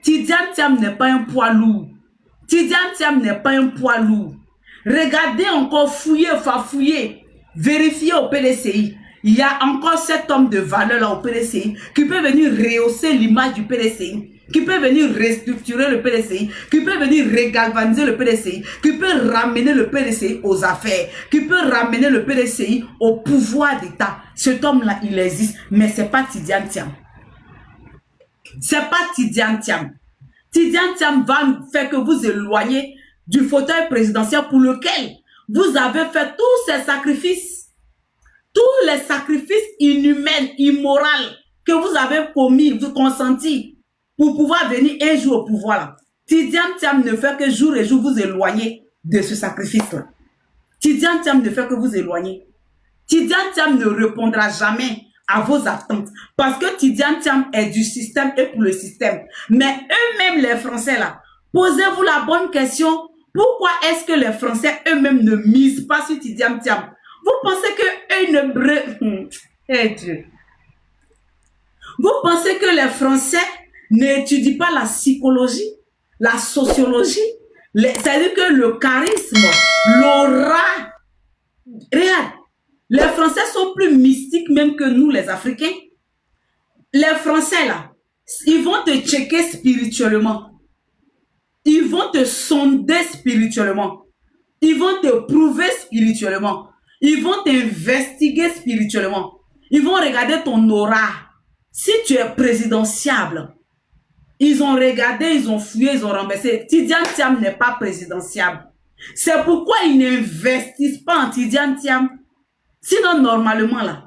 Tidiane Thiam n'est pas un poids lourd. Tidiane Thiam n'est pas un poids lourd. Regardez encore, fouillez, fouillez, vérifiez au PDCI. Il y a encore cet homme de valeur là au PDCI qui peut venir rehausser l'image du PDCI, qui peut venir restructurer le PDCI, qui peut venir regalvaniser le PDCI, qui peut ramener le PDCI aux affaires, qui peut ramener le PDCI au pouvoir d'État. Cet homme-là, il existe, mais ce n'est pas Tidiane Thiam. Ce n'est pas Tidiane Thiam. Tidiane Thiam va faire que vous éloignez du fauteuil présidentiel pour lequel vous avez fait tous ces sacrifices. Tous les sacrifices inhumains, immoraux que vous avez commis, vous consenti pour pouvoir venir un jour au pouvoir. Là. Tidiane Thiam ne fait que jour et jour vous éloigner de ce sacrifice-là. Tidiane Thiam ne fait que vous éloigner. Tidiane Thiam ne répondra jamais à vos attentes parce que Tidiane Thiam est du système et pour le système. Mais eux-mêmes, les Français, là, posez-vous la bonne question. Pourquoi est-ce que les Français eux-mêmes ne misent pas sur Tidiane Thiam? Vous pensez que eux ne... Dieu. Vous pensez que les Français n'étudient pas la psychologie, la sociologie, c'est-à-dire que le charisme, l'aura. Regarde, les Français sont plus mystiques même que nous, les Africains. Les Français, là, ils vont te checker spirituellement. Ils vont te sonder spirituellement. Ils vont te prouver spirituellement. Ils vont t'investiguer spirituellement. Ils vont regarder ton aura. Si tu es présidentiable, ils ont regardé, ils ont fouillé, ils ont renversé. Tidiane Thiam n'est pas présidentiable. C'est pourquoi ils n'investissent pas en Tidiane Thiam. Sinon, normalement, là,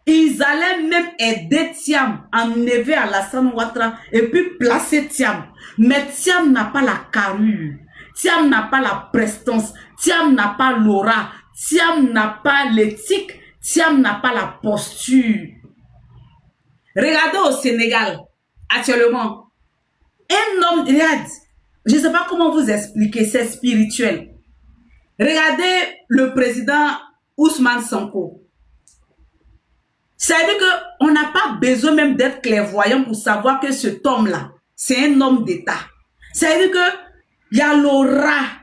ils allaient même aider Thiam, enlever Alassane Ouattara et puis placer Thiam. Mais Thiam n'a pas la carrure. Thiam n'a pas la prestance. Thiam n'a pas l'aura. Thiam n'a pas l'éthique, Thiam n'a pas la posture. Regardez au Sénégal, actuellement, un homme, regarde, je ne sais pas comment vous expliquer, c'est spirituel. Regardez le président Ousmane Sonko. C'est-à-dire qu'on n'a pas besoin même d'être clairvoyant pour savoir que cet homme-là, c'est un homme d'État. C'est-à-dire qu'il y a l'aura.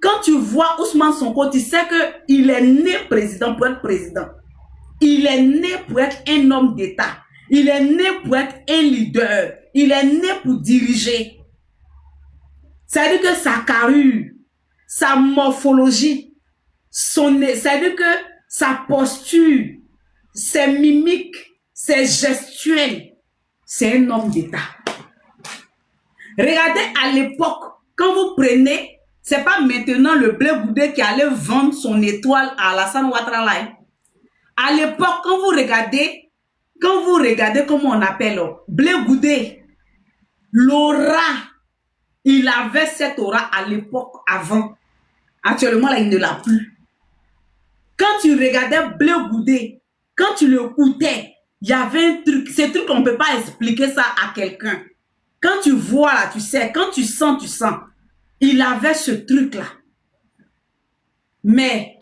Quand tu vois Ousmane Sonko, tu sais qu'il est né président pour être président. Il est né pour être un homme d'État. Il est né pour être un leader. Il est né pour diriger. C'est-à-dire que sa carrure, sa morphologie, c'est-à-dire que sa posture, ses mimiques, ses gestuels, c'est un homme d'État. Regardez à l'époque, quand vous prenez... C'est pas maintenant le Blé Goudé qui allait vendre son étoile à Alassane Ouattara. À l'époque, quand vous regardez comment on appelle Blé Goudé, l'aura, il avait cette aura à l'époque avant. Actuellement, là, il ne l'a plus. Quand tu regardais Blé Goudé, quand tu le écoutais, il y avait un truc, ce truc, on ne peut pas expliquer ça à quelqu'un. Quand tu vois là, tu sais, quand tu sens, tu sens. Il avait ce truc-là. Mais,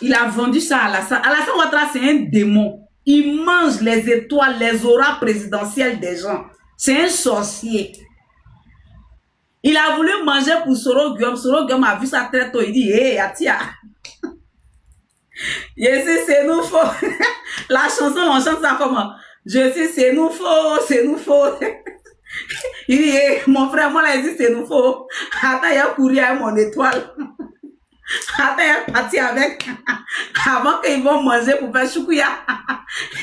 il a vendu ça à Alassane. Alassane Ouattara, c'est un démon. Il mange les étoiles, les auras présidentielles des gens. C'est un sorcier. Il a voulu manger pour Soro Guillaume. Soro Guillaume a vu ça très tôt. Il dit, hé, Atia. Je sais, c'est nous faux. La chanson, on chante ça comment? Je sais, c'est nous faux, c'est nous faux. Il dit, hey, mon frère, moi, là, il dit, c'est nous faux. Attends, il a couru avec mon étoile. Attends, il est parti avec. Avant qu'ils vont manger pour faire choukouya.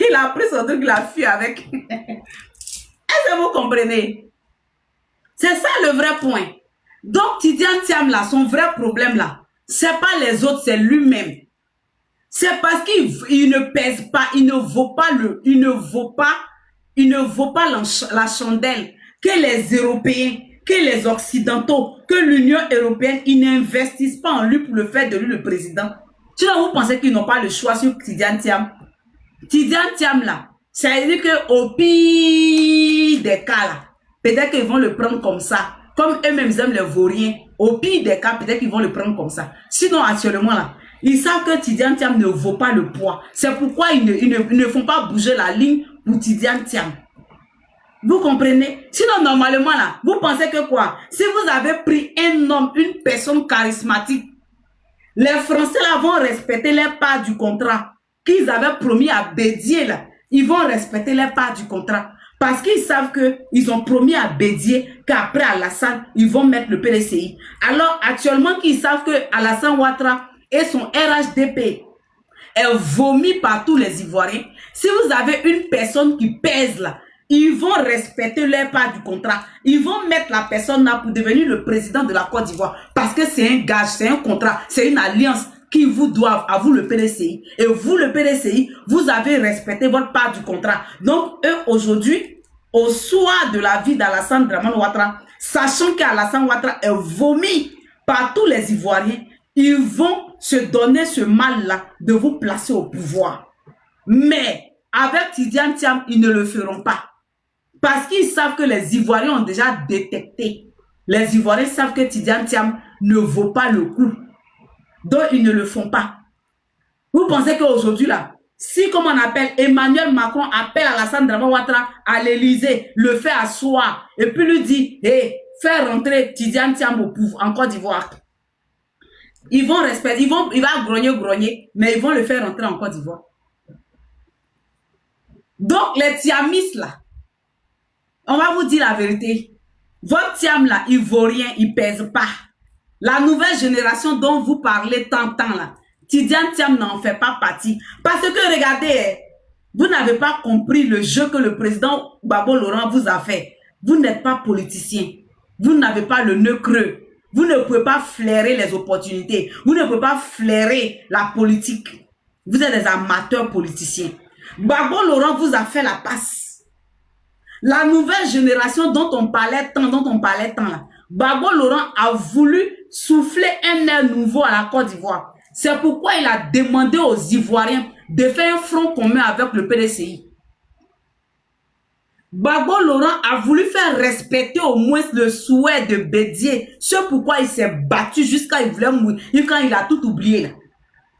Il a pris son truc, il a fui avec. Est-ce que vous comprenez? C'est ça le vrai point. Donc, Tidiane Thiam, là, son vrai problème, là, c'est pas les autres, c'est lui-même. C'est parce qu'il ne pèse pas, il ne vaut pas la chandelle que les Européens, que les Occidentaux, que l'Union européenne, ils n'investissent pas en lui pour le faire de lui le président. Sinon, vous pensez qu'ils n'ont pas le choix sur Tidiane Thiam? Tidiane Thiam, là, ça veut dire qu'au pire des cas, là, peut-être qu'ils vont le prendre comme ça. Comme eux-mêmes aiment les vauriens. Au pire des cas, peut-être qu'ils vont le prendre comme ça. Sinon, actuellement, là, ils savent que Tidiane Thiam ne vaut pas le poids. C'est pourquoi ils ne font pas bouger la ligne pour Tidiane Thiam. Vous comprenez? Sinon, normalement, là, vous pensez que quoi? Si vous avez pris un homme, une personne charismatique, les Français là vont respecter les parts du contrat qu'ils avaient promis à Bédier là. Ils vont respecter les parts du contrat. Parce qu'ils savent qu'ils ont promis à Bédier qu'après Alassane, ils vont mettre le PDCI. Alors, actuellement, qu'ils savent que Alassane Ouattara et son RHDP est vomi par tous les Ivoiriens. Si vous avez une personne qui pèse là, ils vont respecter les parts du contrat. Ils vont mettre la personne là pour devenir le président de la Côte d'Ivoire. Parce que c'est un gage, c'est un contrat, c'est une alliance qui vous doivent, à vous le PDCI. Et vous, le PDCI, vous avez respecté votre part du contrat. Donc, eux, aujourd'hui, au soir de la vie d'Alassane Dramane Ouattara, sachant qu'Alassane Ouattara est vomi par tous les Ivoiriens, ils vont se donner ce mal-là de vous placer au pouvoir. Mais, avec Tidiane Thiam, ils ne le feront pas. Parce qu'ils savent que les Ivoiriens ont déjà détecté. Les Ivoiriens savent que Tidiane Thiam ne vaut pas le coup. Donc, ils ne le font pas. Vous pensez qu'aujourd'hui, là, si, comme on appelle, Emmanuel Macron appelle Alassane Dramane Ouattara à l'Élysée, le fait asseoir, et puis lui dit, hey, faire rentrer Tidiane Thiam au pouvoir en Côte d'Ivoire. Ils vont respecter, il va grogner, mais ils vont le faire rentrer en Côte d'Ivoire. Donc, les Thiamistes, là, on va vous dire la vérité. Votre Thiam, là, il vaut rien, il pèse pas. La nouvelle génération dont vous parlez tant là, Tidiane Thiam n'en fait pas partie. Parce que, regardez, vous n'avez pas compris le jeu que le président Gbagbo Laurent vous a fait. Vous n'êtes pas politicien. Vous n'avez pas le nœud creux. Vous ne pouvez pas flairer les opportunités. Vous ne pouvez pas flairer la politique. Vous êtes des amateurs politiciens. Gbagbo Laurent vous a fait la passe. La nouvelle génération dont on parlait tant là, Gbagbo Laurent a voulu souffler un air nouveau à la Côte d'Ivoire. C'est pourquoi il a demandé aux Ivoiriens de faire un front commun avec le PDCI. Gbagbo Laurent a voulu faire respecter au moins le souhait de Bédier. C'est pourquoi il s'est battu jusqu'à il voulait mourir, quand il a tout oublié. Là.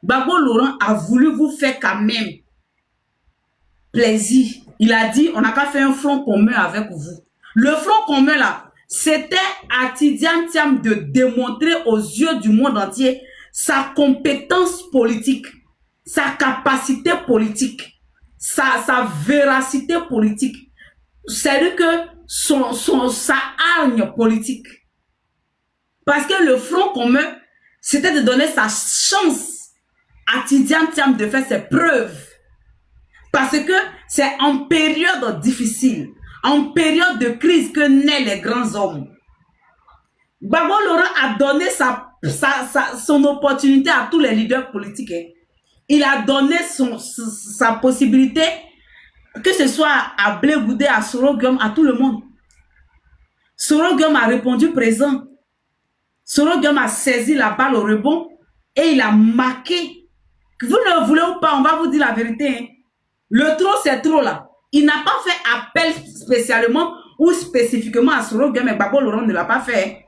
Gbagbo Laurent a voulu vous faire quand même plaisir. Il a dit, on n'a qu'à faire un front commun avec vous. Le front commun là, c'était à Tidiane Thiam de démontrer aux yeux du monde entier sa compétence politique, sa capacité politique, sa véracité politique. C'est-à-dire que sa hargne politique. Parce que le front commun, c'était de donner sa chance à Tidiane Thiam de faire ses preuves. Parce que c'est en période difficile, en période de crise que naissent les grands hommes. Gbagbo Laurent a donné son opportunité à tous les leaders politiques. Il a donné sa possibilité, que ce soit à Blé Goudé, à Soro Guillaume, à tout le monde. Soro Guillaume a répondu présent. Soro Guillaume a saisi la balle au rebond et il a marqué. Vous ne voulez ou pas, on va vous dire la vérité. Hein. Le trop, c'est trop là. Il n'a pas fait appel spécialement ou spécifiquement à Soro Guillaume, mais Gbagbo Laurent ne l'a pas fait.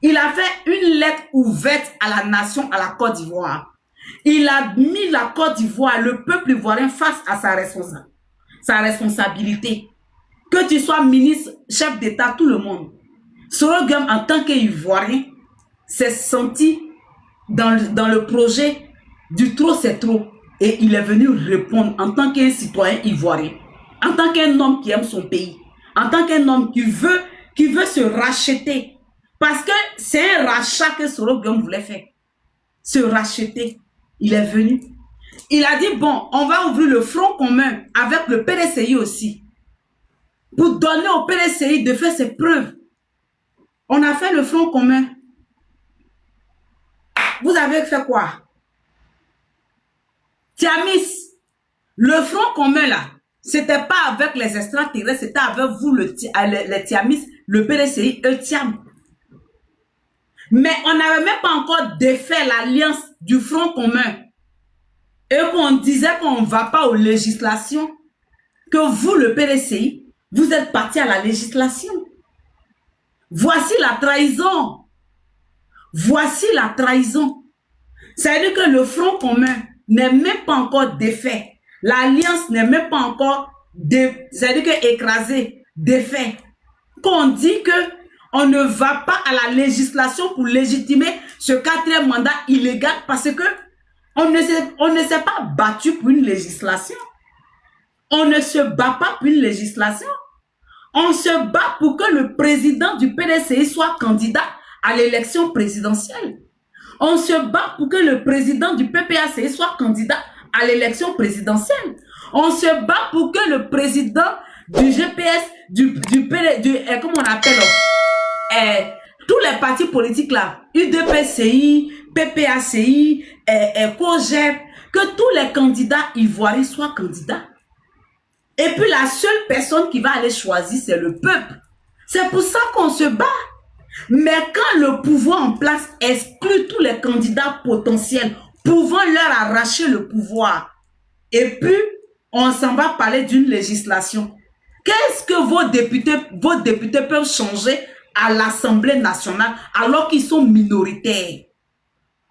Il a fait une lettre ouverte à la nation, à la Côte d'Ivoire. Il a mis la Côte d'Ivoire, le peuple ivoirien face à sa responsabilité. Que tu sois ministre, chef d'État, tout le monde. Soro Guillaume, en tant qu'Ivoirien, s'est senti dans le projet du trop c'est trop. Et il est venu répondre en tant qu'un citoyen ivoirien, en tant qu'un homme qui aime son pays, en tant qu'un homme qui veut se racheter. Parce que c'est un rachat que Soro Guillaume voulait faire. Se racheter. Il est venu. Il a dit, bon, on va ouvrir le front commun avec le PDCI aussi. Pour donner au PDCI de faire ses preuves. On a fait le front commun. Vous avez fait quoi? Thiamis, le front commun là, c'était pas avec les extraterrestres, c'était avec vous, les Thiamis, le PDCI, Thiam. Mais on n'avait même pas encore défait l'alliance du front commun. Et qu'on disait qu'on ne va pas aux législations, que vous, le PDCI, vous êtes parti à la législation. Voici la trahison. Voici la trahison. C'est-à-dire que le front commun n'est même pas encore défait. L'alliance n'est même pas encore c'est-à-dire que écrasée. des faits. Qu'on dit que on ne va pas à la législation pour légitimer ce 4e mandat illégal parce que on ne s'est pas battu pour une législation. On ne se bat pas pour une législation. On se bat pour que le président du PDCI soit candidat à l'élection présidentielle. On se bat pour que le président du PPACI soit candidat à l'élection présidentielle. On se bat pour que le président du GPS, comment on appelle, tous les partis politiques là, UDPCI, PPACI, COGEP, que tous les candidats ivoiriens soient candidats. Et puis la seule personne qui va aller choisir, c'est le peuple. C'est pour ça qu'on se bat. Mais quand le pouvoir en place exclut tous les candidats potentiels, pouvant leur arracher le pouvoir, et puis on s'en va parler d'une législation. Qu'est-ce que vos députés peuvent changer à l'Assemblée nationale alors qu'ils sont minoritaires?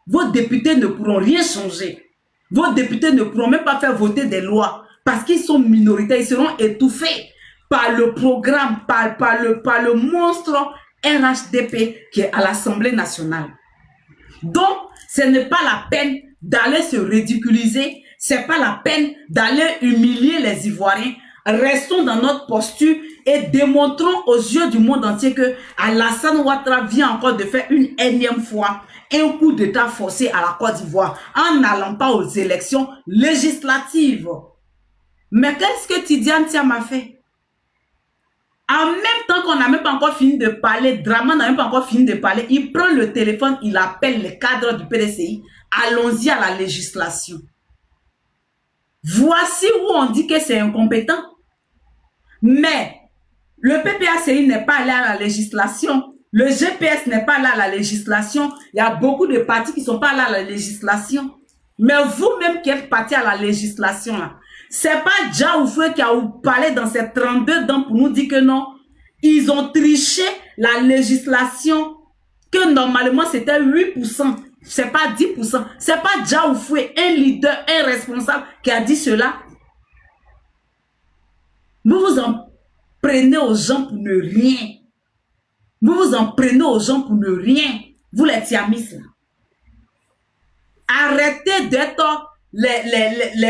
Vos députés ne pourront rien changer. Vos députés ne pourront même pas faire voter des lois parce qu'ils sont minoritaires. Ils seront étouffés par le programme, par le monstre RHDP qui est à l'Assemblée nationale. Donc, ce n'est pas la peine d'aller se ridiculiser, ce n'est pas la peine d'aller humilier les Ivoiriens. Restons dans notre posture et démontrons aux yeux du monde entier que Alassane Ouattara vient encore de faire une énième fois un coup d'état forcé à la Côte d'Ivoire en n'allant pas aux élections législatives. Mais qu'est-ce que Tidiane Thiam a fait? En même temps qu'on n'a même pas encore fini de parler, Draman n'a même pas encore fini de parler, il prend le téléphone, il appelle les cadres du PDCI. Allons-y à la législation. Voici où on dit que c'est incompétent. Mais le PPACI n'est pas allé à la législation. Le GPS n'est pas là à la législation. Il y a beaucoup de partis qui ne sont pas là à la législation. Mais vous-même qui êtes partis à la législation, là, c'est pas Dja Oufoué qui a parlé dans ces 32 dents pour nous dire que non. Ils ont triché la législation, que normalement c'était 8%. C'est pas 10%. C'est pas Dja Oufoué, un leader, un responsable qui a dit cela. Vous vous en prenez aux gens pour ne rien. Vous vous en prenez aux gens pour ne rien. Vous les tiamis là. Arrêtez d'être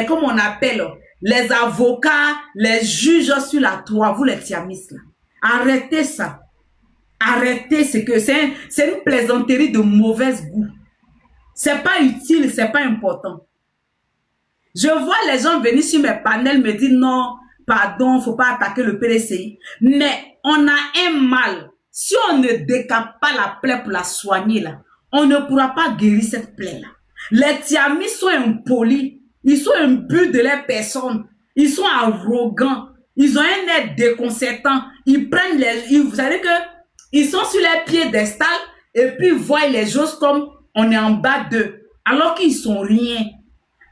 comment on appelle, les avocats, les juges sur la toile, vous les tiamis là. Arrêtez ça. Arrêtez, c'est une plaisanterie de mauvaise goût. C'est pas utile, c'est pas important. Je vois les gens venir sur mes panels me dire non, pardon, faut pas attaquer le PDCI. Mais on a un mal. Si on ne décape pas la plaie pour la soigner là, on ne pourra pas guérir cette plaie là. Les tiamis sont impolis, ils sont imbus de leur personne, ils sont arrogants, ils ont un air déconcertant, ils prennent vous savez que ils sont sur les piédestals et puis ils voient les choses comme on est en bas d'eux, alors qu'ils sont rien,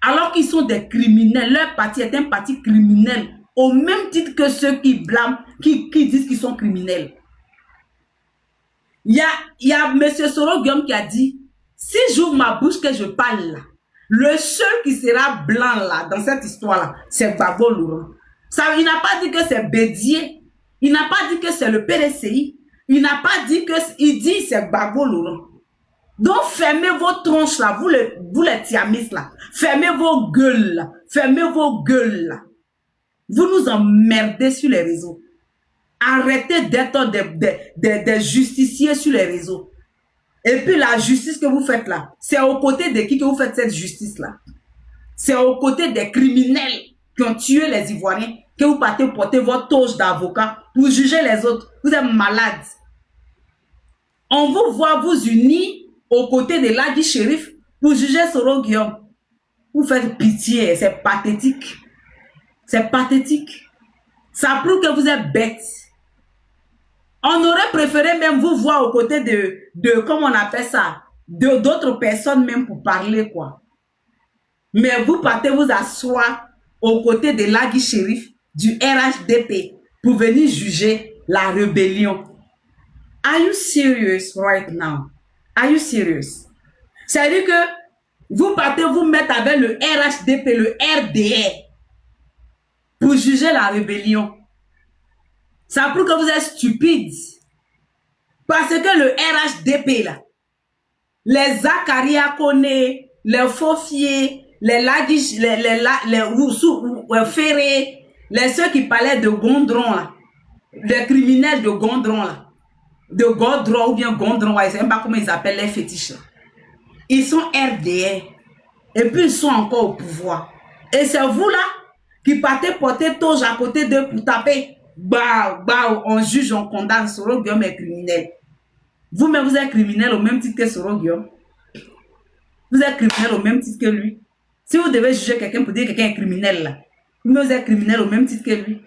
alors qu'ils sont des criminels. Leur parti est un parti criminel, au même titre que ceux qui blâment, qui disent qu'ils sont criminels. Il y a M. Soro Guillaume qui a dit, si j'ouvre ma bouche que je parle là, le seul qui sera blanc là, dans cette histoire-là, c'est Gbagbo Laurent. Il n'a pas dit que c'est Bédier, il n'a pas dit que c'est le PDCI, il n'a pas dit que, il dit c'est Gbagbo Laurent. Donc fermez vos tronches là, vous les tiamis là, fermez vos gueules là, fermez vos gueules là. Vous nous emmerdez sur les réseaux. Arrêtez d'être des justiciers sur les réseaux. Et puis la justice que vous faites là, c'est aux côtés de qui que vous faites cette justice-là? C'est aux côtés des criminels qui ont tué les Ivoiriens que vous partez porter votre toge d'avocat pour juger les autres. Vous êtes malades. On vous voit vous unir aux côtés de Ladi Shérif pour juger Soro Guillaume. Vous faites pitié, c'est pathétique. C'est pathétique. Ça prouve que vous êtes bêtes. On aurait préféré même vous voir aux côtés de comment on appelle ça, d'autres personnes même pour parler quoi. Mais vous partez vous asseoir aux côtés de Ladi Shérif du RHDP pour venir juger la rébellion. Are you serious right now? Are you serious? C'est-à-dire que vous partez vous mettre avec le RHDP, le RDR pour juger la rébellion. Ça prouve que vous êtes stupide. Parce que le RHDP, là, les Zakaria Kone, les Fofier, les Ladish, les Roussou, Ferré, les ceux qui parlaient de Gondron, là, les criminels de Gondron, là, de Gondron ou bien Gondron, je ne sais même pas comment ils appellent les fétiches, là. Ils sont RDR. Et puis ils sont encore au pouvoir. Et c'est vous là qui partez porter toge à côté d'eux pour taper. Bah, on juge, on condamne. Soro Guillaume est criminel. Vous-même, vous êtes criminel au même titre que Soro Guillaume. Vous êtes criminel au même titre que lui. Si vous devez juger quelqu'un pour dire que quelqu'un est criminel là, vous êtes criminel au même titre que lui.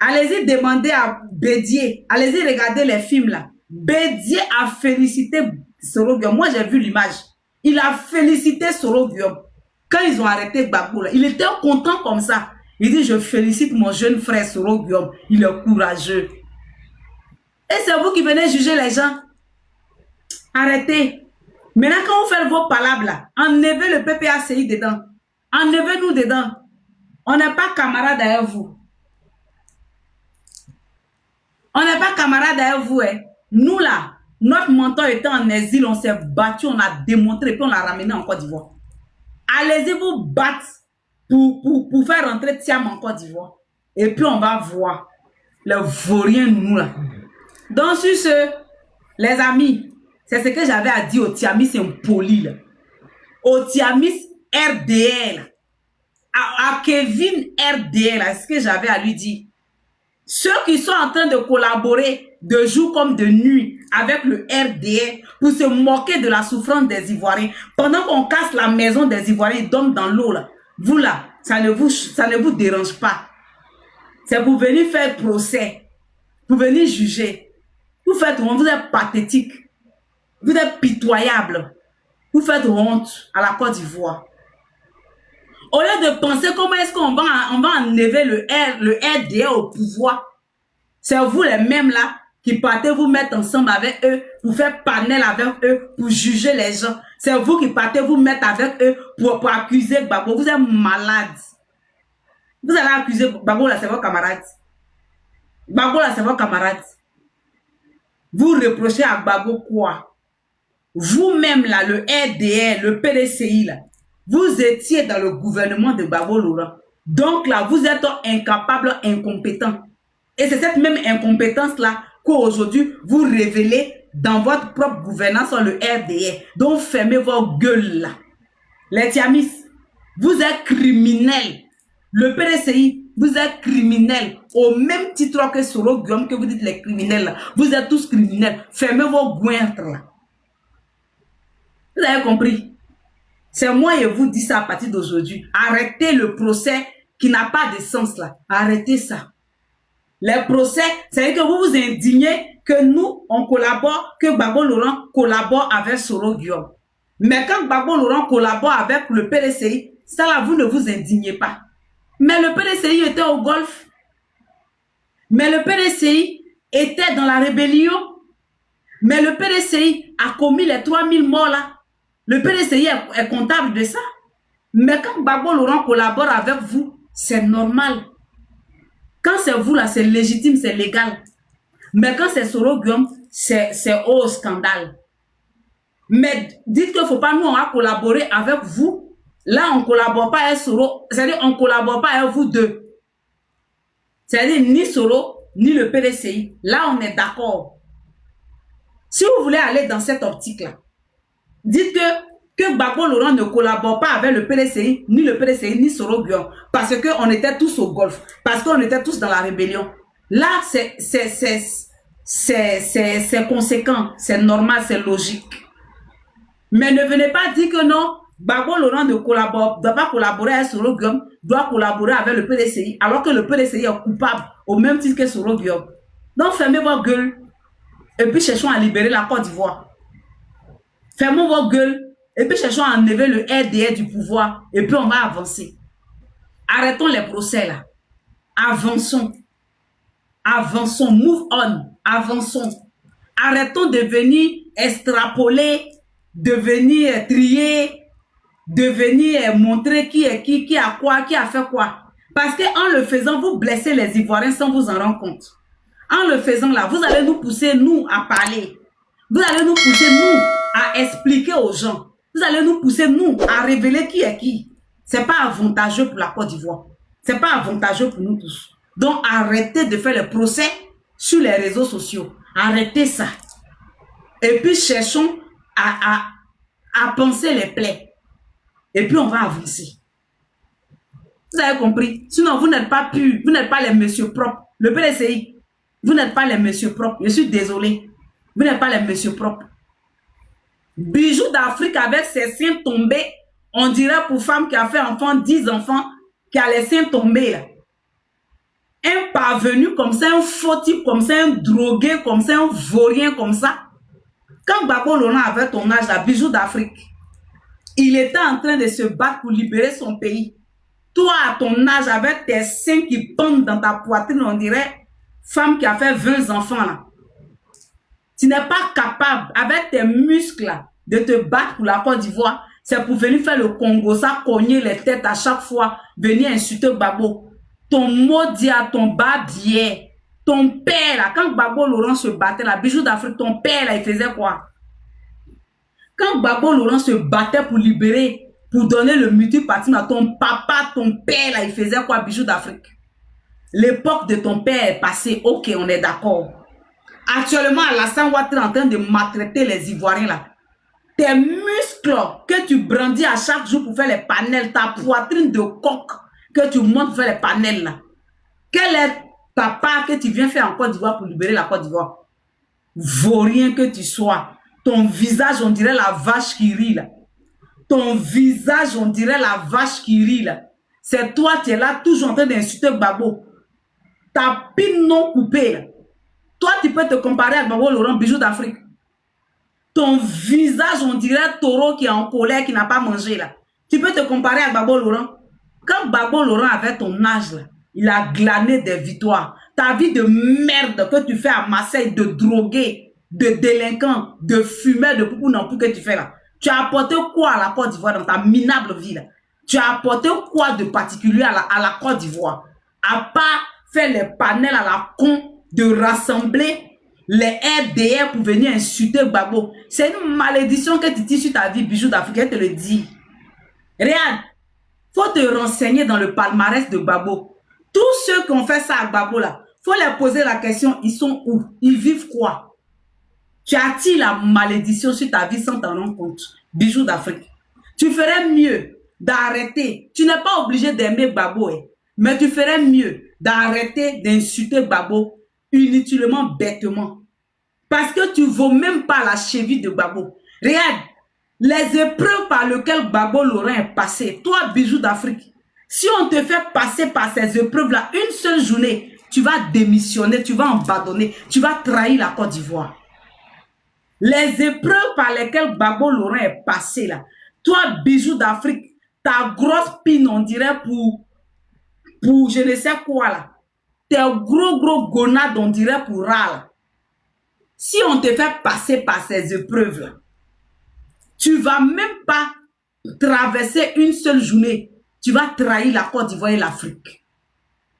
Allez-y demander à Bédier. Allez-y regarder les films là. Bédier a félicité Soro Guillaume. Moi, j'ai vu l'image. Il a félicité Soro Guillaume. Quand ils ont arrêté Gbagbo, il était content comme ça. Il dit, je félicite mon jeune frère Soro Guillaume. Il est courageux. Et c'est vous qui venez juger les gens. Arrêtez. Maintenant, quand vous faites vos palabres là, enlevez le PPACI dedans. Enlevez-nous dedans. On n'est pas camarades avec vous. On n'est pas camarades avec vous. Hein. Nous là, notre mentor était en exil, on s'est battu, on a démontré, puis on l'a ramené en Côte d'Ivoire. Allez-y vous battre pour faire rentrer Thiam en Côte d'Ivoire. Et puis on va voir les vauriens nous là. Donc sur ce, les amis, c'est ce que j'avais à dire au Thiamis impoli là. Au Thiamis RDL. À Kevin RDL là, c'est ce que j'avais à lui dire. Ceux qui sont en train de collaborer de jour comme de nuit avec le RDR pour se moquer de la souffrance des Ivoiriens, pendant qu'on casse la maison des Ivoiriens, ils dorment dans l'eau là. Vous là, ça ne vous dérange pas. C'est pour venir faire procès, pour venir juger. Vous faites honte, vous êtes pathétique, vous êtes pitoyable. Vous faites honte à la Côte d'Ivoire. Au lieu de penser comment est-ce qu'on va enlever le RDR au pouvoir, c'est vous les mêmes là qui partez vous mettre ensemble avec eux pour faire panel avec eux, pour juger les gens. C'est vous qui partez vous mettre avec eux pour accuser Gbagbo. Vous êtes malade. Vous allez accuser Gbagbo là, c'est votre camarade. Gbagbo là, c'est votre camarade. Vous reprochez à Gbagbo quoi? Vous-même là, le RDR, le PDCI là, vous étiez dans le gouvernement de Gbagbo Laurent. Donc là, vous êtes incapable, incompétent. Et c'est cette même incompétence-là qu'aujourd'hui, vous révélez dans votre propre gouvernance sur le RDR. Donc, fermez vos gueules là. Les Thiamis, vous êtes criminels. Le PDCI, vous êtes criminels. Au même titre que Soro Guillaume, que vous dites les criminels là. Vous êtes tous criminels. Fermez vos gointres là. Vous avez compris? C'est moi et vous dis ça à partir d'aujourd'hui. Arrêtez le procès qui n'a pas de sens là. Arrêtez ça. Les procès, c'est-à-dire que vous vous indignez que nous, on collabore, que Gbagbo Laurent collabore avec Soro Guillaume. Mais quand Gbagbo Laurent collabore avec le PDCI, ça là, vous ne vous indignez pas. Mais le PDCI était au Golfe. Mais le PDCI était dans la rébellion. Mais le PDCI a commis les 3000 morts là. Le PDCI est comptable de ça. Mais quand Gbagbo Laurent collabore avec vous, c'est normal. Quand c'est vous là, c'est légitime, c'est légal. Mais quand c'est Soro Guillaume, c'est au scandale. Mais dites qu'il ne faut pas, nous, on va collaborer avec vous. Là, on ne collabore pas avec Soro. C'est-à-dire, on ne collabore pas avec vous deux. C'est-à-dire, ni Soro, ni le PDCI. Là, on est d'accord. Si vous voulez aller dans cette optique-là, dites que Gbagbo Laurent ne collabore pas avec le PDCI, ni Soro Guillaume, parce qu'on était tous au Golfe, parce qu'on était tous dans la rébellion. Là, c'est conséquent, c'est normal, c'est logique. Mais ne venez pas dire que non, Gbagbo Laurent ne doit pas collaborer avec Soro Guillaume, doit collaborer avec le PDCI, alors que le PDCI est coupable au même titre que Soro Guillaume. Donc, fermez vos gueules et puis cherchons à libérer la Côte d'Ivoire. Fermons vos gueules et puis cherchons à enlever le RDR du pouvoir et puis on va avancer. Arrêtons les procès là. Avançons. Avançons. Move on. Avançons. Arrêtons de venir extrapoler, de venir trier, de venir montrer qui est qui a quoi, qui a fait quoi. Parce qu'en le faisant, vous blessez les Ivoiriens sans vous en rendre compte. En le faisant là, vous allez nous pousser, nous, à parler. Vous allez nous pousser, nous, à expliquer aux gens. Vous allez nous pousser, nous, à révéler qui est qui. Ce n'est pas avantageux pour la Côte d'Ivoire. Ce n'est pas avantageux pour nous tous. Donc, arrêtez de faire le procès sur les réseaux sociaux. Arrêtez ça. Et puis, cherchons à penser les plaies. Et puis, on va avancer. Vous avez compris? Sinon, vous n'êtes pas pur. Vous n'êtes pas les messieurs propres. Le PDCI, vous n'êtes pas les messieurs propres. Je suis désolé. Vous n'êtes pas les messieurs propres. Bijoux d'Afrique avec ses seins tombés. On dirait pour femme qui a fait enfant, 10 enfants, qui a les seins tombés là. Un parvenu comme ça, un faux type comme ça, un drogué comme ça, un vaurien comme ça. Quand Gbagbo Laurent avait ton âge, la Bijoux d'Afrique, il était en train de se battre pour libérer son pays. Toi, à ton âge, avec tes seins qui pendent dans ta poitrine, on dirait femme qui a fait 20 enfants là. Tu n'es pas capable, avec tes muscles là, de te battre pour la Côte d'Ivoire. C'est pour venir faire le Congo, ça cogner les têtes à chaque fois, venir insulter Gbagbo. Ton maudit à ton babier, ton père là, quand Gbagbo Laurent se battait, la Bijoux d'Afrique, ton père là, il faisait quoi? Quand Gbagbo Laurent se battait pour libérer, pour donner le multipartisme à ton papa, ton père là, il faisait quoi, Bijoux d'Afrique? L'époque de ton père est passée, ok, on est d'accord. Actuellement, Alassane Ouattara est en train de maltraiter les Ivoiriens là. Tes muscles que tu brandis à chaque jour pour faire les panels, ta poitrine de coq que tu montes pour faire les panels là. Quel est ta part que tu viens faire en Côte d'Ivoire pour libérer la Côte d'Ivoire? Vaurien que tu sois. Ton visage, on dirait la vache qui rit là. Ton visage, on dirait la vache qui rit là. C'est toi, tu es là toujours en train d'insulter Gbagbo. Ta pine non coupée là. Toi, tu peux te comparer à Gbagbo Laurent, Bijoux d'Afrique. Ton visage, on dirait taureau qui est en colère, qui n'a pas mangé là. Tu peux te comparer à Gbagbo Laurent. Quand Gbagbo Laurent avait ton âge là, il a glané des victoires. Ta vie de merde que tu fais à Marseille, de drogué, de délinquant, de fumeur, de poupou non plus que tu fais là. Tu as apporté quoi à la Côte d'Ivoire dans ta minable vie là? Tu as apporté quoi de particulier à la Côte d'Ivoire? À part faire les panels à la con de rassembler les RDR pour venir insulter Gbagbo. C'est une malédiction que tu tires sur ta vie, Bijoux d'Afrique, je te le dis. Regarde, faut te renseigner dans le palmarès de Gbagbo. Tous ceux qui ont fait ça à Gbagbo là, faut leur poser la question, ils sont où? Ils vivent quoi? Tu attires la malédiction sur ta vie sans t'en rendre compte. Bijoux d'Afrique. Tu ferais mieux d'arrêter. Tu n'es pas obligé d'aimer Gbagbo, hein, mais tu ferais mieux d'arrêter d'insulter Gbagbo inutilement, bêtement. Parce que tu ne vaux même pas la cheville de Gbagbo. Regarde, les épreuves par lesquelles Gbagbo Laurent est passé, toi, Bijoux d'Afrique, si on te fait passer par ces épreuves-là, une seule journée, tu vas démissionner, tu vas abandonner, tu vas trahir la Côte d'Ivoire. Les épreuves par lesquelles Gbagbo Laurent est passé là, toi, Bijoux d'Afrique, ta grosse pine, on dirait pour je ne sais quoi là, tes gros gonades, on dirait pour râle. Si on te fait passer par ces épreuves-là, tu ne vas même pas traverser une seule journée. Tu vas trahir la Côte d'Ivoire et l'Afrique.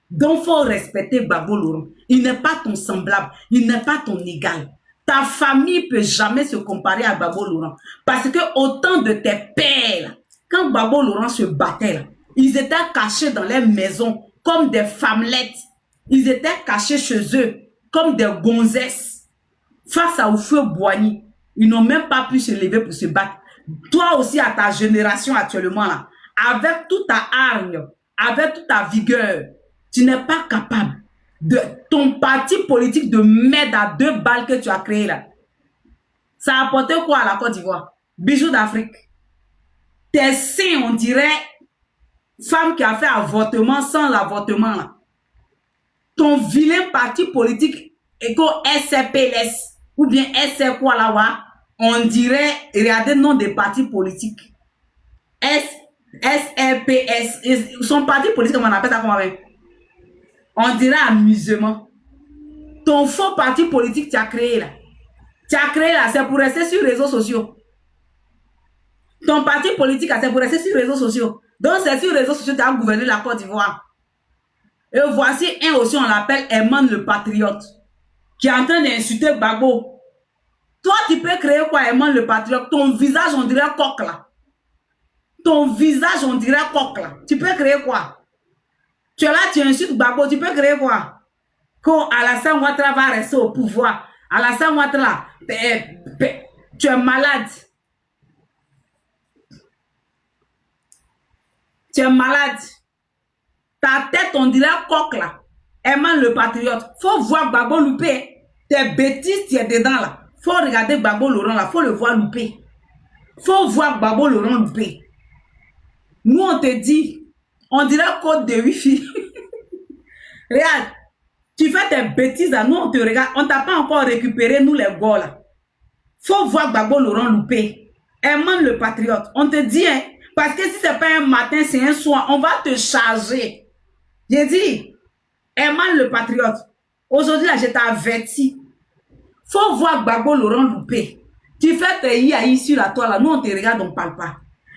Donc, il faut respecter Gbagbo Laurent. Il n'est pas ton semblable. Il n'est pas ton égal. Ta famille ne peut jamais se comparer à Gbagbo Laurent. Parce que autant de tes pères, quand Gbagbo Laurent se battait, là, ils étaient cachés dans les maisons comme des femmelettes. Ils étaient cachés chez eux comme des gonzesses. Face à Houphouët-Boigny, ils n'ont même pas pu se lever pour se battre. Toi aussi, à ta génération actuellement, là, avec toute ta hargne, avec toute ta vigueur, tu n'es pas capable de ton parti politique de merde à 2 balles que tu as créé là. Ça a apporté quoi à la Côte d'Ivoire? Bijoux d'Afrique. Tes seins, on dirait femme qui a fait avortement sans l'avortement là. Ton vilain parti politique éco-SCPLS ou bien SC quoi là, on dirait, regardez le nom des partis politiques. SRPS, son parti politique, on appelle ça comment? On dirait amusement. Ton faux parti politique tu as créé là. Tu as créé là, c'est pour rester sur les réseaux sociaux. Ton parti politique, c'est pour rester sur les réseaux sociaux. Donc c'est sur les réseaux sociaux que tu as gouverné la Côte d'Ivoire. Et voici un aussi, on l'appelle Herman le patriote, qui est en train d'insulter Gbagbo. Toi, tu peux créer quoi, Herman le patriote? Ton visage, on dirait coq là. Ton visage, on dirait coq là. Tu peux créer quoi? Tu es là, tu insultes Gbagbo, tu peux créer quoi? Quand Alassane Ouattara va rester au pouvoir, Alassane Ouattara, tu es malade. Tu es malade. Ta tête, on dirait coq là. Herman le patriote. Faut voir Gbagbo louper. Tes bêtises, tu es dedans là. Faut regarder Gbagbo Laurent là. Faut le voir louper. Faut voir Gbagbo Laurent louper. Nous, on te dit, on dirait code de Wi-Fi. Regarde, tu fais tes bêtises là. Nous, on te regarde. On t'a pas encore récupéré, nous les gars là. Faut voir Gbagbo Laurent louper. Herman le patriote. On te dit, hein, parce que si c'est pas un matin, c'est un soir, on va te charger. J'ai dit, Herman le patriote, aujourd'hui là, je t'avertis. Faut voir Gbagbo Laurent louper. Tu fais tes yaïs sur la toile là, nous on te regarde, on ne parle pas.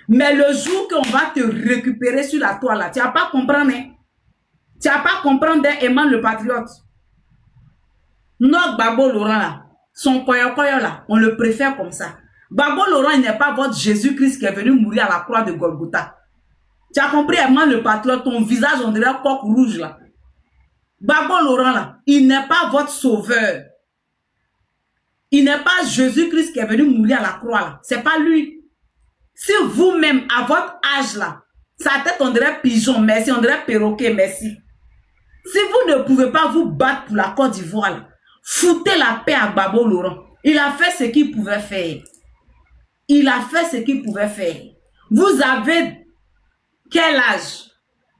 Mais le jour qu'on va te récupérer sur la toile là, tu vas pas comprendre, hein? Tu vas pas comprendre Herman le patriote. Notre Gbagbo Laurent là, son koyo là, on le préfère comme ça. Gbagbo Laurent, il n'est pas votre Jésus-Christ qui est venu mourir à la croix de Golgotha. Tu as compris, Herman le patriote, ton visage, on dirait coq rouge là. Gbagbo Laurent là, il n'est pas votre sauveur. Il n'est pas Jésus-Christ qui est venu mourir à la croix là. C'est pas lui. Si vous-même, à votre âge là, sa tête, on dirait pigeon, merci, on dirait perroquet, merci. Si vous ne pouvez pas vous battre pour la Côte d'Ivoire là, foutez la paix à Gbagbo Laurent. Il a fait ce qu'il pouvait faire. Il a fait ce qu'il pouvait faire. Vous avez quel âge?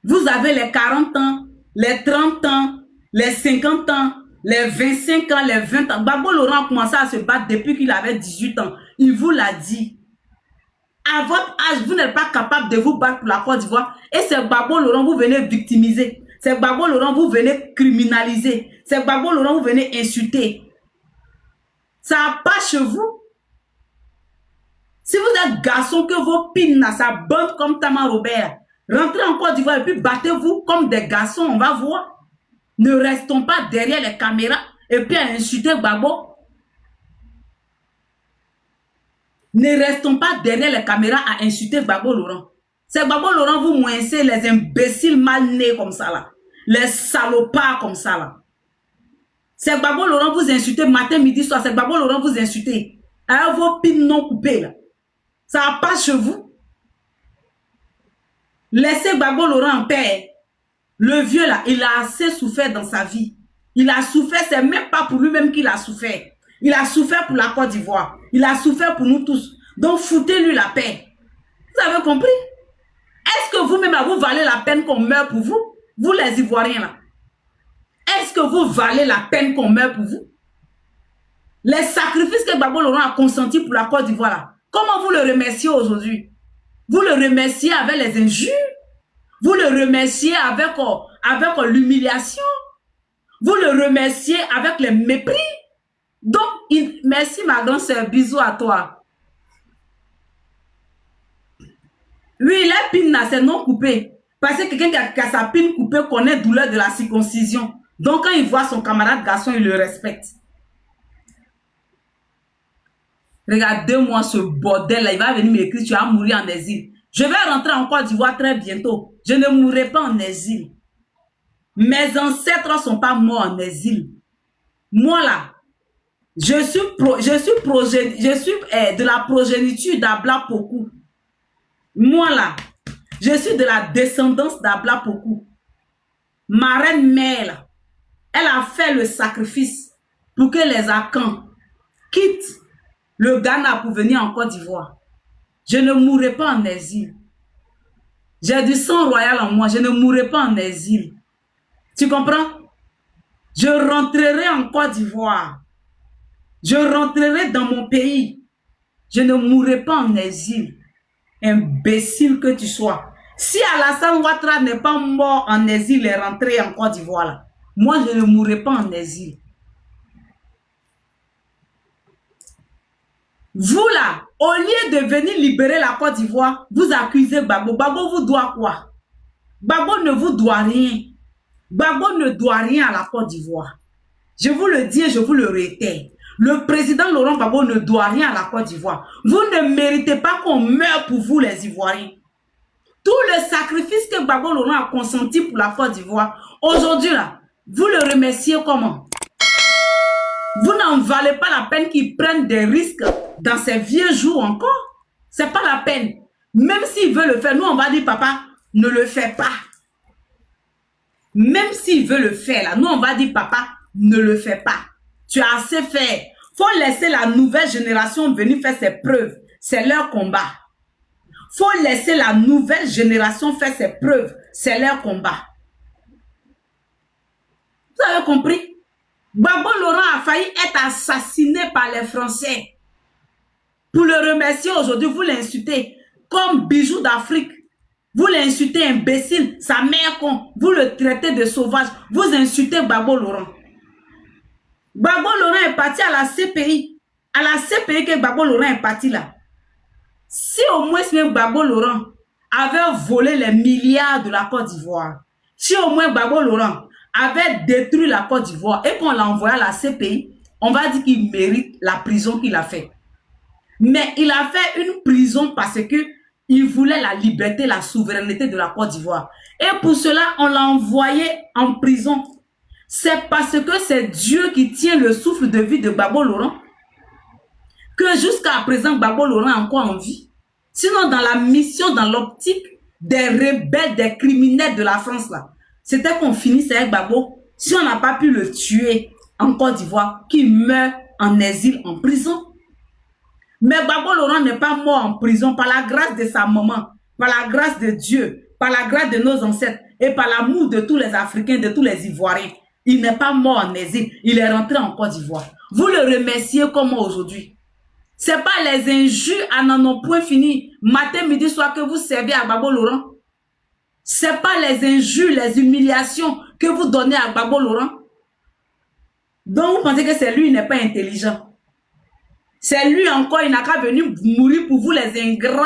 Vous avez les 40 ans, les 30 ans, les 50 ans, les 25 ans, les 20 ans. Gbagbo Laurent a commencé à se battre depuis qu'il avait 18 ans. Il vous l'a dit. À votre âge, vous n'êtes pas capable de vous battre pour la Côte d'Ivoire. Et c'est Gbagbo Laurent, vous venez victimiser. C'est Gbagbo Laurent, vous venez criminaliser. C'est Gbagbo Laurent, vous venez insulter. Ça pas chez vous. Si vous êtes garçon, que vos pines, ça bande comme Tama Robert, rentrez en Côte d'Ivoire et puis battez-vous comme des garçons, on va voir. Ne restons pas derrière les caméras et puis à insulter Gbagbo. Ne restons pas derrière les caméras à insulter Gbagbo Laurent. C'est Gbagbo Laurent, vous moincez les imbéciles mal nés comme ça là. Les salopards comme ça là. C'est Gbagbo Laurent, vous insultez matin, midi, soir. C'est Gbagbo Laurent, vous insultez. Alors vos pines non coupées là. Ça passe chez vous. Laissez Gbagbo Laurent en paix. Le vieux là, il a assez souffert dans sa vie. Il a souffert, c'est même pas pour lui-même qu'il a souffert. Il a souffert pour la Côte d'Ivoire. Il a souffert pour nous tous. Donc foutez-lui la paix. Vous avez compris? Est-ce que vous-même, vous valez la peine qu'on meure pour vous? Vous les Ivoiriens là. Est-ce que vous valez la peine qu'on meure pour vous? Les sacrifices que Gbagbo Laurent a consentis pour la Côte d'Ivoire là. Comment vous le remerciez aujourd'hui? Vous le remerciez avec les injures? Vous le remerciez avec l'humiliation? Vous le remerciez avec le mépris? Donc, merci ma grande sœur, bisous à toi. Oui, les pines, c'est non coupé. Parce que quelqu'un qui a sa pine coupée connaît douleur de la circoncision. Donc, quand il voit son camarade garçon, il le respecte. Regardez-moi ce bordel-là. Il va venir m'écrire, tu vas mourir en exil. Je vais rentrer en Côte d'Ivoire très bientôt. Je ne mourrai pas en exil. Mes ancêtres ne sont pas morts en exil. Moi là, je suis de la progéniture d'Abla Pokou. Moi là, je suis de la descendance d'Abla Pokou. Ma reine mère là, elle a fait le sacrifice pour que les Akans quittent le Ghana pour venir en Côte d'Ivoire. Je ne mourrai pas en exil. J'ai du sang royal en moi. Je ne mourrai pas en exil. Tu comprends? Je rentrerai en Côte d'Ivoire. Je rentrerai dans mon pays. Je ne mourrai pas en exil. Imbécile que tu sois. Si Alassane Ouattara n'est pas mort en exil et rentré en Côte d'Ivoire, moi je ne mourrai pas en exil. Vous là, au lieu de venir libérer la Côte d'Ivoire, vous accusez Gbagbo. Gbagbo vous doit quoi? Gbagbo ne vous doit rien. Gbagbo ne doit rien à la Côte d'Ivoire. Je vous le dis et je vous le réitère. Le président Laurent Gbagbo ne doit rien à la Côte d'Ivoire. Vous ne méritez pas qu'on meure pour vous, les Ivoiriens. Tout le sacrifice que Gbagbo Laurent a consenti pour la Côte d'Ivoire, aujourd'hui, là, vous le remerciez comment? Vous n'en valez pas la peine qu'il prenne des risques dans ses vieux jours encore. C'est pas la peine. Même s'il veut le faire, nous, on va dire, papa, ne le fais pas. Même s'il veut le faire, là, nous, on va dire, papa, ne le fais pas. Tu as assez fait. Faut laisser la nouvelle génération venir faire ses preuves. C'est leur combat. Faut laisser la nouvelle génération faire ses preuves. C'est leur combat. Vous avez compris? Gbagbo Laurent a failli être assassiné par les Français. Pour le remercier aujourd'hui, vous l'insultez comme bijou d'Afrique. Vous l'insultez imbécile, sa mère con. Vous le traitez de sauvage. Vous insultez Gbagbo Laurent. Gbagbo Laurent est parti à la CPI. À la CPI que Gbagbo Laurent est parti là. Si au moins même Gbagbo Laurent avait volé les milliards de la Côte d'Ivoire, si au moins Gbagbo Laurent avait détruit la Côte d'Ivoire et qu'on l'a envoyé à la CPI, on va dire qu'il mérite la prison qu'il a fait. Mais il a fait une prison parce que il voulait la liberté, la souveraineté de la Côte d'Ivoire. Et pour cela, on l'a envoyé en prison. C'est parce que c'est Dieu qui tient le souffle de vie de Gbagbo Laurent que jusqu'à présent, Gbagbo Laurent est encore en vie. Sinon, dans la mission, dans l'optique des rebelles, des criminels de la France, là, c'était qu'on finisse avec Gbagbo. Si on n'a pas pu le tuer en Côte d'Ivoire, qu'il meurt en exil, en prison. Mais Gbagbo Laurent n'est pas mort en prison par la grâce de sa maman, par la grâce de Dieu, par la grâce de nos ancêtres et par l'amour de tous les Africains, de tous les Ivoiriens. Il n'est pas mort en exil, il est rentré en Côte d'Ivoire. Vous le remerciez comment aujourd'hui? C'est pas les injures à n'en point fini, matin, midi, soir que vous servez à Gbagbo Laurent. C'est pas les injures, les humiliations que vous donnez à Gbagbo Laurent. Donc vous pensez que c'est lui, il n'est pas intelligent. C'est lui encore, il n'a qu'à venir mourir pour vous les ingrats.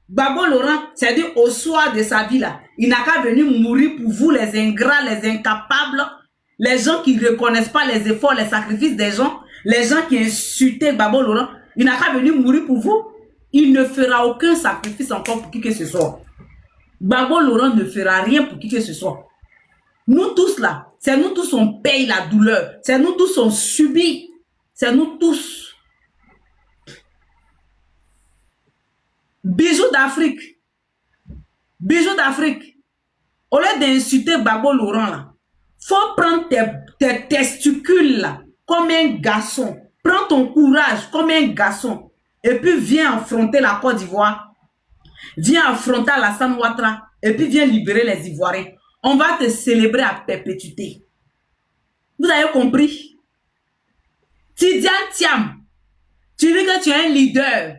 Gbagbo Laurent, c'est-à-dire au soir de sa vie là, il n'a qu'à venir mourir pour vous les ingrats, les incapables, les gens qui ne reconnaissent pas les efforts, les sacrifices des gens, les gens qui insultent Gbagbo Laurent, il n'a qu'à venir mourir pour vous. Il ne fera aucun sacrifice encore pour qui que ce soit. Gbagbo Laurent ne fera rien pour qui que ce soit. Nous tous là, c'est nous tous on paye la douleur, c'est nous tous on subit, c'est nous tous. Bijoux d'Afrique. Bijoux d'Afrique. Au lieu d'insulter Gbagbo Laurent là, faut prendre tes testicules là, comme un garçon. Prends ton courage comme un garçon. Et puis viens affronter la Côte d'Ivoire. Viens affronter Alassane Ouattara. Et puis viens libérer les Ivoiriens. On va te célébrer à perpétuité. Vous avez compris? Tidjane Thiam, tu dis que tu es un leader.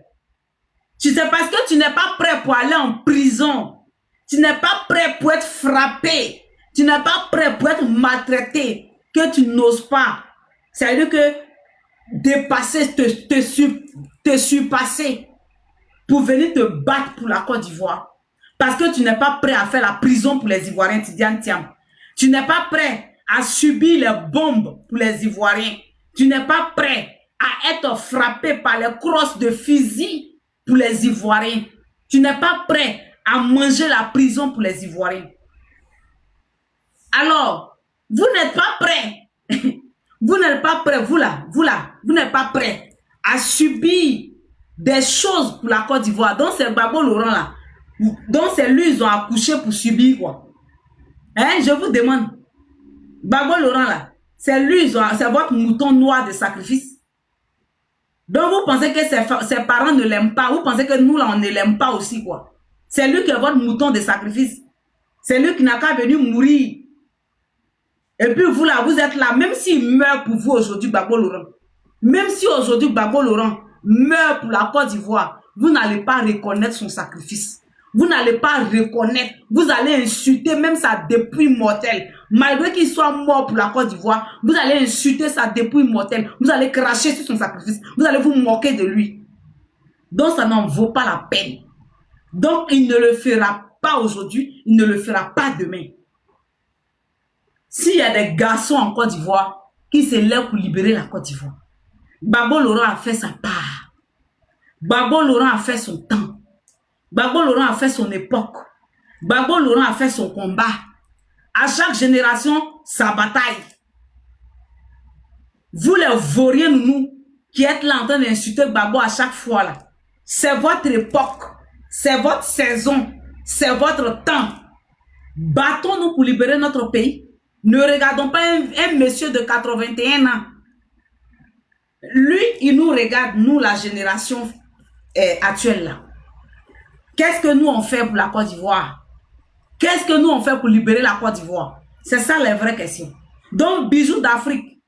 Tu sais parce que tu n'es pas prêt pour aller en prison. Tu n'es pas prêt pour être frappé. Tu n'es pas prêt pour être maltraité. Que tu n'oses pas. C'est-à-dire que dépasser, te surpasser pour venir te battre pour la Côte d'Ivoire. Parce que tu n'es pas prêt à faire la prison pour les Ivoiriens, Tidjane Thiam. Tu n'es pas prêt à subir les bombes pour les Ivoiriens. Tu n'es pas prêt à être frappé par les crosses de fusil pour les Ivoiriens. Tu n'es pas prêt à manger la prison pour les Ivoiriens. Alors, vous n'êtes pas prêt. Vous n'êtes pas prêt, vous n'êtes pas prêt à subir des choses pour la Côte d'Ivoire. Donc c'est Gbagbo Laurent là. Donc c'est lui, ils ont accouché pour subir quoi. Hein, je vous demande. Gbagbo Laurent là, c'est lui, c'est votre mouton noir de sacrifice. Donc vous pensez que ses parents ne l'aiment pas. Vous pensez que nous là, on ne l'aime pas aussi quoi. C'est lui qui est votre mouton de sacrifice. C'est lui qui n'a qu'à venir mourir. Et puis vous là, vous êtes là, même s'il meurt pour vous aujourd'hui, Gbagbo Laurent. Même si aujourd'hui, Gbagbo Laurent meurt pour la Côte d'Ivoire, vous n'allez pas reconnaître son sacrifice. Vous n'allez pas reconnaître. Vous allez insulter même sa dépouille mortelle. Malgré qu'il soit mort pour la Côte d'Ivoire, vous allez insulter sa dépouille mortelle. Vous allez cracher sur son sacrifice. Vous allez vous moquer de lui. Donc ça n'en vaut pas la peine. Donc il ne le fera pas aujourd'hui, il ne le fera pas demain. s'il y a des garçons en Côte d'Ivoire qui se lèvent pour libérer la Côte d'Ivoire, Gbagbo Laurent a fait sa part. Gbagbo Laurent a fait son temps. Gbagbo Laurent a fait son époque. Gbagbo Laurent a fait son combat. À chaque génération, sa bataille. Vous les vauriens, nous, qui êtes là en train d'insulter Gbagbo à chaque fois là, c'est votre époque, c'est votre saison, c'est votre temps. Battons-nous pour libérer notre pays. Ne regardons pas un monsieur de 81 ans. Lui, il nous regarde, nous, la génération actuelle là. Qu'est-ce que nous on fait pour la Côte d'Ivoire? Qu'est-ce que nous on fait pour libérer la Côte d'Ivoire? C'est ça les vraies questions. Donc, Bijou d'Afrique,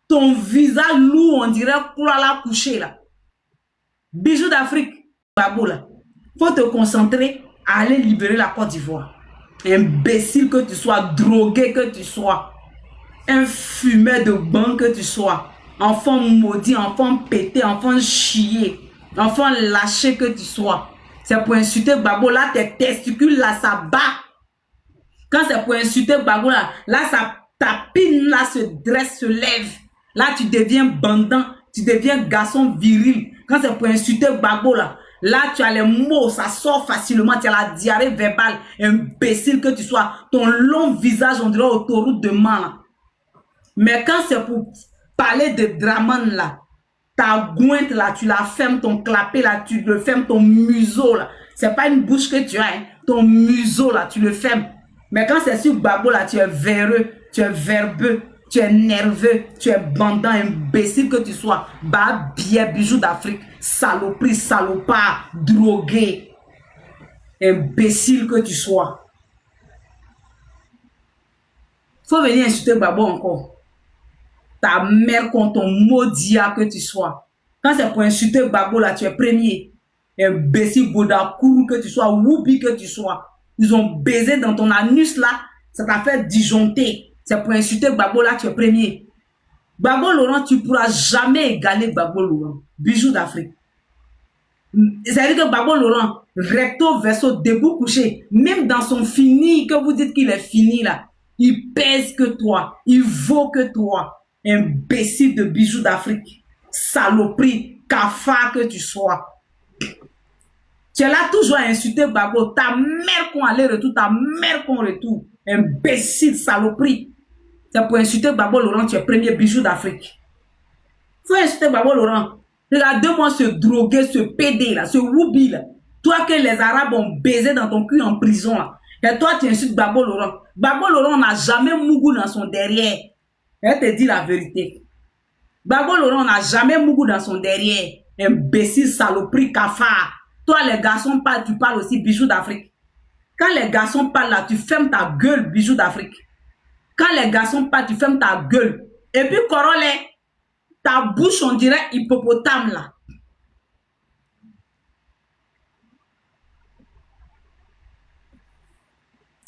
ton visage lourd, on dirait Koulala couché là. Bijou d'Afrique, Gbagbo là. Faut te concentrer à aller libérer la Côte d'Ivoire. Imbécile que tu sois, drogué que tu sois, un fumeur de banque que tu sois, enfant maudit, enfant pété, enfant chié, enfant lâché que tu sois. C'est pour insulter Gbagbo, là, tes testicules, là, ça bat. Quand c'est pour insulter Gbagbo, là, ta pine, là, se dresse, se lève. Là, tu deviens bandant, tu deviens garçon viril. Quand c'est pour insulter Gbagbo, là, tu as les mots, ça sort facilement, tu as la diarrhée verbale, imbécile que tu sois. Ton long visage, on dirait autoroute de man, là. Mais quand c'est pour parler de Draman, là, ta gointe là, tu la fermes, ton clapet là, tu le fermes, ton museau là. C'est pas une bouche que tu as, hein. Ton museau là, tu le fermes. Mais quand c'est sur Gbagbo là, tu es véreux, tu es verbeux, tu es nerveux, tu es bandant, imbécile que tu sois. Bah, bien, Bijou d'Afrique, saloperie, salopard, drogué, imbécile que tu sois. Faut venir insulter Gbagbo encore. Ta mère contre ton maudit que tu sois. Quand c'est pour insulter Gbagbo là, tu es premier. Imbécile, Bodakourou que tu sois, Woubi que tu sois. Ils ont baisé dans ton anus là, ça t'a fait disjoncter. C'est pour insulter Gbagbo là, tu es premier. Gbagbo Laurent, tu ne pourras jamais égaler Gbagbo Laurent. Bijou d'Afrique. C'est-à-dire que Gbagbo Laurent, recto verso, debout couché, même dans son fini, que vous dites qu'il est fini là, il pèse que toi, il vaut que toi. Imbécile de Bijou d'Afrique, saloperie, cafard que tu sois. Tu es là toujours à insulter Gbagbo, ta mère qu'on allait retour, ta mère qu'on retour. Imbécile, saloperie. C'est pour insulter Gbagbo Laurent, tu es premier Bijou d'Afrique. Faut insulter Gbagbo Laurent. Regardez-moi ce drogué, ce PD là, ce Woubi là. Toi que les Arabes ont baisé dans ton cul en prison là. Et toi tu insultes Gbagbo Laurent. Gbagbo Laurent n'a jamais mougou dans son derrière. Elle te dit la vérité. Gbagbo Laurent n'a jamais mougou dans son derrière. Imbécile, saloperie, cafard. Toi, les garçons parlent, tu parles aussi, Bijou d'Afrique. Quand les garçons parlent là, tu fermes ta gueule, Bijou d'Afrique. Quand les garçons parlent, tu fermes ta gueule. Et puis, Corole, ta bouche, on dirait hippopotame là.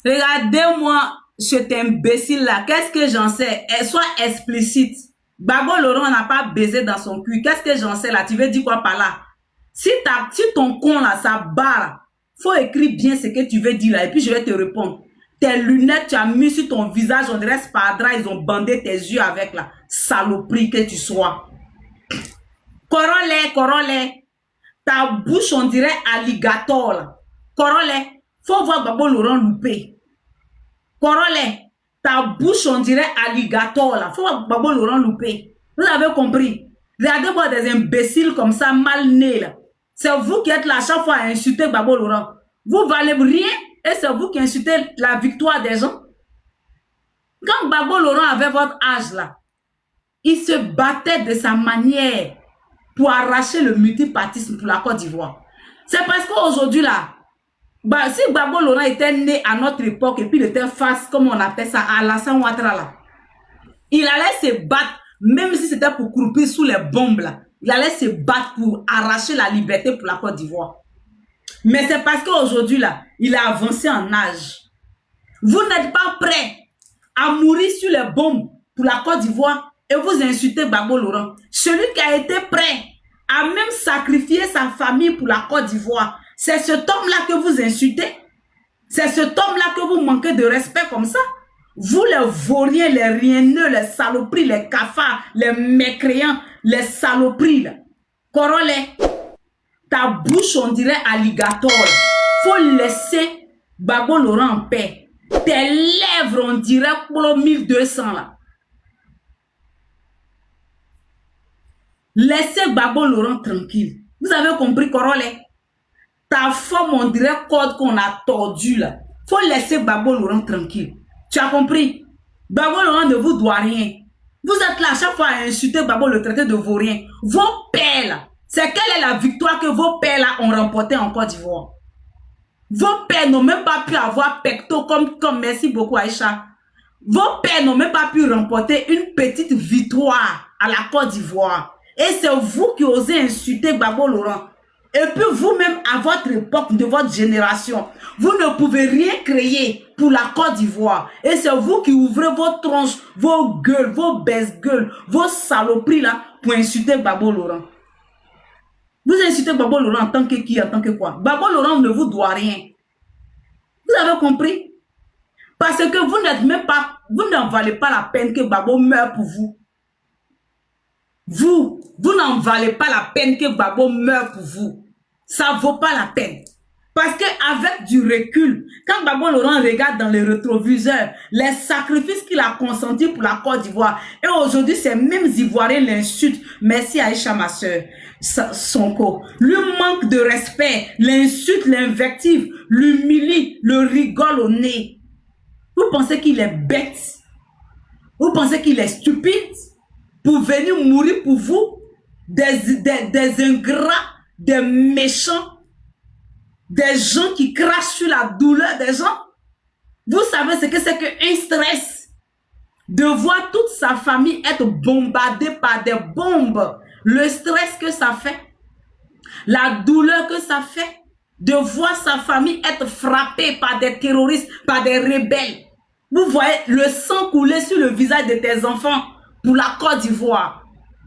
Regardez-moi cet imbécile là. Qu'est-ce que j'en sais? Sois explicite. Gbagbo Laurent n'a pas baisé dans son cul. Qu'est-ce que j'en sais là? Tu veux dire quoi par là? Si ton con là, ça barre, faut écrire bien ce que tu veux dire là. Et puis je vais te répondre. Tes lunettes, tu as mis sur ton visage, on dirait sparadrap, ils ont bandé tes yeux avec la saloperie que tu sois. Corole. Ta bouche, on dirait alligator là. Corole, faut voir Gbagbo Laurent loupé. Corole, ta bouche, on dirait alligator là. Faut voir Gbagbo Laurent loupé. Vous avez compris? Regardez-moi des imbéciles comme ça, mal nés là. C'est vous qui êtes là à chaque fois à insulter Gbagbo Laurent. Vous valez rien et c'est vous qui insultez la victoire des gens. Quand Gbagbo Laurent avait votre âge là, il se battait de sa manière pour arracher le multipartisme pour la Côte d'Ivoire. C'est parce qu'aujourd'hui là, si Gbagbo Laurent était né à notre époque et puis il était face, comme on appelle ça, à Alassane Ouattara là, il allait se battre, même si c'était pour croupir sous les bombes là, il allait se battre pour arracher la liberté pour la Côte d'Ivoire. Mais c'est parce qu'aujourd'hui là, il a avancé en âge. Vous n'êtes pas prêts à mourir sur les bombes pour la Côte d'Ivoire et vous insultez Gbagbo Laurent. Celui qui a été prêt à même sacrifier sa famille pour la Côte d'Ivoire, c'est cet homme-là que vous insultez. C'est cet homme-là que vous manquez de respect comme ça. Vous les vauriens, les rieneux, les saloperies, les cafards, les mécréants, les saloperies là. Corole, ta bouche on dirait alligator. Faut laisser Gbagbo Laurent en paix. Tes lèvres on dirait pour 1200 là. Laissez Gbagbo Laurent tranquille. Vous avez compris, Corole? Ta forme on dirait code qu'on a tordu là. Faut laisser Gbagbo Laurent tranquille. Tu as compris? Gbagbo Laurent ne vous doit rien. Vous êtes là à chaque fois à insulter Gbagbo, le traité de vaurien. Vos pères là, c'est quelle est la victoire que vos pères là ont remportée en Côte d'Ivoire? Vos pères n'ont même pas pu avoir pecto comme merci beaucoup Aïcha. Vos pères n'ont même pas pu remporter une petite victoire à la Côte d'Ivoire. Et c'est vous qui osez insulter Gbagbo Laurent. Et puis vous-même, à votre époque, de votre génération, vous ne pouvez rien créer pour la Côte d'Ivoire. Et c'est vous qui ouvrez vos tronches, vos gueules, vos baisse-gueules, vos saloperies là, pour insulter Gbagbo Laurent. Vous insultez Gbagbo Laurent en tant que qui, en tant que quoi? Gbagbo Laurent ne vous doit rien. Vous avez compris? Parce que vous n'êtes même pas, vous n'en valez pas la peine que Gbagbo meure pour vous. Vous n'en valez pas la peine que Gbagbo meure pour vous. Ça ne vaut pas la peine. Parce qu'avec du recul, quand Gbagbo Laurent regarde dans les rétroviseurs, les sacrifices qu'il a consentis pour la Côte d'Ivoire, et aujourd'hui, ces mêmes Ivoiriens l'insultent. Merci Aïcha, ma soeur, Sonko. Lui manque de respect, l'insulte, l'invective, l'humilie, le rigole au nez. Vous pensez qu'il est bête? Vous pensez qu'il est stupide? Pour venir mourir pour vous, des ingrats, des méchants, des gens qui crachent sur la douleur des gens. Vous savez ce que c'est qu'un stress? De voir toute sa famille être bombardée par des bombes. Le stress que ça fait. La douleur que ça fait. De voir sa famille être frappée par des terroristes, par des rebelles. Vous voyez le sang couler sur le visage de tes enfants pour la Côte d'Ivoire.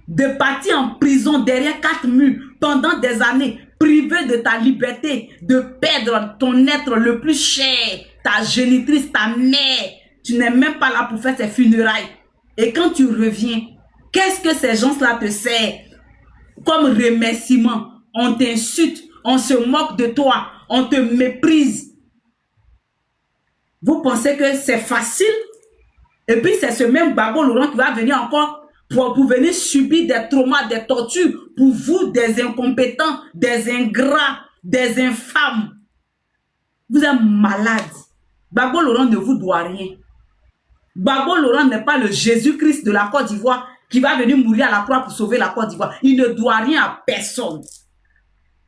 De partir en prison derrière 4 murs pendant des années, privé de ta liberté, de perdre ton être le plus cher, ta génitrice, ta mère. Tu n'es même pas là pour faire ses funérailles. Et quand tu reviens, qu'est-ce que ces gens-là te servent comme remerciement? On t'insulte, on se moque de toi, on te méprise. Vous pensez que c'est facile? Et puis c'est ce même Gbagbo Laurent qui va venir encore pour venir subir des traumas, des tortures, pour vous, des incompétents, des ingrats, des infâmes. Vous êtes malades. Gbagbo Laurent ne vous doit rien. Gbagbo Laurent n'est pas le Jésus-Christ de la Côte d'Ivoire qui va venir mourir à la croix pour sauver la Côte d'Ivoire. Il ne doit rien à personne.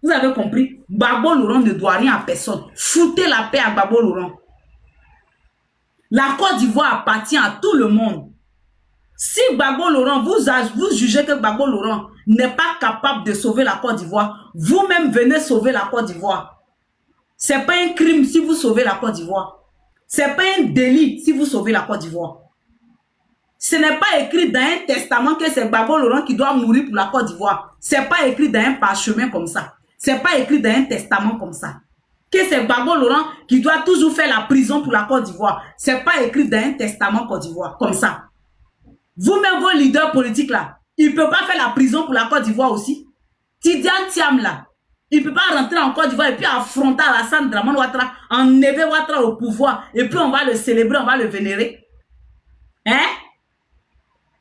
Vous avez compris? Gbagbo Laurent ne doit rien à personne. Foutez la paix à Gbagbo Laurent. La Côte d'Ivoire appartient à tout le monde. Si Gbagbo Laurent, vous jugez que Gbagbo Laurent n'est pas capable de sauver la Côte d'Ivoire, vous-même venez sauver la Côte d'Ivoire. Ce n'est pas un crime si vous sauvez la Côte d'Ivoire. Ce n'est pas un délit si vous sauvez la Côte d'Ivoire. Ce n'est pas écrit dans un testament que c'est Gbagbo Laurent qui doit mourir pour la Côte d'Ivoire. Ce n'est pas écrit dans un parchemin comme ça. Ce n'est pas écrit dans un testament comme ça. Que c'est Gbagbo Laurent qui doit toujours faire la prison pour la Côte d'Ivoire. Ce n'est pas écrit dans un testament Côte d'Ivoire comme ça. Vous-même, vos leaders politiques là, il ne peut pas faire la prison pour la Côte d'Ivoire aussi. Tidiane Thiam là, il ne peut pas rentrer en Côte d'Ivoire et puis affronter Alassane Dramane Ouattara, enlever Ouattara au pouvoir et puis on va le célébrer, on va le vénérer. Hein?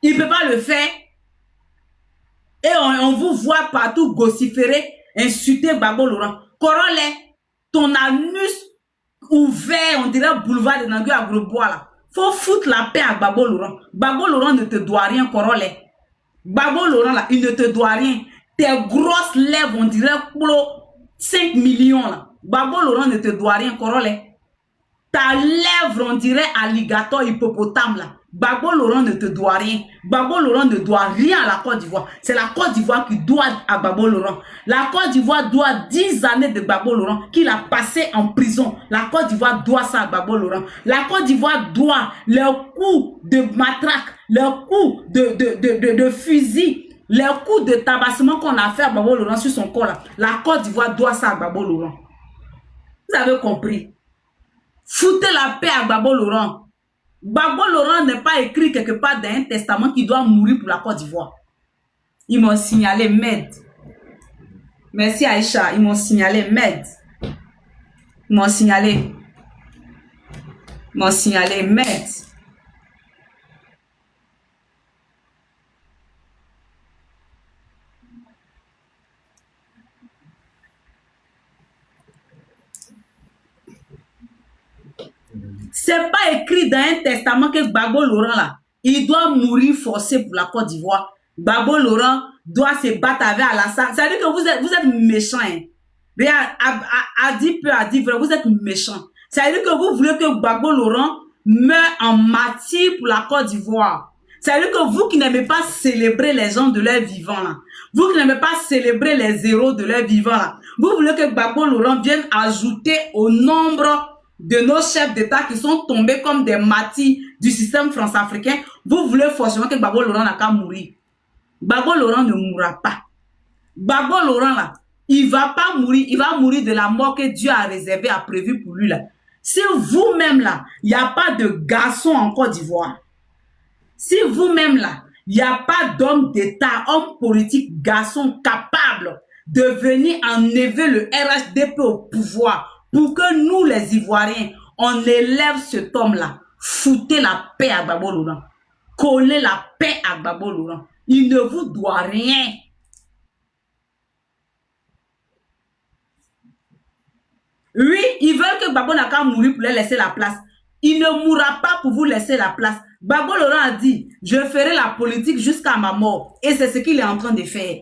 Il ne peut pas le faire. Et on vous voit partout vociférer, insulter Gbagbo Laurent. Corole, ton anus ouvert, on dirait boulevard de Nangui à Grosbois là. Faut foutre la paix à Gbagbo Laurent. Gbagbo Laurent ne te doit rien, Corole. Gbagbo Laurent là, il ne te doit rien. Tes grosses lèvres, on dirait 5 millions là. Gbagbo Laurent ne te doit rien, Corole. Ta lèvre, on dirait alligator hippopotame là. Gbagbo Laurent ne te doit rien. Gbagbo Laurent ne doit rien à la Côte d'Ivoire. C'est la Côte d'Ivoire qui doit à Gbagbo Laurent. La Côte d'Ivoire doit 10 années de Gbagbo Laurent qu'il a passé en prison. La Côte d'Ivoire doit ça à Gbagbo Laurent. La Côte d'Ivoire doit leurs coups de matraque, leurs coups de fusil, leurs coups de tabassement qu'on a fait à Gbagbo Laurent sur son corps là. La Côte d'Ivoire doit ça à Gbagbo Laurent. Vous avez compris? Foutez la paix à Gbagbo Laurent. Gbagbo Laurent n'est pas écrit quelque part dans un testament qu'il doit mourir pour la Côte d'Ivoire. Ils m'ont signalé, Med. Merci Aïcha, ils m'ont signalé, Med. Ils m'ont signalé. Ils m'ont signalé, Med. C'est pas écrit dans un testament que Gbagbo Laurent là, il doit mourir forcé pour la Côte d'Ivoire. Gbagbo Laurent doit se battre avec Alassane. Ça veut dire que vous êtes méchant. Hein. A dit peu, a dit vrai, vous êtes méchant. Ça veut dire que vous voulez que Gbagbo Laurent meure en martyr pour la Côte d'Ivoire. Ça veut dire que vous qui n'aimez pas célébrer les gens de leur vivant là, vous qui n'aimez pas célébrer les héros de leur vivant là, vous voulez que Gbagbo Laurent vienne ajouter au nombre de nos chefs d'État qui sont tombés comme des martyrs du système france-africain. Vous voulez forcément que Gbagbo Laurent n'a qu'à mourir. Gbagbo Laurent ne mourra pas. Gbagbo Laurent là, il va pas mourir, il va mourir de la mort que Dieu a réservée, a prévu pour lui là. Si vous-même là, il n'y a pas de garçon en Côte d'Ivoire, si vous-même là, il n'y a pas d'homme d'État, homme politique, garçon capable de venir enlever le RHDP au pouvoir pour que nous les Ivoiriens, on élève cet homme-là, foutez la paix à Gbagbo Laurent, collez la paix à Gbagbo Laurent. Il ne vous doit rien. Oui, ils veulent que Gbagbo n'a qu'à mourir pour leur laisser la place. Il ne mourra pas pour vous laisser la place. Gbagbo Laurent a dit, je ferai la politique jusqu'à ma mort. Et c'est ce qu'il est en train de faire.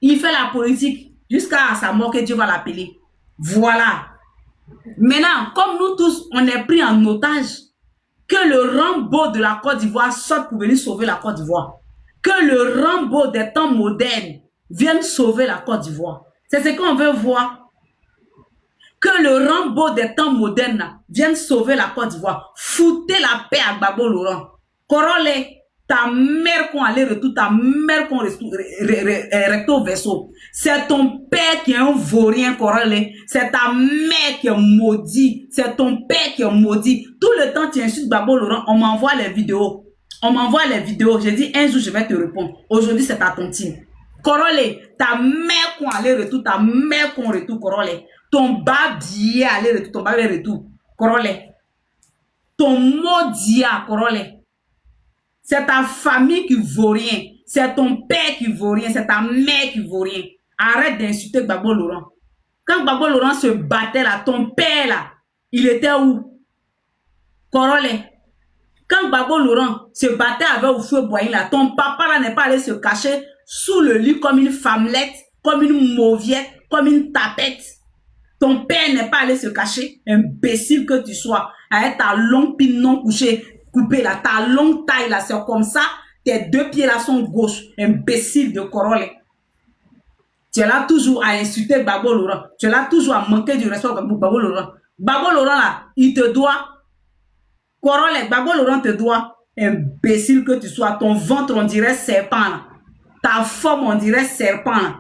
Il fait la politique jusqu'à sa mort que Dieu va l'appeler. Voilà. Maintenant, comme nous tous, on est pris en otage, que le Rambo de la Côte d'Ivoire sorte pour venir sauver la Côte d'Ivoire. Que le Rambo des temps modernes vienne sauver la Côte d'Ivoire. C'est ce qu'on veut voir. Que le Rambo des temps modernes vienne sauver la Côte d'Ivoire. Foutez la paix à Gbagbo Laurent. Corole, ta mère qu'on allait retour, ta mère qu'on recto au vaisseau. C'est ton père qui est un vaurien, Corole. C'est ta mère qui est maudit. C'est ton père qui est maudit. Tout le temps, tu insultes Gbagbo Laurent, on m'envoie les vidéos. On m'envoie les vidéos. J'ai dit un jour, je vais te répondre. Aujourd'hui, c'est à ton team. Corole, ta mère qu'on allait retour, ta mère qu'on retour, Corole. Ton babier allait retour, ton babier retour, Corole. Ton maudia, Corole. C'est ta famille qui vaut rien. C'est ton père qui vaut rien. C'est ta mère qui vaut rien. Arrête d'insulter Gbagbo Laurent. Quand Gbagbo Laurent se battait là, ton père là, il était où? Corole. Quand Gbagbo Laurent se battait avec Oufoué Boigny là, ton papa là n'est pas allé se cacher sous le lit comme une femmelette, comme une mauviette, comme une tapette. Ton père n'est pas allé se cacher, imbécile que tu sois, avec ta longue pine non couchée, coupée là, ta longue taille là, c'est comme ça, tes deux pieds là sont gauches, imbécile de Corole. Tu es là toujours à insulter Gbagbo Laurent, tu es là toujours à manquer du respect pour Gbagbo Laurent. Gbagbo Laurent là, il te doit, Corole, Gbagbo Laurent te doit, imbécile que tu sois, ton ventre on dirait serpent là, ta forme on dirait serpent là.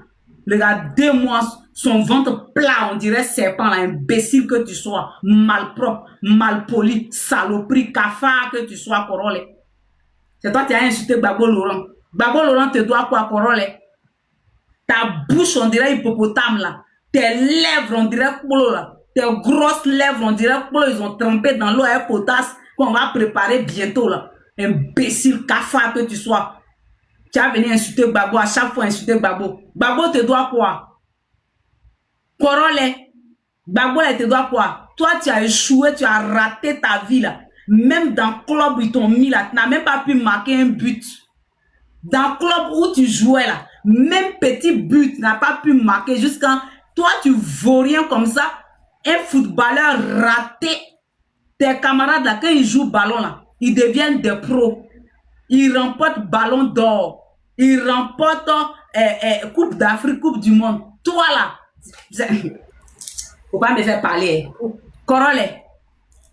Regardez-moi son ventre plat, on dirait serpent là, imbécile que tu sois, malpropre, malpoli, saloperie, cafard que tu sois, Corole. C'est toi qui as insulté Gbagbo Laurent. Gbagbo Laurent te doit quoi, Corole? Ta bouche, on dirait hippopotame là. Tes lèvres, on dirait polo là. Tes grosses lèvres, on dirait polo, ils ont trempé dans l'eau avec potasse qu'on va préparer bientôt là. Imbécile, cafard que tu sois. Tu as venu insulter Gbagbo, à chaque fois insulter Gbagbo. Gbagbo te doit quoi? Corole, Gbagbo te doit quoi? Toi, tu as échoué, tu as raté ta vie là. Même dans le club où ils t'ont mis là, tu n'as même pas pu marquer un but. Dans le club où tu jouais là, même petit but, tu n'as pas pu marquer jusqu'à... Toi, tu vaux rien comme ça. Un footballeur raté. Tes camarades là, quand ils jouent ballon là, ils deviennent des pros. Ils remportent ballon d'or. Ils remportent Coupe d'Afrique, Coupe du Monde. Toi là, faut pas me faire parler. Corole,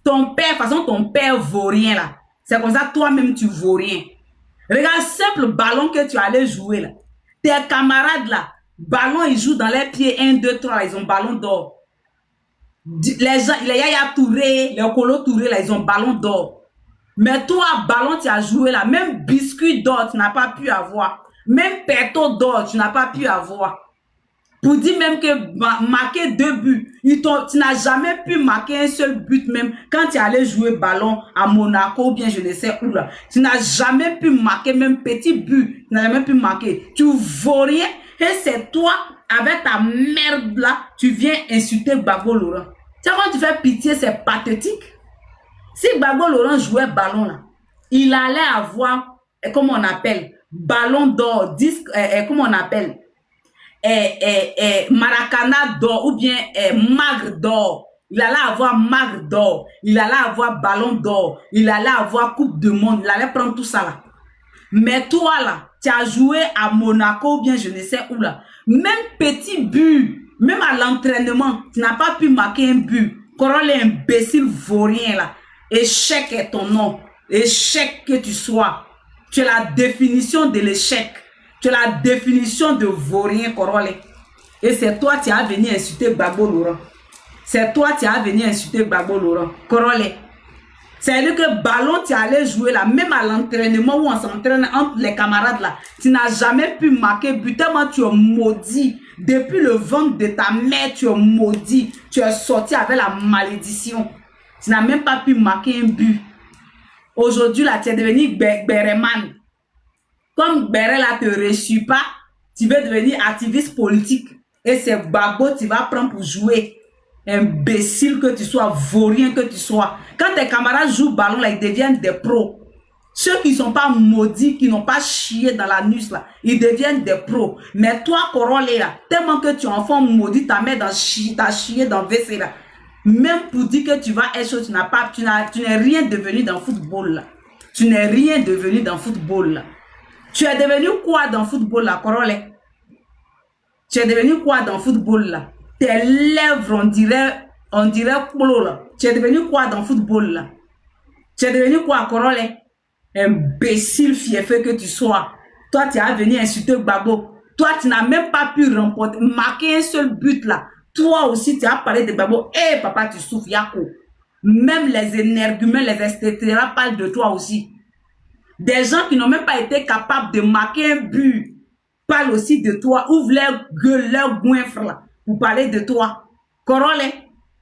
ton père, de toute façon, ton père vaut rien là. C'est comme ça, toi-même, tu vaux rien. Regarde, simple ballon que tu allais jouer là. Tes camarades là, ballon, ils jouent dans les pieds 1, 2, 3, là, ils ont ballon d'or. Les gens, les Yaya Touré, les Okolo Touré, là, ils ont ballon d'or. Mais toi, ballon, tu as joué là. Même biscuit d'or, tu n'as pas pu avoir. Même péto d'or, tu n'as pas pu avoir. Pour dire même que marquer 2 buts, tu n'as jamais pu marquer un seul but même quand tu allais jouer ballon à Monaco ou bien je ne sais où là. Tu n'as jamais pu marquer même petit but. Tu n'as jamais pu marquer. Tu vaux rien et c'est toi, avec ta merde là, tu viens insulter Gbagbo Laurent. Tu sais quand tu fais pitié, c'est pathétique. Si Gbagbo Laurent jouait ballon là, il allait avoir, comment on appelle, ballon d'or, disque, comment on appelle, Maracana d'or ou bien Magre d'or. Il allait avoir Magre d'or, il allait avoir ballon d'or, il allait avoir coupe de monde, il allait prendre tout ça là. Mais toi là, tu as joué à Monaco ou bien je ne sais où là. Même petit but, même à l'entraînement, tu n'as pas pu marquer un but. Corol est imbécile vaurien là. Échec est ton nom. Échec que tu sois. Tu es la définition de l'échec. Tu es la définition de vaurien, Corol. Et c'est toi qui as venu insulter Gbagbo Laurent. C'est toi qui as venu insulter Gbagbo Laurent. Corol. C'est-à-dire que ballon, tu allais jouer là, même à l'entraînement où on s'entraîne entre les camarades là, tu n'as jamais pu marquer but, tellement tu es maudit. Depuis le ventre de ta mère, tu es maudit. Tu es sorti avec la malédiction. Tu n'as même pas pu marquer un but. Aujourd'hui là, tu es devenu Béreman. Comme Béré là te reçut pas, tu veux devenir activiste politique. Et c'est Gbagbo tu vas prendre pour jouer. Imbécile que tu sois, vaurien que tu sois. Quand tes camarades jouent ballon là, ils deviennent des pros. Ceux qui ne sont pas maudits, qui n'ont pas chié dans la nuit là, ils deviennent des pros. Mais toi, Corol là, tellement que tu es enfant maudit, ta mère t'as chié dans le WC là. Même pour dire que tu vas être chaud, tu n'es rien devenu dans le football là. Tu n'es rien devenu dans le football là. Tu es devenu quoi dans le football là, Corol? Tu es devenu quoi dans le football là? Tes lèvres, on dirait polo là. Tu es devenu quoi dans le football là? Tu es devenu quoi, Corol? Imbécile fiefé que tu sois. Toi, tu as venu insulter Gbagbo. Toi, tu n'as même pas pu marquer un seul but là. Toi aussi, tu as parlé de Gbagbo. Eh, papa, tu souffres, Yako. Même les énerguments, les etc. parlent de toi aussi. Des gens qui n'ont même pas été capables de marquer un but parlent aussi de toi. Ouvre leur gueule, leur goinfre là. Pour parler de toi. Corol,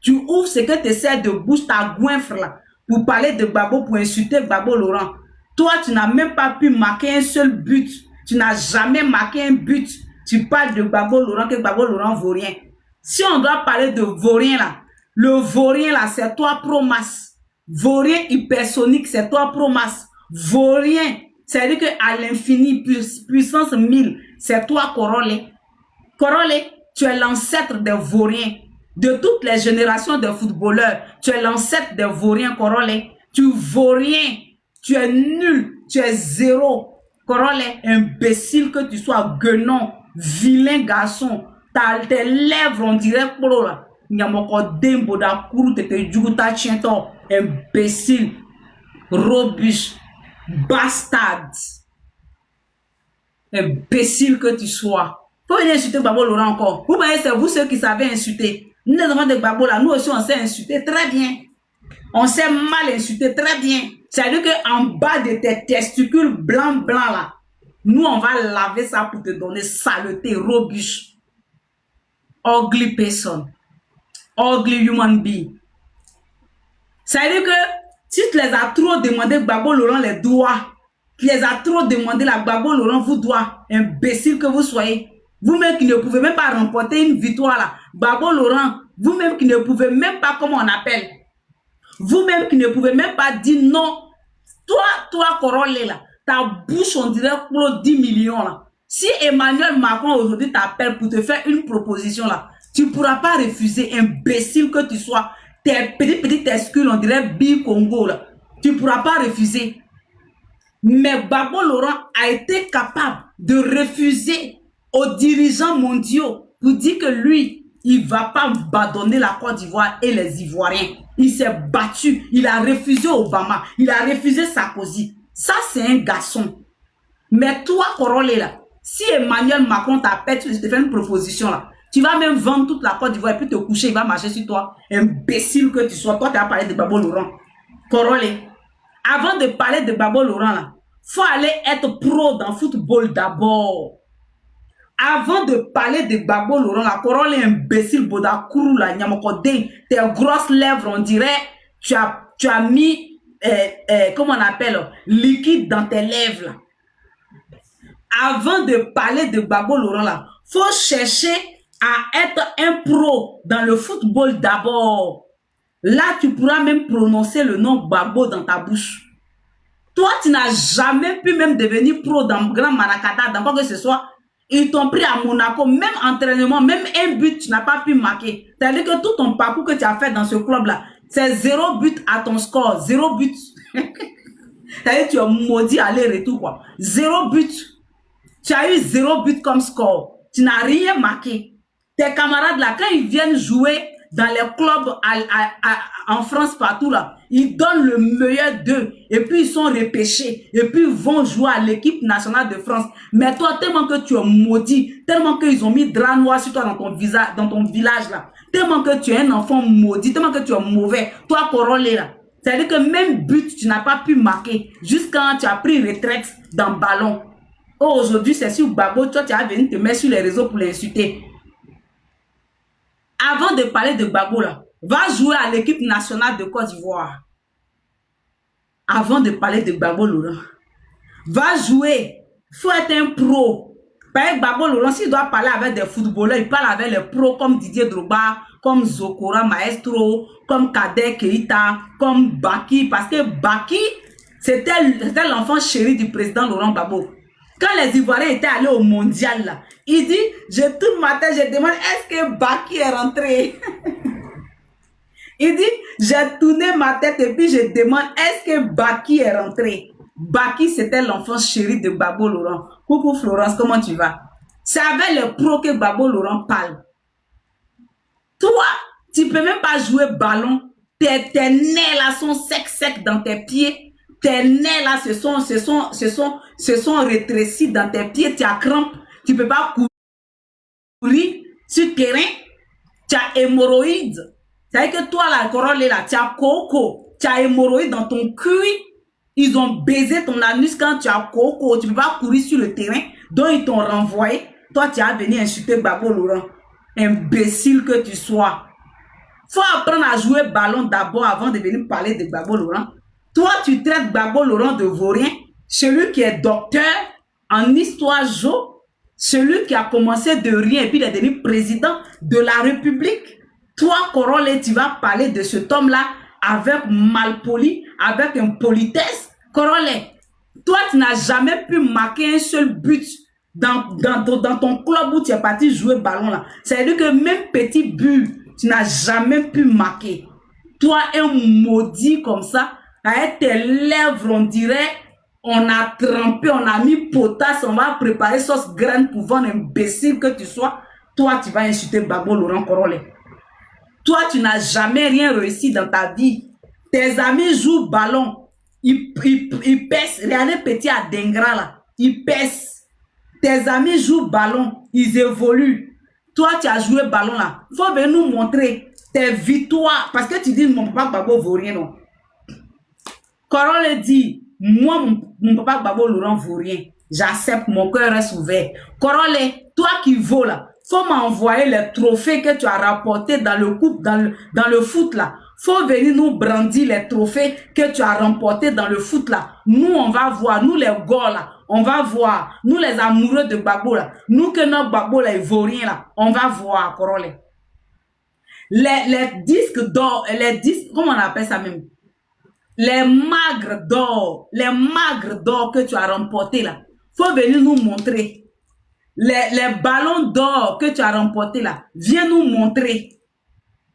tu ouvres ce que tu essaies de bouche, ta goinfre là, pour parler de Gbagbo, pour insulter Gbagbo Laurent. Toi, tu n'as même pas pu marquer un seul but. Tu n'as jamais marqué un but. Tu parles de Gbagbo Laurent, que Gbagbo Laurent vaut rien. Si on doit parler de vaurien là, le vaurien là, c'est toi Promas. Vaurien hypersonique, c'est toi Promas. Vaurien, c'est-à-dire qu'à l'infini, puissance 1000, c'est toi Corol. Corol, tu es l'ancêtre des vauriens. De toutes les générations de footballeurs, tu es l'ancêtre des vauriens, Corol. Tu vaux rien. Tu es nul. Tu es zéro. Corol, imbécile que tu sois, guenon, vilain garçon. Tes lèvres, on dirait polo là. Nyamoko dembo da kuru tete juguta chiento. Imbécile. Robuste. Bastard. Imbécile que tu sois. Faut venir insulter Gbagbo Laurent encore. Vous voyez, c'est vous ceux qui savez insulter. Nous, les enfants de Gbagbo là, nous aussi, on sait insulter très bien. On sait mal insulter très bien. C'est-à-dire qu'en bas de tes testicules blancs là, nous, on va laver ça pour te donner saleté, robuste. Ugly person. Ugly human being. C'est-à-dire que si tu les as trop demandé, Gbagbo Laurent les doigts. Tu les as trop demandé, la Gbagbo Laurent vous doit. Imbécile que vous soyez. Vous-même qui ne pouvez même pas remporter une victoire là. Gbagbo Laurent, vous-même qui ne pouvez même pas, comment on appelle. Vous-même qui ne pouvez même pas dire non. Toi, Corol là, ta bouche on dirait pour 10 millions là. Si Emmanuel Macron aujourd'hui t'appelle pour te faire une proposition là, tu ne pourras pas refuser, imbécile que tu sois. Tes petits testicules, on dirait Bi Congo là. Tu ne pourras pas refuser. Mais Gbagbo Laurent a été capable de refuser aux dirigeants mondiaux pour dire que lui, il ne va pas abandonner la Côte d'Ivoire et les Ivoiriens. Il s'est battu. Il a refusé Obama. Il a refusé Sarkozy. Ça, c'est un garçon. Mais toi, Corol là, si Emmanuel Macron t'appelle, tu te fais une proposition là, tu vas même vendre toute la Côte d'Ivoire et puis te coucher, il va marcher sur toi. Imbécile que tu sois. Toi, tu as parlé de Gbagbo Laurent. Corol. Avant de parler de Gbagbo Laurent, là, faut aller être pro dans le football d'abord. Avant de parler de Gbagbo Laurent, la parole est imbécile, Boda Kourou, la Nyamokode, tes grosses lèvres, on dirait, tu as mis, comment on appelle, liquide dans tes lèvres. Là. Avant de parler de Gbagbo Laurent, là, faut chercher à être un pro dans le football d'abord. Là, tu pourras même prononcer le nom Gbagbo dans ta bouche. Toi, tu n'as jamais pu même devenir pro dans Grand Manakata, dans quoi que ce soit. Ils t'ont pris à Monaco, même entraînement, même un but, tu n'as pas pu marquer. C'est-à-dire que tout ton parcours que tu as fait dans ce club-là, c'est 0 but à ton score, 0 but. C'est-à-dire que tu as maudit aller-retour, quoi. 0 but. Tu as eu 0 but comme score. Tu n'as rien marqué. Tes camarades là, quand ils viennent jouer dans les clubs en France partout là, ils donnent le meilleur d'eux et puis ils sont repêchés et puis ils vont jouer à l'équipe nationale de France. Mais toi, tellement que tu es maudit, tellement qu'ils ont mis drap noir sur toi dans ton visage, dans ton village là, tellement que tu es un enfant maudit, tellement que tu es mauvais, toi Corolé là. C'est-à-dire que même but, tu n'as pas pu marquer jusqu'à quand tu as pris retraite dans le ballon. Oh, aujourd'hui, c'est sur Gbagbo, toi tu as venu te mettre sur les réseaux pour l'insulter. Avant de parler de Gbagbo là, va jouer à l'équipe nationale de Côte d'Ivoire. Avant de parler de Gbagbo Laurent, va jouer. Il faut être un pro. Par exemple, Gbagbo Laurent, s'il doit parler avec des footballeurs, il parle avec les pros comme Didier Drogba, comme Zokora Maestro, comme Kader Keita, comme Baki. Parce que Baki, c'était l'enfant chéri du président Laurent Gbagbo. Quand les Ivoiriens étaient allés au mondial, là, il dit, je tourne ma tête, je demande, est-ce que Baki est rentré? Il dit, j'ai tourné ma tête et puis je demande, est-ce que Baki est rentré? Baki, c'était l'enfant chéri de Gbagbo Laurent. Coucou Florence, comment tu vas? C'est avec les pros que Gbagbo Laurent parle. Toi, tu ne peux même pas jouer ballon. Tes nez là sont secs dans tes pieds. Tes nez là se sont rétrécis dans tes pieds. Tu as crampe. Tu ne peux pas courir sur le terrain. Tu as hémorroïdes. C'est-à-dire que toi là, Corole là, tu as coco. Tu as hémorroïdes dans ton cuir. Ils ont baisé ton anus quand tu as coco. Tu ne peux pas courir sur le terrain. Donc ils t'ont renvoyé. Toi, tu as venu insulter Gbagbo Laurent. Imbécile que tu sois. Faut apprendre à jouer ballon d'abord avant de venir parler de Gbagbo Laurent. Toi, tu traites Gbagbo Laurent de vaurien. Celui qui est docteur en histoire géo. Celui qui a commencé de rien et puis il est devenu président de la République. Toi, Corole, tu vas parler de cet homme-là avec malpoli, avec impolitesse. Corole, toi, tu n'as jamais pu marquer un seul but dans ton club où tu es parti jouer ballon là. C'est-à-dire que même petit but, tu n'as jamais pu marquer. Toi, un maudit comme ça, avec tes lèvres, on dirait, on a trempé, on a mis potasse, on va préparer sauce graine pour vendre, imbécile que tu sois. Toi, tu vas insulter Gbagbo Laurent Corole. Toi, tu n'as jamais rien réussi dans ta vie. Tes amis jouent ballon. Ils pèsent. Regardez petit à Dengra là. Ils pèsent. Tes amis jouent ballon. Ils évoluent. Toi, tu as joué ballon là. Il faut venir nous montrer tes victoires. Parce que tu dis, mon papa Gbagbo vaut rien, non. Corole dit, moi, mon papa Gbagbo Laurent vaut rien. J'accepte, mon cœur reste ouvert. Corole, toi qui vaux là. Faut m'envoyer les trophées que tu as rapportés dans le couple, dans le foot là. Faut venir nous brandir les trophées que tu as remportés dans le foot là. Nous, on va voir. Nous, les gars là, on va voir. Nous, les amoureux de Gbagbo là. Nous, que notre Gbagbo là, il vaut rien là. On va voir, Corole. Les disques d'or, les disques, comment on appelle ça même? Les magres d'or que tu as remportés là. Faut venir nous montrer. Les ballons d'or que tu as remportés là, viens nous montrer.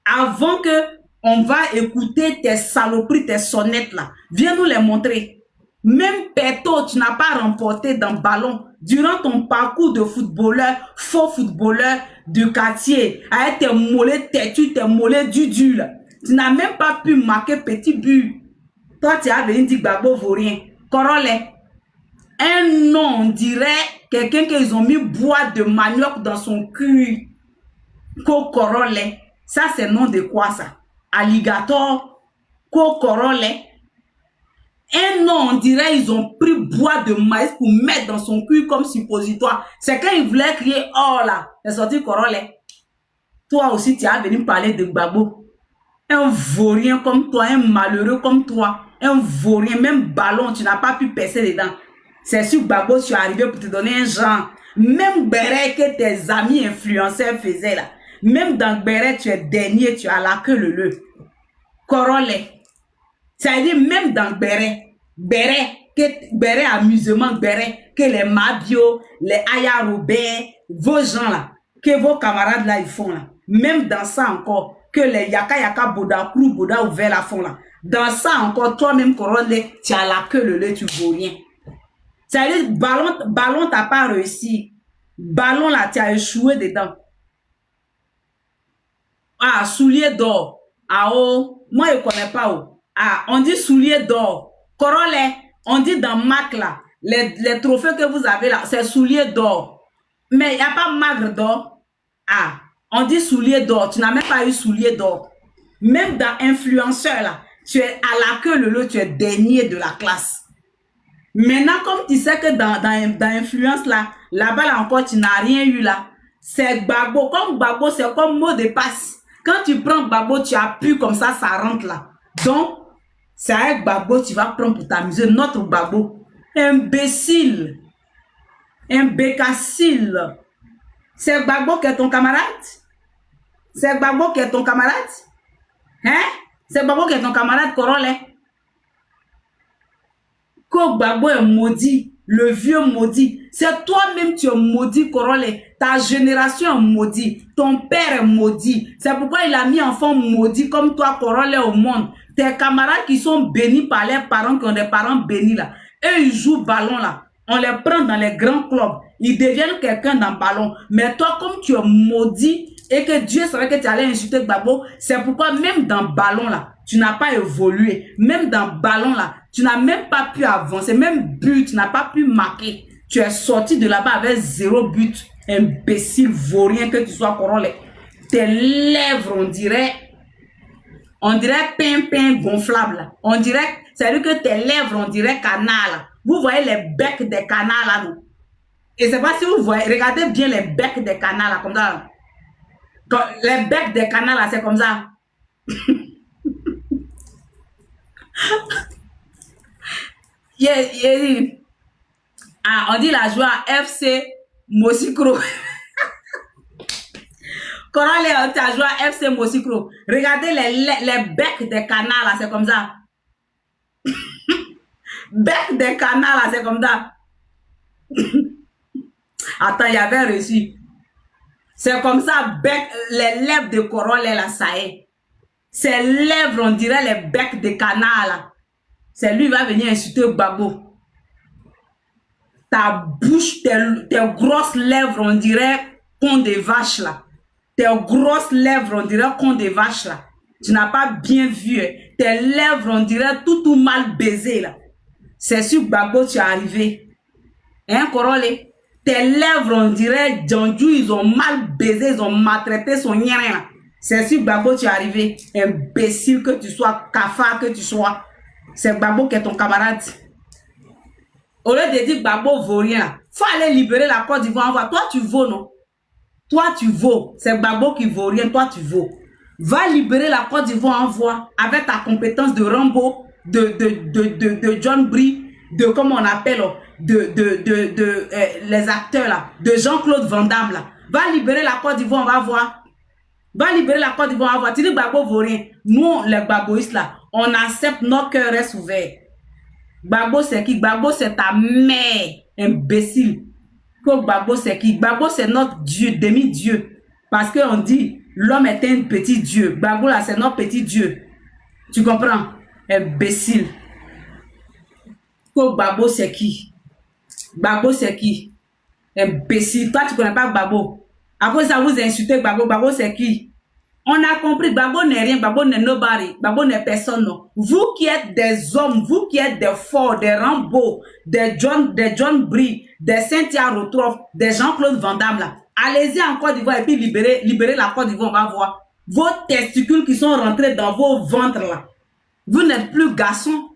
Avant que on va écouter tes saloperies, tes sonnettes là, viens nous les montrer. Même Péto, tu n'as pas remporté dans ballon. Durant ton parcours de footballeur, faux footballeur du quartier, avec tes mollets têtus, tes mollets du là, tu n'as même pas pu marquer petit but. Toi, tu as venu dire Gbagbo vaut rien. Corole, un nom, on dirait quelqu'un qu'ils ont mis bois de manioc dans son cul. Corole. Ça, c'est nom de quoi ça? Alligator. Corole. Un an, on dirait ils ont pris bois de maïs pour mettre dans son cul comme suppositoire. C'est quand il voulait crier « Oh là !» C'est sorti Corole. Toi aussi, tu as venu parler de Gbagbo. Un vaurien comme toi, un malheureux comme toi, un vaurien, même ballon, tu n'as pas pu percer dedans. C'est sur Gbagbo, tu es arrivé pour te donner un genre. Même Béret que tes amis influenceurs faisaient là. Même dans Béret, tu es dernier, tu as la queue le. Corole. Ça veut dire même dans Béret amusement, Béret, que les Mabio, les Aya Robert, vos gens là, que vos camarades là, ils font là. Même dans ça encore, que les Yaka Boda, Krou Boda ouvert la font là. Dans ça encore, toi-même, Corole, tu as la queue le, tu vaux rien. Ça veut dire, ballon t'as pas réussi. Ballon là, tu as échoué dedans. Ah, soulier d'or. Ah oh, moi je connais pas oh. Ah, on dit soulier d'or. Corole, on dit dans Mac là, les trophées que vous avez là, c'est soulier d'or. Mais il n'y a pas magre d'or. Ah, on dit soulier d'or. Tu n'as même pas eu soulier d'or. Même dans influenceur là, tu es à la queue le, tu es dernier de la classe. Maintenant, comme tu sais que dans influence là, là-bas là encore, tu n'as rien eu là. C'est Gbagbo. Comme Gbagbo, c'est comme mot de passe. Quand tu prends Gbagbo, tu appuies comme ça rentre là. Donc, c'est avec Gbagbo tu vas prendre pour t'amuser. Notre Gbagbo. Imbécile. Imbécile. C'est Gbagbo qui est ton camarade? C'est Gbagbo qui est ton camarade? Hein? C'est Gbagbo qui est ton camarade, Corole? Que Gbagbo est maudit. Le vieux maudit. C'est toi-même tu es maudit, Corole. Ta génération est maudit. Ton père est maudit. C'est pourquoi il a mis enfant maudit comme toi, Corole, au monde. Tes camarades qui sont bénis par leurs parents, qui ont des parents bénis là. Eux, ils jouent ballon là. On les prend dans les grands clubs. Ils deviennent quelqu'un dans le ballon. Mais toi, comme tu es maudit et que Dieu savait que tu allais insulter Gbagbo, c'est pourquoi même dans le ballon là, tu n'as pas évolué. Même dans le ballon là, tu n'as même pas pu avancer. Même but, tu n'as pas pu marquer. Tu es sorti de là-bas avec 0 but. Imbécile, vaurien que tu sois, Corole. Tes lèvres, on dirait pain gonflable. On dirait, c'est-à-dire que tes lèvres, on dirait canal. Vous voyez les becs des canals là, non? Et c'est pas si vous voyez, regardez bien les becs des canals là, comme ça. Les becs des canals là, c'est comme ça. Ah, on dit la joie FC Mosikro. Corole, on t'a joué à FC Mosikro. Regardez les becs des canals là, c'est comme ça. Bec des canals là, c'est comme ça. Attends, il y avait reçu. C'est comme ça, bec, les lèvres de Corole là, ça est. Ces lèvres, on dirait les becs de canal là. C'est lui qui va venir insulter Gbagbo. Ta bouche, tes grosses lèvres, on dirait con de vache là. Tes grosses lèvres, on dirait con de vache là. Tu n'as pas bien vu. Hein. Tes lèvres, on dirait tout mal baisé là. C'est sur Gbagbo tu es arrivé. Hein, Corole? Tes lèvres, on dirait Djandjou, ils ont mal baisé, ils ont maltraité son nien là. C'est sur Gbagbo tu es arrivé. Imbécile que tu sois, cafard que tu sois. C'est Gbagbo qui est ton camarade. Au lieu de dire Gbagbo vaut rien, il faut aller libérer la Côte d'Ivoire. Toi, tu vaux, non? Toi, tu vaux. C'est Gbagbo qui vaut rien, toi, tu vaux. Va libérer la Côte d'Ivoire, envoie, avec ta compétence de Rambo, de John Brie, de, comment on appelle, les acteurs, là, de Jean-Claude Van Damme, là. Va libérer la Côte d'Ivoire, on va voir. Va libérer la Côte d'Ivoire, on va voir. Tu dis Gbagbo vaut rien. Nous, les Gbagboïstes, là, on accepte, nos cœurs restent ouverts. Gbagbo c'est qui? Gbagbo c'est ta mère, imbécile. Gbagbo c'est qui? Gbagbo c'est notre Dieu, demi-dieu. Parce qu'on dit, l'homme est un petit Dieu. Gbagbo là c'est notre petit Dieu. Tu comprends? Imbécile. Gbagbo c'est qui? Gbagbo c'est qui? Imbécile. Toi tu connais pas Gbagbo. Après ça vous insultez Gbagbo. Gbagbo c'est qui? On a compris, Gbagbo n'est rien, Gbagbo n'est nobody, Gbagbo n'est personne, non. Vous qui êtes des hommes, vous qui êtes des forts, des Rambo, des John Brie, des Cynthia Rotroff, des Jean-Claude Van Damme, là. Allez-y en Côte d'Ivoire et puis libérez la Côte d'Ivoire, on va voir. Vos testicules qui sont rentrés dans vos ventres, là. Vous n'êtes plus garçons.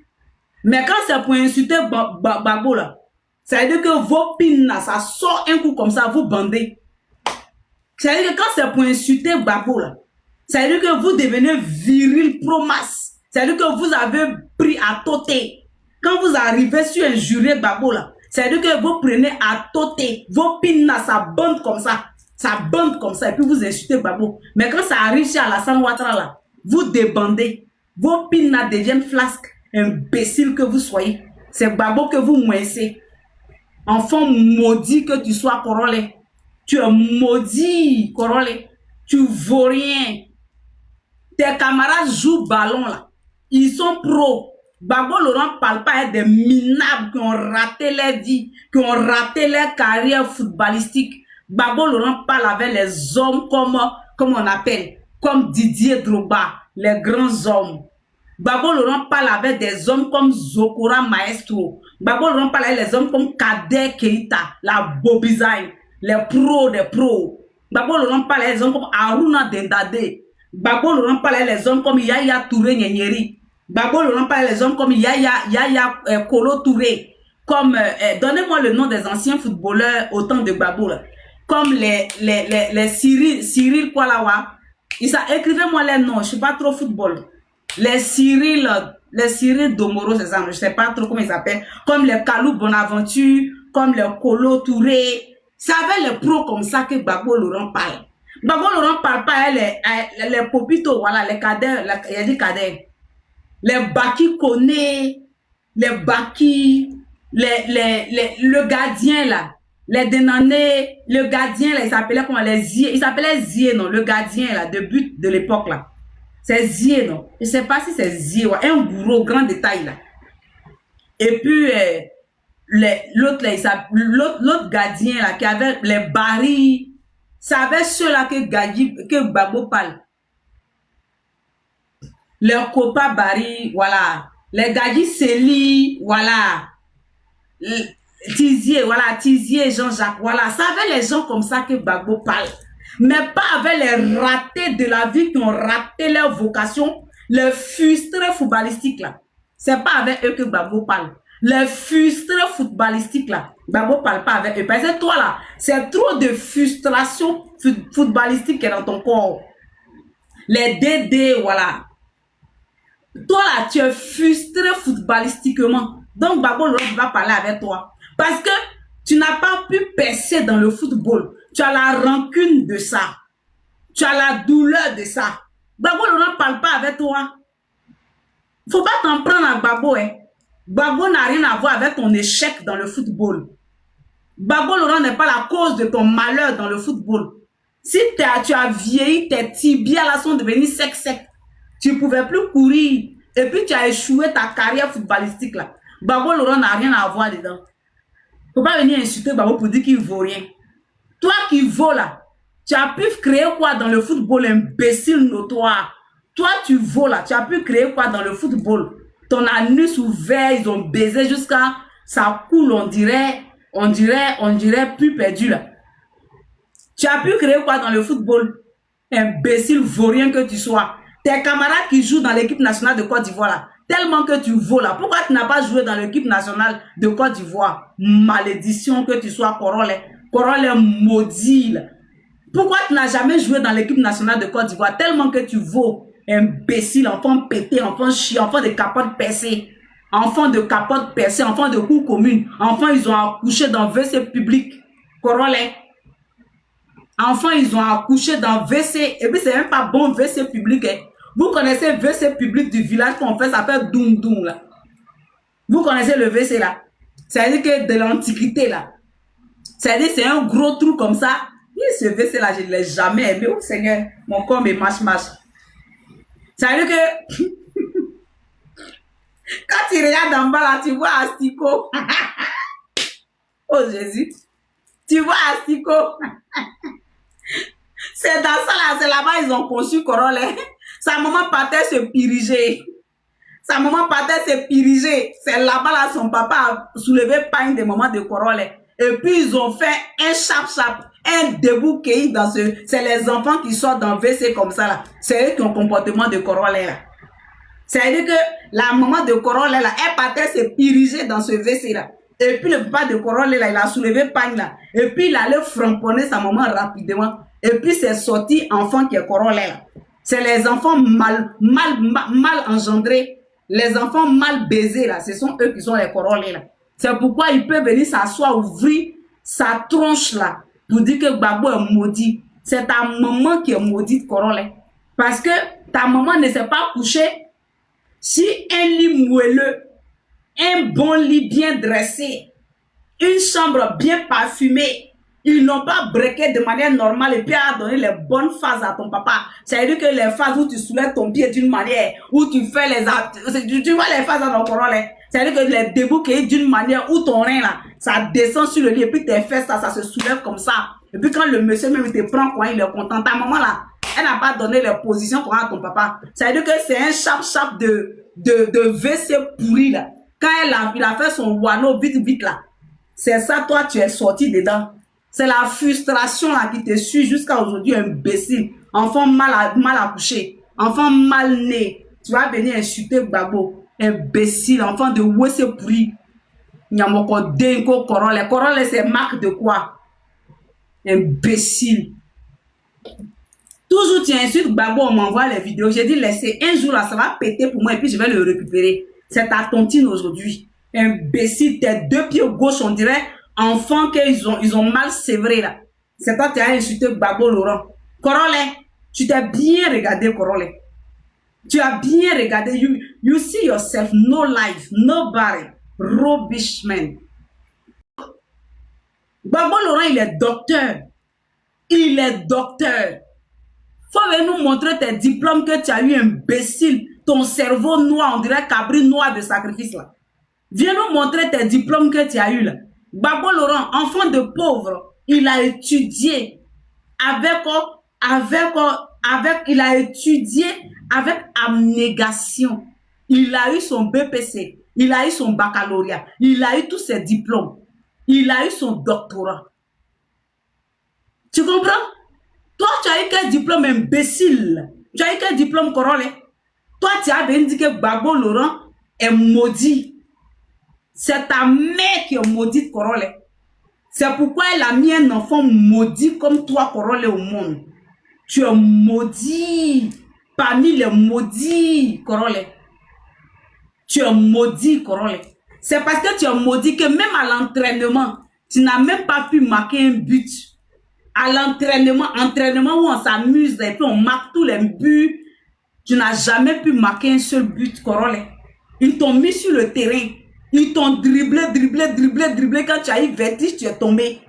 Mais quand c'est pour insulter Gbagbo là, ça veut dire que vos pins là, ça sort un coup comme ça, vous bandez. Ça veut dire que quand c'est pour insulter Gbagbo là, ça veut dire que vous devenez viril pro-masse. Ça veut dire que vous avez pris à tôter. Quand vous arrivez sur un juré Gbagbo là, ça veut dire que vous prenez à tôter. Vos pins là, ça bande comme ça. Ça bande comme ça et puis vous insultez Gbagbo. Mais quand ça arrive chez Alassane Ouattara là, vous débandez. Vos pins là deviennent flasques. Imbécile que vous soyez. C'est Gbagbo que vous moissez. Enfant maudit que tu sois, Korole. Tu es maudit, Korole. Tu vaux rien. Tes camarades jouent ballon là. Ils sont pros. Gbagbo Laurent parle pas des minables qui ont raté leur vie, qui ont raté leur carrière footballistique. Gbagbo Laurent parle avec les hommes comme on appelle, comme Didier Drogba, les grands hommes. Gbagbo Laurent parle avec des hommes comme Zokora Maestro. Gbagbo Laurent parle avec les hommes comme Kader Keita, la Bobizaï, les pros des pros. Gbagbo Laurent parle avec les hommes comme Aruna Dendade. Gbagbo Laurent parle avec les hommes comme Yaya Touré Nyeri. Gbagbo Laurent parle avec les hommes comme Yaya Kolo Touré. Comme, donnez-moi le nom des anciens footballeurs au temps de Gbagbo là. Comme les Cyril Kwalawa. Écrivez-moi les noms, je ne suis pas trop football. Les Cyril Domoro, c'est ça, je ne sais pas trop comment ils s'appellent. Comme les Kalou Bonaventure, comme les Kolo Touré. C'est avec les pros comme ça que Gbagbo Laurent parle. Gbagbo Laurent parle pas à les Popito, voilà, les Kader, il y a dit Kader. Les Baki Koné, les Baki, le gardien là, les Denané, le gardien là, il s'appelait comment, les Zie, il s'appelait Zie, non, le gardien là, de but de l'époque là. C'est Zie, non, je sais pas si c'est Zie, ouais, un gros grand détail là. Et puis, l'autre là, l'autre gardien là, qui avait les barils, ça avait ceux-là que Gbagbo parle. Les copains Barry, voilà. Les Gadji Seli, voilà. Tizier, voilà. Tizier, Jean-Jacques, voilà. Ça avait les gens comme ça que Gbagbo parle. Mais pas avec les ratés de la vie qui ont raté leur vocation, les frustrés footballistiques là. C'est pas avec eux que Gbagbo parle. Les frustrés footballistiques là, Gbagbo parle pas avec eux. Parce que toi là, c'est trop de frustration footballistique qui est dans ton corps. Les DD, voilà. Toi là, tu es frustré footballistiquement. Donc Gbagbo Laurent va parler avec toi. Parce que tu n'as pas pu percer dans le football. Tu as la rancune de ça. Tu as la douleur de ça. Gbagbo Laurent ne parle pas avec toi. Faut pas t'en prendre à Gbagbo. Hein. Gbagbo n'a rien à voir avec ton échec dans le football. Gbagbo Laurent n'est pas la cause de ton malheur dans le football. Si tu as vieilli, tes tibias là sont devenus secs. Tu ne pouvais plus courir. Et puis tu as échoué ta carrière footballistique là. Gbagbo Laurent n'a rien à voir dedans. Faut pas venir insulter Gbagbo pour dire qu'il vaut rien. Toi qui vaux là, tu as pu créer quoi dans le football, imbécile notoire? Toi tu vaux là, tu as pu créer quoi dans le football? Ton anus ouvert, ils ont baisé jusqu'à ça coule, on dirait plus perdu là. Tu as pu créer quoi dans le football? Imbécile vaurien que tu sois. Tes camarades qui jouent dans l'équipe nationale de Côte d'Ivoire là, tellement que tu vaux là. Pourquoi tu n'as pas joué dans l'équipe nationale de Côte d'Ivoire? Malédiction que tu sois, Korole maudit là. Pourquoi tu n'as jamais joué dans l'équipe nationale de Côte d'Ivoire? Tellement que tu vaux. Imbécile, enfant pété, enfant chiant, enfant de capote percée. Enfant de capote percée, enfant de cour commune. Enfant, ils ont accouché dans WC public. Korole. Enfants, ils ont accouché dans WC. Et puis, c'est même pas bon WC public. Hein. Vous connaissez WC public du village qu'on fait, ça fait doum doum là. Vous connaissez le WC là. Ça veut dire que de l'antiquité là. Ça veut dire que c'est un gros trou comme ça. Et ce WC là, je ne l'ai jamais aimé. Oh Seigneur, mon corps me mâche. Ça veut dire que quand tu regardes en bas là, tu vois Asticot. Oh Jésus. Tu vois Asticot. C'est dans ça là, c'est là-bas ils ont conçu Korole. Sa maman partait se piriger. C'est là-bas là, son papa a soulevé pain des moments de Korole. Et puis ils ont fait un chap, un debout qui dans ce. C'est les enfants qui sortent dans WC comme ça là. C'est eux qui ont le comportement de Korole là. C'est-à-dire que la maman de Corolle, là, elle partait se piriger dans ce WC-là. Et puis le papa de Corolle, là, il a soulevé pagne, là. Et puis il allait framponner sa maman rapidement. Et puis c'est sorti enfant qui est Corolle, là. C'est les enfants mal engendrés. Les enfants mal baisés, là. Ce sont eux qui sont les Corolle, là. C'est pourquoi il peut venir s'asseoir, ouvrir sa tronche, là, pour dire que Gbagbo est maudit. C'est ta maman qui est maudite, Corolle. Parce que ta maman ne s'est pas couchée. Si un lit moelleux, un bon lit bien dressé, une chambre bien parfumée, ils n'ont pas breaké de manière normale et puis à donner les bonnes phases à ton papa. C'est-à-dire que les phases où tu soulèves ton pied d'une manière, où tu fais les... Tu vois les phases dans ton corps, c'est-à-dire que les débouqués d'une manière où ton rein là, ça descend sur le lit et puis tes fesses là, ça se soulève comme ça. Et puis quand le monsieur même te prend quand il est content, ta maman là, elle n'a pas donné les positions qu'on a à ton papa. C'est-à-dire que c'est un chap de WC pourri là. Quand il a fait son wano vite là, c'est ça, toi tu es sorti dedans. C'est la frustration là qui te suit jusqu'à aujourd'hui, imbécile. Enfant mal accouché, enfant mal né. Tu vas venir insulter Gbagbo. Imbécile, enfant de WC pourri. Nyamoko Denko Corolle. Corolle, c'est marque de quoi? Imbécile. Toujours tu insultes Gbagbo, on m'envoie les vidéos. J'ai dit, laissez, un jour là, ça va péter pour moi et puis je vais le récupérer. C'est ta tontine aujourd'hui. Imbécile, tes deux pieds gauche, on dirait enfants qu'ils ont mal sévré là. C'est toi qui as insulté Gbagbo Laurent. Corolle, tu t'es bien regardé, Corolle. Tu as bien regardé. You see yourself, no life, nobody. Rubbish man. Gbagbo Laurent, il est docteur. Il est docteur. Faut venir nous montrer tes diplômes que tu as eu, imbécile. Ton cerveau noir, on dirait cabri noir de sacrifice là. Viens nous montrer tes diplômes que tu as eu là. Gbagbo Laurent, enfant de pauvre, il a étudié il a étudié avec abnégation. Il a eu son BPC, il a eu son baccalauréat, il a eu tous ses diplômes, il a eu son doctorat. Tu comprends? Toi, tu as eu quel diplôme, imbécile? Tu as eu quel diplôme, Corolle? Toi, tu as bien dit que Gbagbo Laurent est maudit. C'est ta mère qui est maudite, Corolle. C'est pourquoi elle a mis un enfant maudit comme toi, Corolle, au monde. Tu es maudit parmi les maudits, Corolle. Tu es maudit, Corolle. C'est parce que tu es maudit que même à l'entraînement, tu n'as même pas pu marquer un but. À l'entraînement où on s'amuse et puis on marque tous les buts, tu n'as jamais pu marquer un seul but, Corolle. Ils t'ont mis sur le terrain. Ils t'ont dribblé. Quand tu as eu vertige, tu es tombé.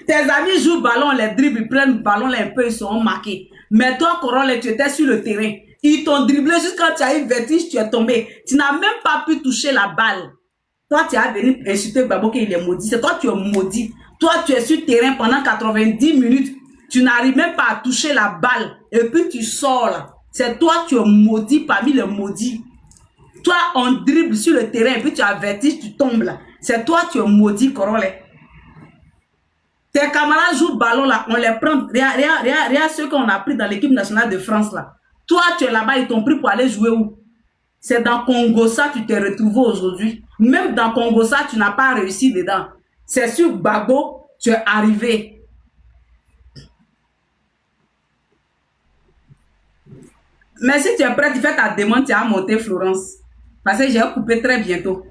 Tes amis jouent ballon, les dribbles, ils prennent le ballon, là, un peu, ils seront marqués. Mais toi, Corolle, tu étais sur le terrain. Ils t'ont dribblé jusqu'à quand tu as eu vertige, tu es tombé. Tu n'as même pas pu toucher la balle. Toi, tu as venu insulter Gbagbo qu'il est maudit. C'est toi, tu es maudit. Toi, tu es sur le terrain pendant 90 minutes. Tu n'arrives même pas à toucher la balle. Et puis, tu sors là. C'est toi, tu es maudit parmi les maudits. Toi, on dribble sur le terrain et puis tu as vertige, tu tombes là. C'est toi, tu es maudit, Corolle. Tes camarades jouent ballon là, on les prend. Regarde ceux qu'on a pris dans l'équipe nationale de France là. Toi, tu es là-bas, ils t'ont pris pour aller jouer où? C'est dans Congo ça, tu t'es retrouvé aujourd'hui. Même dans Congo ça, tu n'as pas réussi dedans. C'est sur Gbagbo, tu es arrivé. Mais si tu es prêt, tu fais ta demande, tu as monté Florence. Parce que j'ai coupé très bientôt.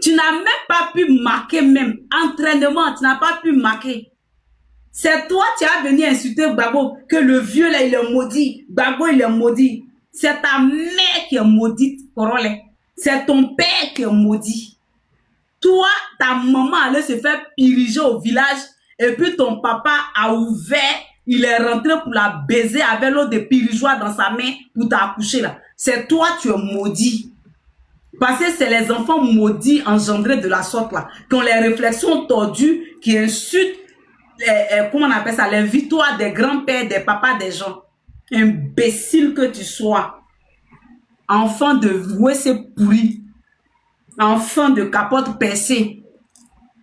Tu n'as même pas pu marquer même. Entraînement, tu n'as pas pu marquer. C'est toi, tu as venu insulter Gbagbo, que le vieux là, il est maudit. Gbagbo, il est maudit. C'est ta mère qui est maudite, Corolle. C'est ton père qui est maudit. Toi, ta maman allait se faire piriger au village et puis ton papa a ouvert, il est rentré pour la baiser avec l'eau de pirigeois dans sa main pour t'accoucher là. C'est toi, tu es maudit. Parce que c'est les enfants maudits engendrés de la sorte là, qui ont les réflexions tordues, qui insultent, comment on appelle ça, les victoires des grands-pères, des papas, des gens. Imbécile que tu sois. Enfant de WC pourri. Enfant de capote percée.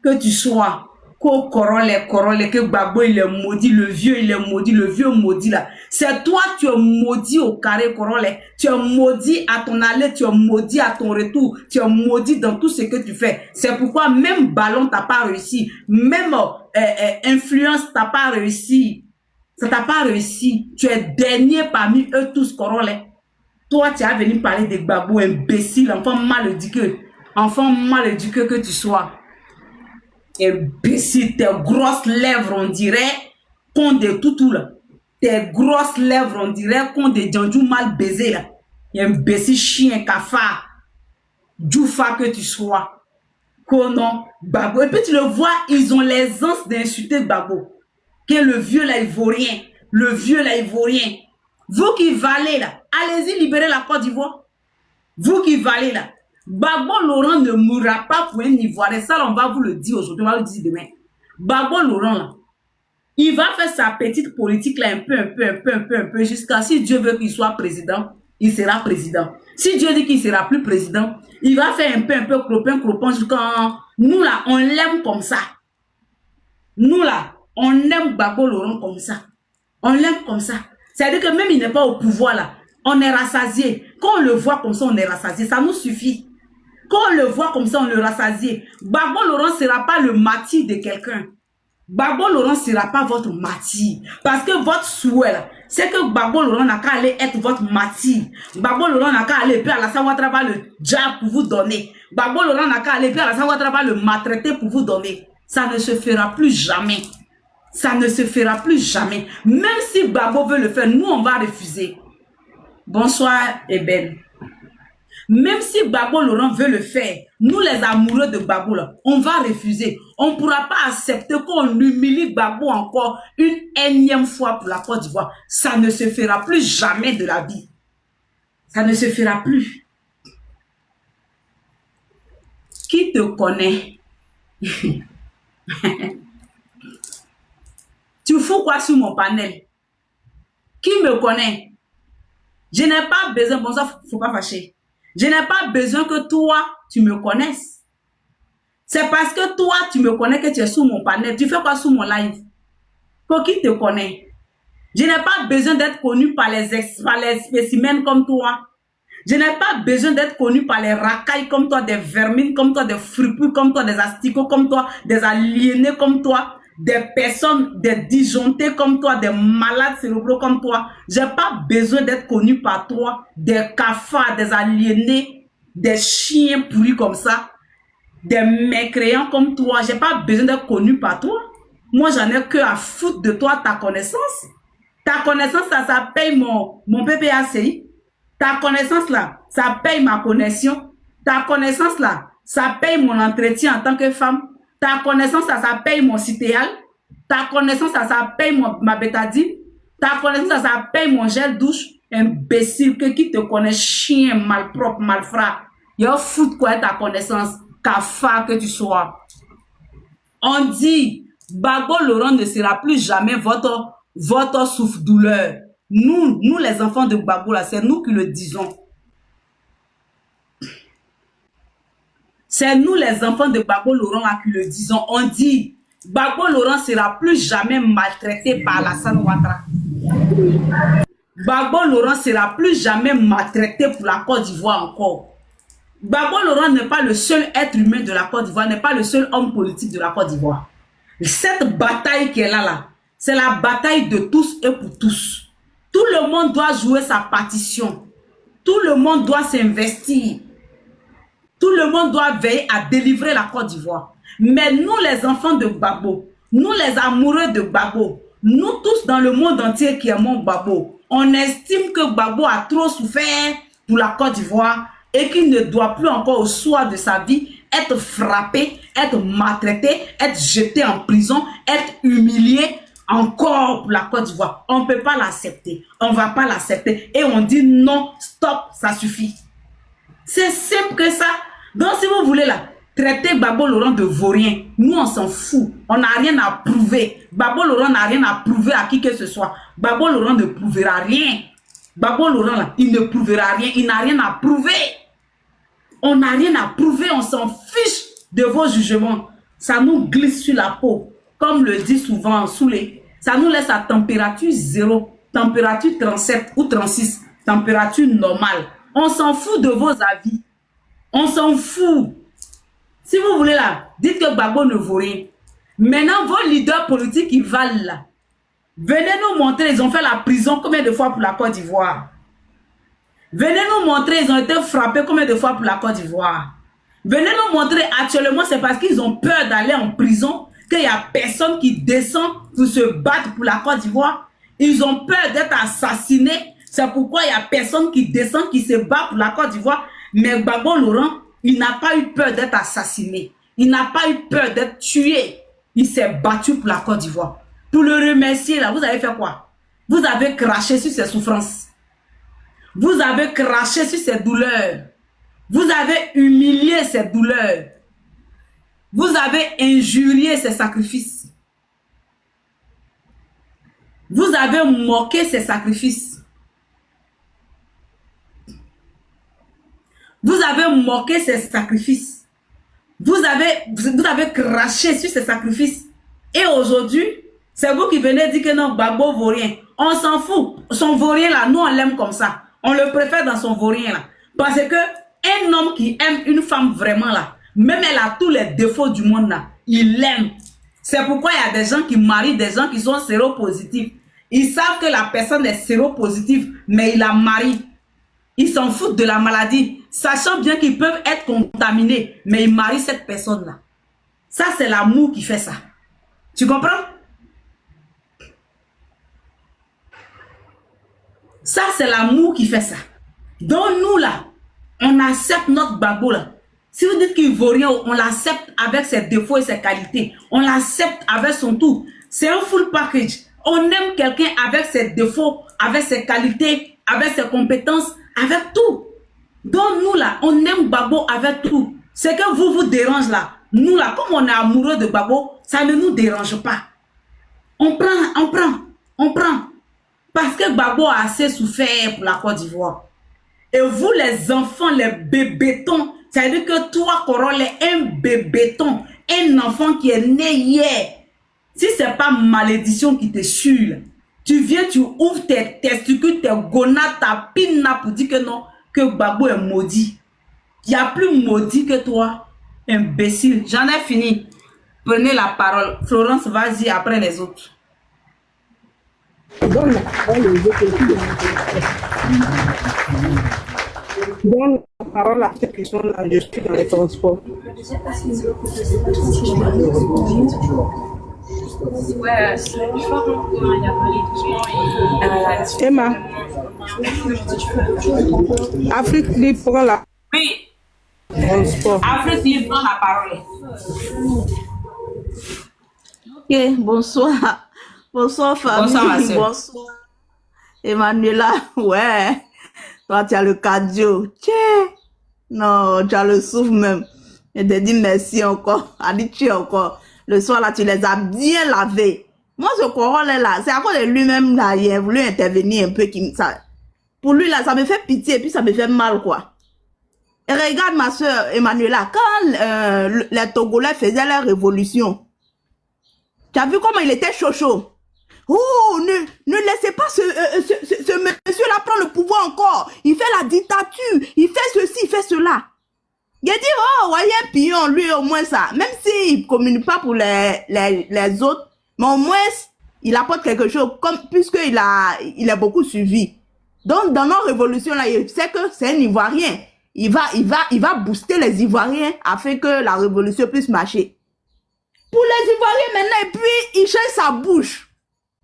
Que tu sois. Korole, que Gbagbo il est maudit, le vieux il est maudit, le vieux maudit là. C'est toi, tu es maudit au carré Korole. Tu es maudit à ton aller, tu es maudit à ton retour, tu es maudit dans tout ce que tu fais. C'est pourquoi même Ballon t'as pas réussi, même influence t'as pas réussi. Ça t'a pas réussi. Tu es dernier parmi eux tous, Korole. Toi, tu as venu parler de Gbagbo, imbécile, enfant mal éduqué. Enfant mal éduqué que tu sois. Imbécile, tes grosses lèvres, on dirait qu'on de toutou là. Tes grosses lèvres, on dirait qu'on de Djandjou mal baisé là. Imbécile, chien, cafard. Djoufa que tu sois. Konon, Gbagbo. Et puis tu le vois, ils ont l'aisance d'insulter Gbagbo. Que le vieux là, il vaut rien. Le vieux là, il vaut rien. Vous qui valez là, allez-y libérer la Côte d'Ivoire. Vous qui valez là. Gbagbo Laurent ne mourra pas pour un Ivoirien. Ça, on va vous le dire aujourd'hui, on va le dire demain. Gbagbo Laurent, là, il va faire sa petite politique là, un peu, jusqu'à si Dieu veut qu'il soit président, il sera président. Si Dieu dit qu'il ne sera plus président, il va faire un peu, clopin, jusqu'à... Nous là, on l'aime comme ça. Nous là, on aime Gbagbo Laurent comme ça. On l'aime comme ça. C'est-à-dire que même il n'est pas au pouvoir là, on est rassasié. Quand on le voit comme ça, on est rassasié. Ça nous suffit. Quand on le voit comme ça, on le rassasie. Gbagbo Laurent ne sera pas le martyr de quelqu'un. Gbagbo Laurent ne sera pas votre martyr. Parce que votre souhait, c'est que Gbagbo Laurent n'a qu'à aller être votre martyr. Gbagbo Laurent n'a qu'à aller, puis Alassane Ouattara va le diable pour vous donner. Gbagbo Laurent n'a qu'à aller, puis Alassane Ouattara va le maltraiter pour vous donner. Ça ne se fera plus jamais. Ça ne se fera plus jamais. Même si Gbagbo veut le faire, nous, on va refuser. Bonsoir, Eben. Même si Gbagbo Laurent veut le faire, nous les amoureux de Gbagbo, là, on va refuser. On ne pourra pas accepter qu'on humilie Gbagbo encore une énième fois pour la Côte d'Ivoire. Ça ne se fera plus jamais de la vie. Ça ne se fera plus. Qui te connaît? Tu fous quoi sur mon panel? Qui me connaît? Je n'ai pas besoin, bon ça, faut pas fâcher. Je n'ai pas besoin que toi, tu me connaisses. C'est parce que toi, tu me connais que tu es sous mon panel. Tu fais quoi sous mon live? Pour qui te connaît? Je n'ai pas besoin d'être connu par les spécimens comme toi. Je n'ai pas besoin d'être connu par les racailles comme toi, des vermines comme toi, des fripouilles comme toi, des asticots comme toi, des aliénés comme toi, des personnes, des disjonctés comme toi, des malades cérébraux comme toi. J'ai pas besoin d'être connu par toi, des cafards, des aliénés, des chiens pourris comme ça, des mécréants comme toi. J'ai pas besoin d'être connu par toi. Moi, j'en ai que à foutre de toi, ta connaissance. Ta connaissance, ça paye mon PPACI. Ta connaissance là, ça paye ma connexion. Ta connaissance là, ça paye mon entretien en tant que femme. Ta connaissance là, ça paye mon citéal. Ta connaissance là, ça paye ma bétadine. Ta connaissance là, ça paye mon gel douche. Imbécile, qui te connaît, chien, malpropre, malfrat. Yo fout quoi ta connaissance, cafard que tu sois. On dit, Gbagbo Laurent ne sera plus jamais votre souffre-douleur. Nous les enfants de Gbagbo, là, c'est nous qui le disons. C'est nous les enfants de Gbagbo Laurent là, qui le disons. On dit, Gbagbo Laurent sera plus jamais maltraité par Alassane Ouattara. Gbagbo Laurent sera plus jamais maltraité pour la Côte d'Ivoire encore. Gbagbo Laurent n'est pas le seul être humain de la Côte d'Ivoire, n'est pas le seul homme politique de la Côte d'Ivoire. Cette bataille qu'elle a là, c'est la bataille de tous et pour tous. Tout le monde doit jouer sa partition. Tout le monde doit s'investir. Tout le monde doit veiller à délivrer la Côte d'Ivoire. Mais nous, les enfants de Gbagbo, nous, les amoureux de Gbagbo, nous tous dans le monde entier qui aimons Gbagbo, on estime que Gbagbo a trop souffert pour la Côte d'Ivoire et qu'il ne doit plus encore au soir de sa vie être frappé, être maltraité, être jeté en prison, être humilié encore pour la Côte d'Ivoire. On ne peut pas l'accepter. On ne va pas l'accepter. Et on dit non, stop, ça suffit. C'est simple que ça. Donc si vous voulez là, traiter Gbagbo Laurent de vaurien, nous on s'en fout. On n'a rien à prouver. Gbagbo Laurent n'a rien à prouver à qui que ce soit. Gbagbo Laurent ne prouvera rien. Gbagbo Laurent là, il ne prouvera rien. Il n'a rien à prouver. On n'a rien à prouver. On s'en fiche de vos jugements. ça nous glisse sur la peau. Comme le dit souvent Soulé, ça nous laisse à température 0, température 37 ou 36, température normale. On s'en fout de vos avis. On s'en fout. Si vous voulez là, dites que Gbagbo ne vaut rien. Maintenant, vos leaders politiques, ils valent là. Venez nous montrer, ils ont fait la prison combien de fois pour la Côte d'Ivoire. Venez nous montrer, ils ont été frappés combien de fois pour la Côte d'Ivoire. Venez nous montrer, actuellement, c'est parce qu'ils ont peur d'aller en prison qu'il n'y a personne qui descend pour se battre pour la Côte d'Ivoire. Ils ont peur d'être assassinés. C'est pourquoi il n'y a personne qui descend, qui se bat pour la Côte d'Ivoire. Mais Gbagbo Laurent, il n'a pas eu peur d'être assassiné. Il n'a pas eu peur d'être tué. Il s'est battu pour la Côte d'Ivoire. Pour le remercier, là, vous avez fait quoi? Vous avez craché sur ses souffrances. Vous avez craché sur ses douleurs. Vous avez humilié ses douleurs. Vous avez injurié ses sacrifices. Vous avez moqué ses sacrifices. Vous avez moqué ses sacrifices. Vous avez craché sur ses sacrifices. Et aujourd'hui, c'est vous qui venez dire que non, Gbagbo vaut rien. On s'en fout. Son vaurien là, nous on l'aime comme ça. On le préfère dans son vaurien là. Parce que un homme qui aime une femme vraiment là, même elle a tous les défauts du monde là, il l'aime. C'est pourquoi il y a des gens qui marient des gens qui sont séropositifs. Ils savent que la personne est séropositive, mais ils la marient. Ils s'en foutent de la maladie, sachant bien qu'ils peuvent être contaminés, mais ils marient cette personne-là. Ça, c'est l'amour qui fait ça. Tu comprends? Ça, c'est l'amour qui fait ça. Donc, nous, là, on accepte notre Gbagbo, là. Si vous dites qu'il ne vaut rien, on l'accepte avec ses défauts et ses qualités. On l'accepte avec son tout. C'est un full package. On aime quelqu'un avec ses défauts, avec ses qualités, avec ses compétences, avec tout. Donc, nous, là, on aime Gbagbo avec tout. C'est que vous dérange, là. Nous, là, comme on est amoureux de Gbagbo, ça ne nous dérange pas. On prend. Parce que Gbagbo a assez souffert pour la Côte d'Ivoire. Et vous, les enfants, les bébétons, ça veut dire que toi, Corolle, un bébéton, un enfant qui est né hier. Si ce n'est pas malédiction qui te suit, tu viens, tu ouvres tes testicules, tes gonades, ta pina pour dire que non, que Gbagbo est maudit. Il n'y a plus maudit que toi, imbécile. J'en ai fini. Prenez la parole. Florence, vas-y après les autres. Donne la parole à cette question-là, je suis dans les transports. Emma, Afrique libre prend la Oui, transport. Afrique libre prend la parole. Ok, bonsoir. Bonsoir famille. Bonsoir, ma soeur. Bonsoir. Emmanuela, ouais. Toi, tu as le cardio. Tiens. Non, tu as le souffle même. Je te dis merci encore. Habitué encore. Le soir, là, tu les as bien lavés. Moi, ce Corolle là, c'est à cause de lui-même, là, il a voulu intervenir un peu. Pour lui, là, ça me fait pitié et puis ça me fait mal, quoi. Et regarde, ma soeur Emmanuela, quand les Togolais faisaient leur révolution, tu as vu comment il était chaud. Oh, ne laissez pas ce monsieur-là prendre le pouvoir encore. Il fait la dictature. Il fait ceci, il fait cela. Il a dit, oh, voyez, pion, lui, au moins ça. Même s'il ne communique pas pour les autres, mais au moins, il apporte quelque chose, puisqu'il est beaucoup suivi. Donc, dans nos révolutions, là, il sait que c'est un Ivoirien. Il va booster les Ivoiriens afin que la révolution puisse marcher. Pour les Ivoiriens maintenant, et puis il change sa bouche.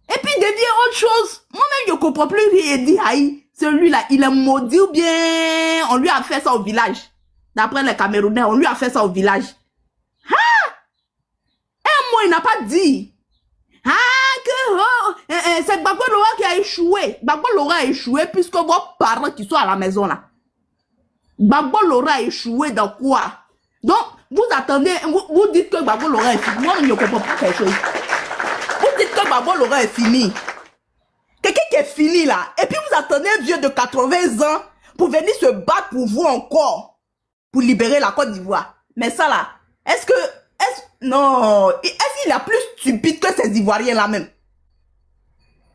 Et puis il devient autre chose. Moi-même, je ne comprends plus. Il dit, aïe, celui-là, il est maudit ou bien on lui a fait ça au village. D'après les Camerounais, on lui a fait ça au village. Ah! Un mot, il n'a pas dit. Ah, que c'est Gbagbo Laurent qui a échoué. Gbagbo Laurent a échoué puisque vos parents qui sont à la maison là. Gbagbo Laurent a échoué dans quoi? Donc, vous attendez, vous dites que Gbagbo Laurent est fini. Moi, je ne comprends pas quelque chose. Vous dites que Gbagbo Laurent est fini. Quelqu'un qui est fini là. Et puis vous attendez un vieux de 80 ans pour venir se battre pour vous encore. Pour libérer la Côte d'Ivoire. Mais ça là, est-ce que Non, est-ce qu'il est plus stupide que ces Ivoiriens là même?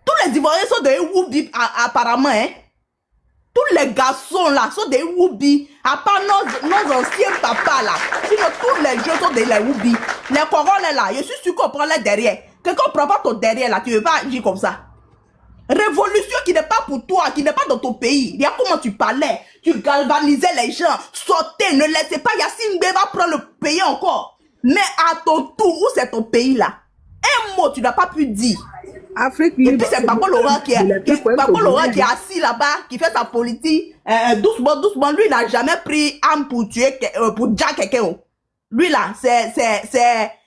Tous les Ivoiriens sont des Woubi apparemment, hein. Tous les garçons là sont des Woubi, à part nos anciens papas là. Sinon tous les jeunes sont des Woubi. Les Congolais là, je suis sûr qu'on prend les derrière. Quelqu'un prend pas ton derrière là, tu veux pas agir comme ça. Révolution qui n'est pas pour toi, qui n'est pas dans ton pays. Regarde comment tu parlais. Tu galvanisais les gens. Sortez, ne laissez pas Yassine Beba prendre le pays encore. Mais à ton tour, où c'est ton pays là? Un mot, tu n'as pas pu dire. Afrique Et puis c'est Bako Laurent qui est assis là-bas, qui fait sa politique. Doucement, doucement. Lui, il n'a jamais pris âme pour tuer, pour dire quelqu'un. Lui là,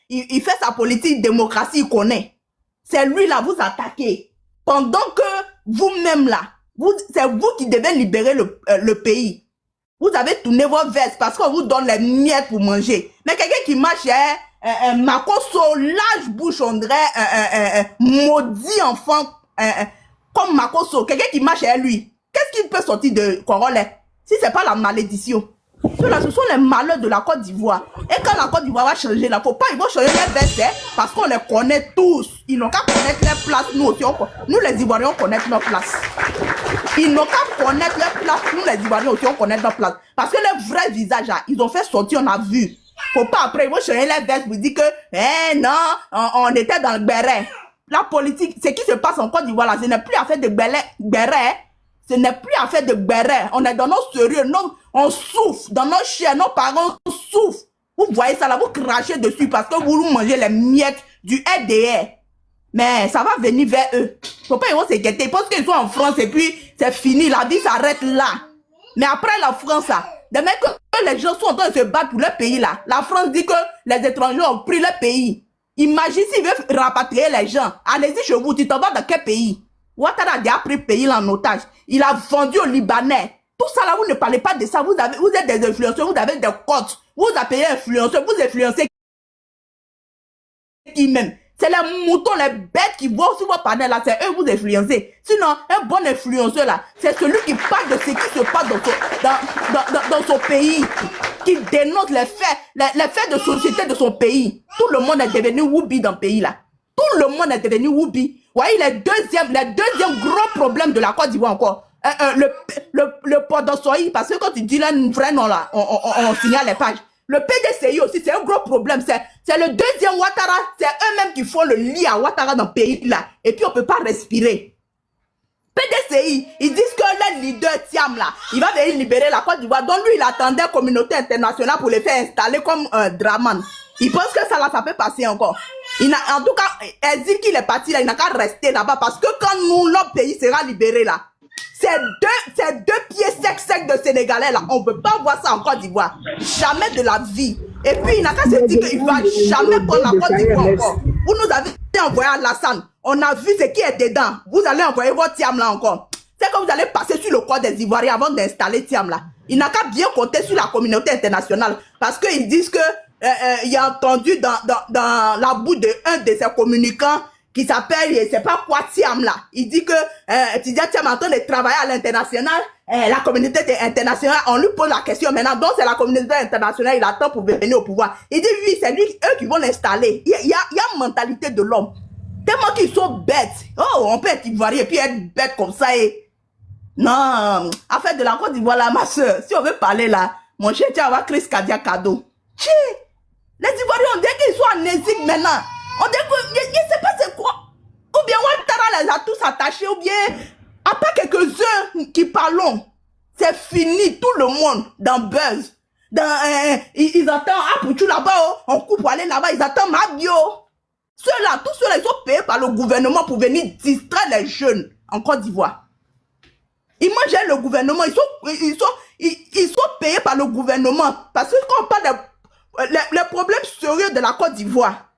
il fait sa politique démocratie, il connaît. C'est lui là, vous attaquez. Pendant que vous-même là, c'est vous qui devez libérer le pays. Vous avez tourné vos vestes parce qu'on vous donne les miettes pour manger. Mais quelqu'un qui marche, Makosso, large bouche, on dirait maudit enfant, comme Makosso, quelqu'un qui marche à lui. Qu'est-ce qu'il peut sortir de Congolais si c'est pas la malédiction? Ceux-là, ce sont les malheurs de la Côte d'Ivoire. Et quand la Côte d'Ivoire va changer, là, faut pas, ils vont changer les vestes, hein, parce qu'on les connaît tous. Ils n'ont qu'à connaître les places, nous aussi, nous les Ivoiriens, on connaît nos places. Ils n'ont qu'à connaître les places, nous les Ivoiriens aussi, on connaît nos places. Parce que les vrais visages, là, ils ont fait sortir, on a vu. Faut pas après, ils vont changer les vestes pour dire que, non, on était dans le béret. La politique, ce qui se passe en Côte d'Ivoire, là, ce n'est plus affaire de béret. Ce n'est plus affaire de béret. On est dans nos sérieux, on souffre. Dans nos chairs, nos parents souffrent. Vous voyez ça là, vous crachez dessus parce que vous mangez les miettes du RDR. Mais ça va venir vers eux. Faut pas ils vont s'inquiéter. Ils pensent qu'ils sont en France et puis c'est fini. La vie s'arrête là. Mais après la France, là, demain que les gens sont en train de se battre pour leur pays là, la France dit que les étrangers ont pris leur pays. Imagine s'ils veulent rapatrier les gens. Allez-y chez vous, tu t'en vas dans quel pays? Ouattara a déjà pris le pays là en otage. Il a vendu aux Libanais. Tout ça là, vous ne parlez pas de ça. Vous êtes des influenceurs, vous avez des cotes. Vous appelez influenceurs, vous influencez qui même. C'est les moutons, les bêtes qui vont sur vos panels là, c'est eux vous influencez. Sinon, un bon influenceur là, c'est celui qui parle de ce qui se passe dans son pays, qui dénonce les faits de société de son pays. Tout le monde est devenu Woubi dans le pays là. Tout le monde est devenu Woubi. Vous voyez, les deuxième gros problème de la Côte d'Ivoire encore. Le Podosoï, parce que quand tu dis là, un vrai nom là, on signale les pages. Le PDCI aussi, c'est un gros problème. C'est le deuxième Ouattara. C'est eux-mêmes qui font le lit à Ouattara dans le pays là. Et puis on peut pas respirer. PDCI, ils disent que le leader Thiam là, il va venir libérer la Côte d'Ivoire. Donc lui, il attendait la communauté internationale pour les faire installer comme Draman. Il pense que ça là, ça peut passer encore. En tout cas, elle dit qu'il est parti là, il n'a qu'à rester là-bas parce que quand nous, notre pays sera libéré là, c'est deux pieds secs de Sénégalais là, on ne peut pas voir ça en Côte d'Ivoire. Jamais de la vie. Et puis il n'a qu'à se dire qu'il ne va jamais prendre la Côte d'Ivoire encore. Vous nous avez envoyé à Lassane, on a vu ce qui est dedans. Vous allez envoyer votre Thiam là encore. C'est que vous allez passer sur le corps des Ivoiriens avant d'installer Thiam là. Il n'a qu'à bien compter sur la communauté internationale parce qu'ils disent que il a entendu dans la bouche de un de ses communicants qui s'appelle, je sais pas quoi, Thiam là. Il dit que Tidia Thiam est en train de travailler à l'international, la communauté internationale, on lui pose la question maintenant, donc c'est la communauté internationale, il attend pour venir au pouvoir. Il dit oui, c'est lui, eux qui vont l'installer. Il y a une mentalité de l'homme. Tellement qu'ils sont bêtes. Oh, on peut être ivoirien et puis être bête comme ça et... Non, affaire de la Côte d'Ivoire là, ma soeur, si on veut parler là, mon cher, tu vas avoir crise cardiaque cadeau. Les Ivoiriens, on dirait qu'ils sont amnésiques maintenant. On dirait que, je ne sais pas c'est quoi. Ou bien Ouattara les a tous attachés, ou bien, à part quelques-uns qui parlent, c'est fini, tout le monde, dans Buzz. Ils attendent, pour tout là-bas, on coupe pour aller là-bas, ils attendent Mabio. Ceux-là, tous ceux-là, ils sont payés par le gouvernement pour venir distraire les jeunes en Côte d'Ivoire. Ils mangent le gouvernement, ils sont payés par le gouvernement. Parce que quand on parle les problèmes sérieux de la Côte d'Ivoire,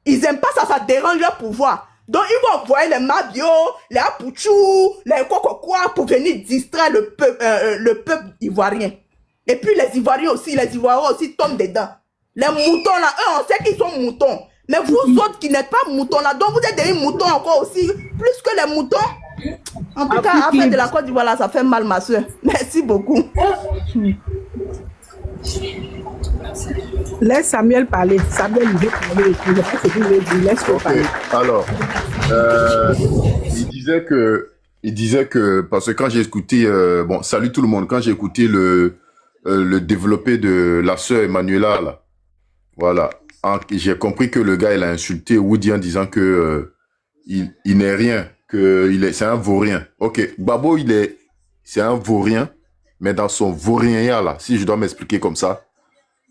ils n'aiment pas ça, ça dérange leur pouvoir. Donc ils vont envoyer les Mabio, les Apouchou, les quoi pour venir distraire le peuple ivoirien. Et puis les Ivoiriens aussi tombent dedans. Les moutons là, eux on sait qu'ils sont moutons. Mais vous autres qui n'êtes pas moutons là, donc vous êtes des moutons encore aussi, plus que les moutons. En tout cas, affaire de la Côte d'Ivoire là, ça fait mal ma soeur. Merci beaucoup. Laisse Samuel parler. Samuel, il veut parler. Je ne sais pas ce qu'il veut dire. Laisse-le Ok, parler. alors, euh, il disait que, parce que quand j'ai écouté, bon, salut tout le monde, quand j'ai écouté le développé de la sœur Emmanuela, là, voilà, j'ai compris que le gars, il a insulté Woody en disant que il n'est rien, c'est un vaurien. Ok, Babo, c'est un vaurien, mais dans son vaurien là, si je dois m'expliquer comme ça,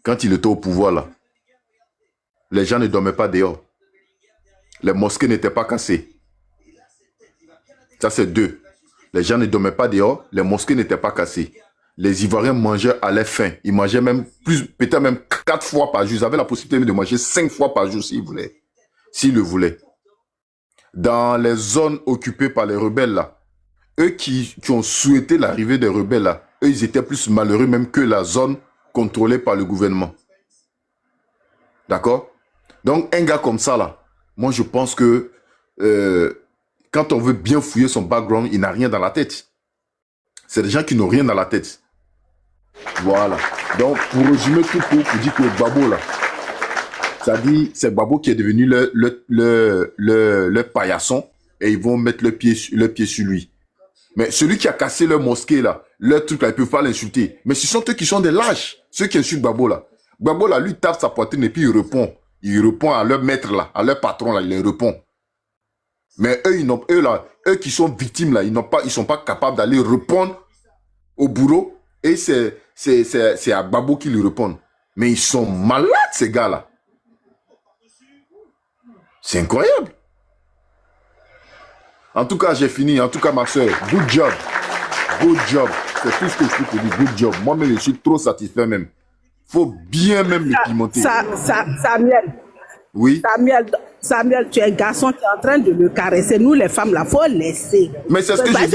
quand il était au pouvoir là, les gens ne dormaient pas dehors. Les mosquées n'étaient pas cassées. Ça, c'est 2. Les gens ne dormaient pas dehors, les mosquées n'étaient pas cassées. Les Ivoiriens mangeaient à leur faim. Ils mangeaient même plus, peut-être même 4 fois par jour. Ils avaient la possibilité de manger 5 fois par jour s'ils voulaient. S'ils le voulaient. Dans les zones occupées par les rebelles là, eux qui ont souhaité l'arrivée des rebelles là, eux, ils étaient plus malheureux même que la zone contrôlée par le gouvernement. D'accord? Donc, un gars comme ça là, moi je pense que quand on veut bien fouiller son background, il n'a rien dans la tête. C'est des gens qui n'ont rien dans la tête. Voilà. Donc, pour résumer tout court, pour dire que Babo là, ça dit, c'est Babo qui est devenu le paillasson et ils vont mettre le pied sur lui. Mais celui qui a cassé leur mosquée là, leur truc là, ils ne peuvent pas l'insulter. Mais ce sont eux qui sont des lâches, ceux qui insultent Babo là. Babo là, lui tape sa poitrine et puis il répond. Il répond à leur maître là, à leur patron là, il les répond. Mais eux qui sont victimes là, ils sont pas capables d'aller répondre au bourreau et c'est à Babo qui lui répondent. Mais ils sont malades ces gars là. C'est incroyable. En tout cas, j'ai fini. En tout cas, ma soeur, good job. Good job. C'est tout ce que je peux te dire. Good job. Moi-même, je suis trop satisfait même. Faut bien même le pimenter. Samuel. Oui. Samuel, tu es un garçon qui est en train de le caresser. Nous, les femmes, là, faut laisser. Mais c'est ce que j'ai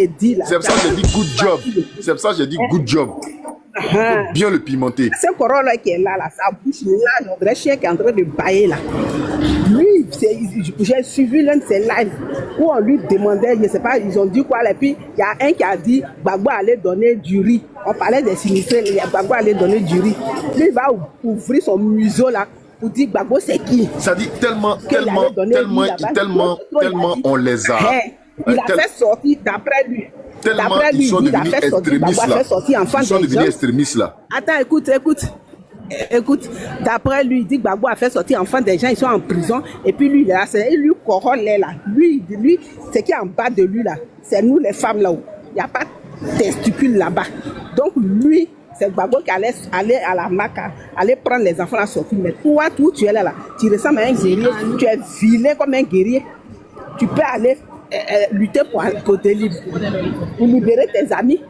dit là. C'est pour ça que j'ai dit good job. C'est pour ça que j'ai dit good job. Faut bien le pimenter. Ce corps-là qui est là, sa bouche là, notre vrai chien qui est en train de bailler là. Lui, j'ai suivi l'un de ses lives où on lui demandait, je ne sais pas, ils ont dit quoi, et puis il y a un qui a dit Gbagbo allait donner du riz. On parlait des sinistrés, Gbagbo allait donner du riz. Lui, il va ouvrir son museau là pour dire Gbagbo c'est qui. Ça dit tellement on les a. Il a fait sortir d'après lui. D'après lui, il a fait sortir Gbagbo, a fait sortir enfant des gens. Ils sont devenus extrémistes là. Attends, écoute, d'après lui, il dit que Gbagbo a fait sortir enfants des gens, ils sont en prison, et puis lui, là, il lui corrompt là. Lui, ce qui est en bas de lui là, c'est nous les femmes là-haut. Il n'y a pas de testicules là-bas. Donc lui, c'est Gbagbo qui allait aller à la Maca, aller prendre les enfants à sortir. Mais toi, tu es là, tu ressembles à un guerrier, tu es vilain comme un guerrier. Tu peux aller lutter pour te libérer tes amis.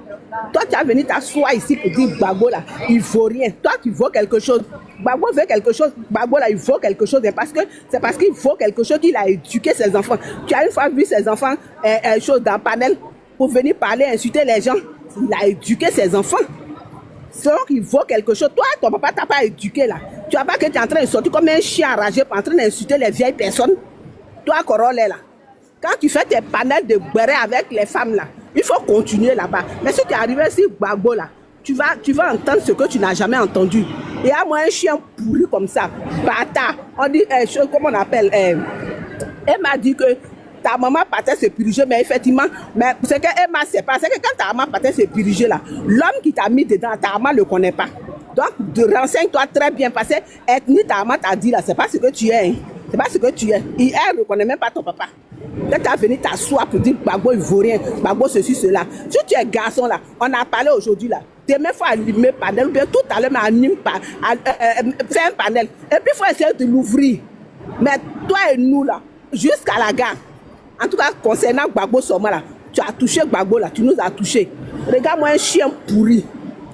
Toi, tu as venu t'asseoir ici pour dire Gbagbo là, il faut rien. Toi, tu vaux quelque chose. Gbagbo veut quelque chose. Gbagbo là, il faut quelque chose. C'est parce qu'il faut quelque chose qu'il a éduqué ses enfants. Tu as une fois vu ses enfants chose dans le panel pour venir parler, insulter les gens. Il a éduqué ses enfants. Donc, il faut quelque chose. Toi, ton papa t'a pas éduqué là. Tu vois pas que tu es en train de sortir comme un chien enragé, en train d'insulter les vieilles personnes. Toi, Corolle là. Quand tu fais tes panels de béret avec les femmes là, il faut continuer là-bas. Mais si tu es arrivé ici, Gbagbo là, tu vas entendre ce que tu n'as jamais entendu. Et à moi, un chien pourri comme ça, bâtard, on dit, comment on appelle, elle m'a dit que ta maman partait se puriger, mais effectivement, mais ce qu'elle m'a sait pas, c'est que quand ta maman partait se puriger là, l'homme qui t'a mis dedans, ta maman ne le connaît pas. Donc, renseigne-toi très bien, parce que ethnie, ta maman t'a dit là, c'est pas ce que tu es. Hein. C'est pas ce que tu es. Elle ne reconnaît même pas ton papa. Quand tu as venu t'asseoir pour dire Gbagbo il vaut rien, Gbagbo ceci, cela. Si tu es garçon là, on a parlé aujourd'hui là. Demain, il faut allumer un panel, ou bien tout à l'heure, fais un panel. Et puis, il faut essayer de l'ouvrir. Mais toi et nous là, jusqu'à la gare, en tout cas, concernant Gbagbo Soma là, tu as touché Gbagbo là, tu nous as touché. Regarde-moi un chien pourri,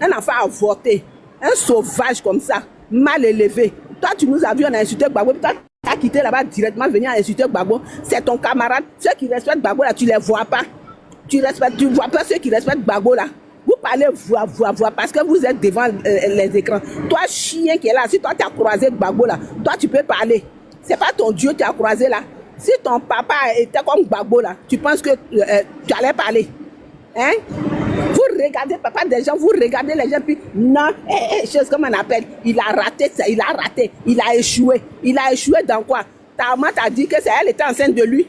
un enfant avorté, un sauvage comme ça, mal élevé. Toi, tu nous as vu, on a insulté Gbagbo. Toi, tu as quitté là-bas directement, venir insulter Gbagbo. C'est ton camarade. Ceux qui respectent Gbagbo là, tu ne les vois pas. Tu ne vois pas ceux qui respectent Gbagbo là. Vous parlez voix, parce que vous êtes devant les écrans. Toi, chien qui est là, si toi tu as croisé Gbagbo là, toi tu peux parler. C'est pas ton Dieu qui a croisé là. Si ton papa était comme Gbagbo là, tu penses que tu allais parler. Hein? Vous regardez papa des gens, vous regardez les gens, puis non, chose comme on appelle, il a raté ça, il a échoué. Il a échoué dans quoi? Ta maman t'a dit que c'est elle était enceinte de lui.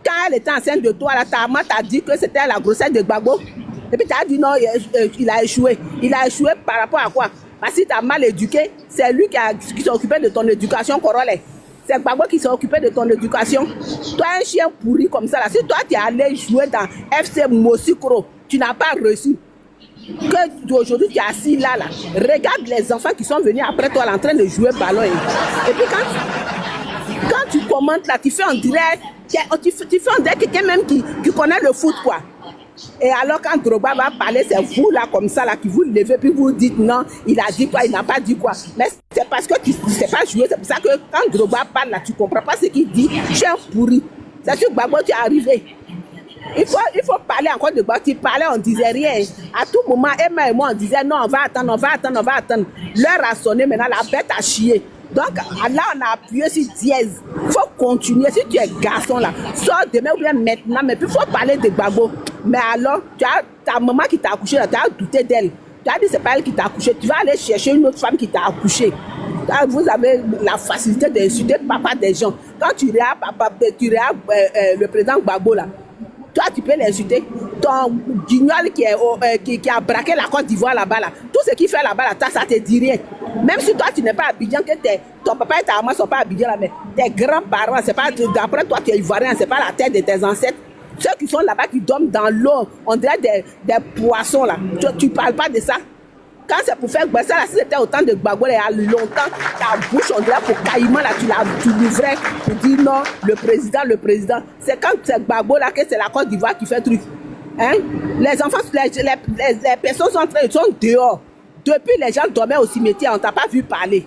Quand elle était enceinte de toi, là, ta maman t'a dit que c'était la grossesse de Gbagbo. Et puis tu as dit non, il a échoué. Il a échoué par rapport à quoi? Parce que tu as mal éduqué, c'est lui qui s'est occupé de ton éducation, Corolé. C'est Gbagbo qui s'est occupé de ton éducation. Toi, un chien pourri comme ça, là, si toi tu es allé jouer dans FC Mosikro, tu n'as pas reçu. Que aujourd'hui tu es assis là, regarde les enfants qui sont venus après toi là, en train de jouer ballon. Et puis quand tu commentes là, tu fais en direct, tu fais en direct quelqu'un même qui connaît le foot, quoi. Et alors quand Drogba va parler, c'est vous là comme ça là qui vous levez puis vous dites non, il a dit quoi, il n'a pas dit quoi. Mais c'est parce que tu ne sais pas jouer, c'est pour ça que quand Drogba parle là, tu ne comprends pas ce qu'il dit. Chien pourri. C'est sûr que Gbagbo, tu es arrivé. Il faut parler encore de Gbagbo. Tu parlais, on ne disait rien. À tout moment, Emma et moi, on disait non, on va attendre. L'heure a sonné, maintenant la bête a chié. Donc là, on a appuyé sur dièse. Il faut continuer. Si tu es garçon là, sors demain ou bien maintenant, mais puis il faut parler de Gbagbo. Mais alors, tu as ta maman qui t'a accouché là, tu as douté d'elle. Tu as dit c'est pas elle qui t'a accouché. Tu vas aller chercher une autre femme qui t'a accouché. Vous avez la facilité d'insulter le papa des gens. Quand tu regardes le président Gbagbo là, toi tu peux l'insulter. Ton guignol qui a braqué la Côte d'Ivoire là-bas là, tout ce qu'il fait là-bas là, ça te dit rien. Même si toi tu n'es pas Abidjan, que ton papa et ta maman ne sont pas Abidjan là, mais tes grands-parents, c'est pas, d'après toi tu es ivoirien, c'est pas la terre de tes ancêtres. Ceux qui sont là-bas qui dorment dans l'eau, on dirait des poissons là. Tu parles pas de ça. Quand c'est pour faire ça, là, si c'était autant de Gbagbo, il y a longtemps, ta bouche, on dirait pour caïman, là, tu l'ouvrais pour dire non, le président. C'est quand c'est Gbagbo, là, que c'est la Côte d'Ivoire qui fait truc. Hein? Les enfants, les personnes sont dehors. Depuis, les gens dormaient au cimetière, on t'a pas vu parler.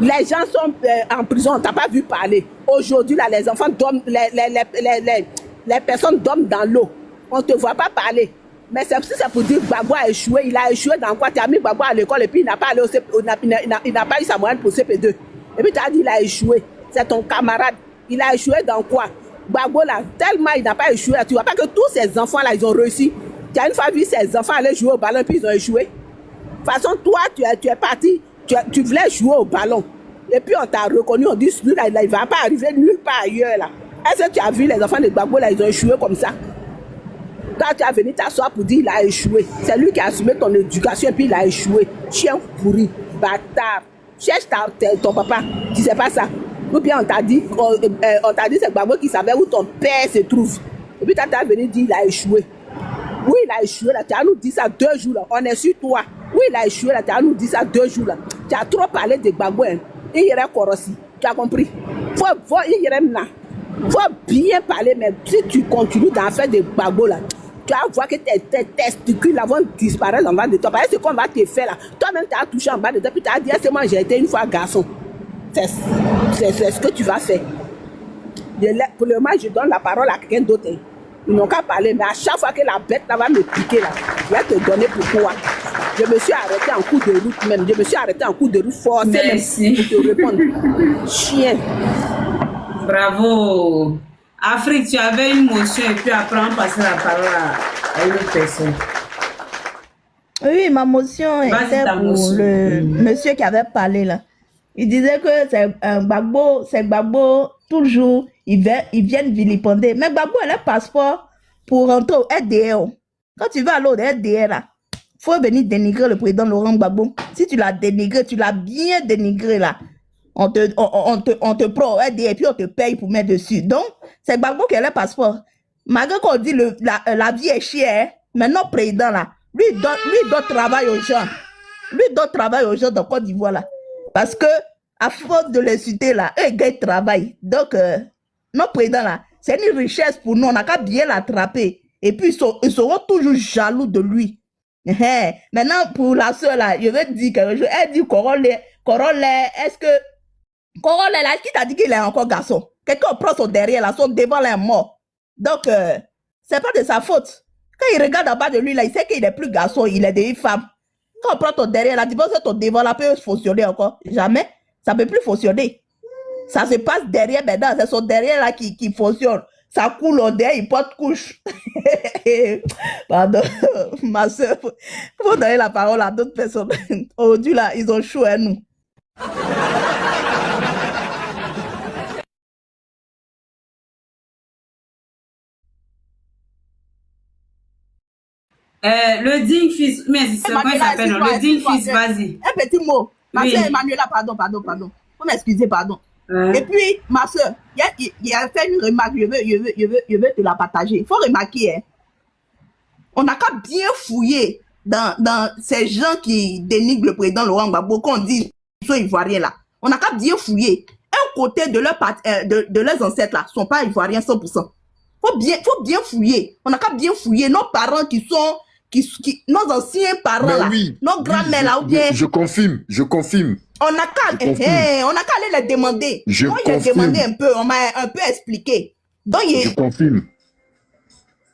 Les gens sont en prison, on t'a pas vu parler. Aujourd'hui, là, les enfants dorment, les personnes dorment dans l'eau. On te voit pas parler. Mais c'est pour dire que Gbagbo a échoué. Il a échoué dans quoi? Tu as mis Gbagbo à l'école et puis il n'a pas, il n'a pas eu sa moyenne pour CP2. Et puis tu as dit il a échoué. C'est ton camarade. Il a échoué dans quoi? Gbagbo là, tellement il n'a pas échoué. Là, tu vois pas que tous ces enfants là, ils ont réussi. Tu as une fois vu ces enfants aller jouer au ballon et puis ils ont échoué. De toute façon, toi, tu es parti, tu voulais jouer au ballon. Et puis on t'a reconnu, on dit celui-là, il ne va pas arriver nulle part ailleurs là. Est-ce que tu as vu les enfants de Gbagbo là, ils ont échoué comme ça? Quand tu as venu t'asseoir pour dire il a échoué, c'est lui qui a assumé ton éducation et puis il a échoué. Chien pourri, bâtard. Cherche ton papa, tu sais pas ça. Ou bien on t'a dit c'est Gbagbo qui savait où ton père se trouve. Et puis tu as venu dire il a échoué. Oui, il a échoué là, tu as nous dit ça 2 jours là, on est sur toi. Oui, il a échoué là, tu as nous dit ça 2 jours là. Tu as trop parlé de Gbagbo, hein. Il y aurait Korosi, tu as compris? Il y aurait là. Faut bien parler, mais si tu continues d'en faire des Gbagbo là, tu vas voir que tes testicules vont disparaître en bas de toi. Parce que ce qu'on va te faire là, toi-même tu as touché en bas de toi, puis tu as dit, c'est moi j'ai été une fois garçon. C'est ce que tu vas faire. Pour le moment, je donne la parole à quelqu'un d'autre. Ils n'ont qu'à parler, mais à chaque fois que la bête là, va me piquer là, il va te donner pourquoi. Je me suis arrêté en cours de route même. Je me suis arrêté en cours de route forcé même pour te répondre. Chien. Bravo. Afrique, tu avais une motion et puis après on passe la parole à une autre personne. Oui, ma motion était pour le monsieur qui avait parlé là. Il disait que c'est Gbagbo, toujours, ils viennent vilipender. Mais Gbagbo, elle a un passeport pour rentrer au RDR. Quand tu vas aller au RDR là, il faut venir dénigrer le président Laurent Gbagbo. Si tu l'as dénigré, tu l'as bien dénigré là. On te prend et puis on te paye pour mettre dessus. Donc, c'est Gbagbo qui a le passeport. Malgré qu'on dit la vie est chère, mais notre président là, lui doit travailler aux gens. Lui doit travailler aux gens dans Côte d'Ivoire là. Parce que, à force de l'insulter là, eux ils gagnent travail. Donc, notre président là, c'est une richesse pour nous. On n'a qu'à bien l'attraper. Et puis, ils seront toujours jaloux de lui. Maintenant, pour la soeur là, je vais te dire quelque chose. Elle dit Corolé, est-ce que Corolé là, est-ce qu'il t'a dit qu'il est encore garçon? Quelqu'un prend son derrière là, son devant là est mort. Donc, c'est pas de sa faute. Quand il regarde en bas de lui là, il sait qu'il est plus garçon, il est devenu femme. Quand on prend ton derrière là, tu penses que ton devant là peut fonctionner encore? Jamais. Ça peut plus fonctionner. Ça se passe derrière maintenant, c'est son derrière là qui fonctionne. Ça coule en derrière, il porte couche. Pardon, ma soeur. Il faut donner la parole à d'autres personnes. Aujourd'hui, là, ils ont chaud à nous. Le digne fils, mais c'est quoi il s'appelle? Le digne fils, vas-y. Un petit mot. Ma Oui. soeur Emmanuela, pardon. Faut m'excuser, pardon. Et puis, ma soeur, il a fait une remarque, je veux te la partager. Il faut remarquer, hein, on n'a qu'à bien fouiller dans ces gens qui dénigrent le président Laurent Gbagbo, qu'on dit qu'ils sont ivoiriens là. On n'a qu'à bien fouiller. Un côté de leurs ancêtres là, sont pas ivoiriens 100%. Faut bien fouiller. On n'a qu'à bien fouiller nos parents nos anciens parents Mais là, oui, nos grands-mères là, ou bien. je confirme. On n'a qu'à aller les demander. Je Moi, j'ai confirme. demandé un peu, on m'a un peu expliqué. Donc, Je confirme.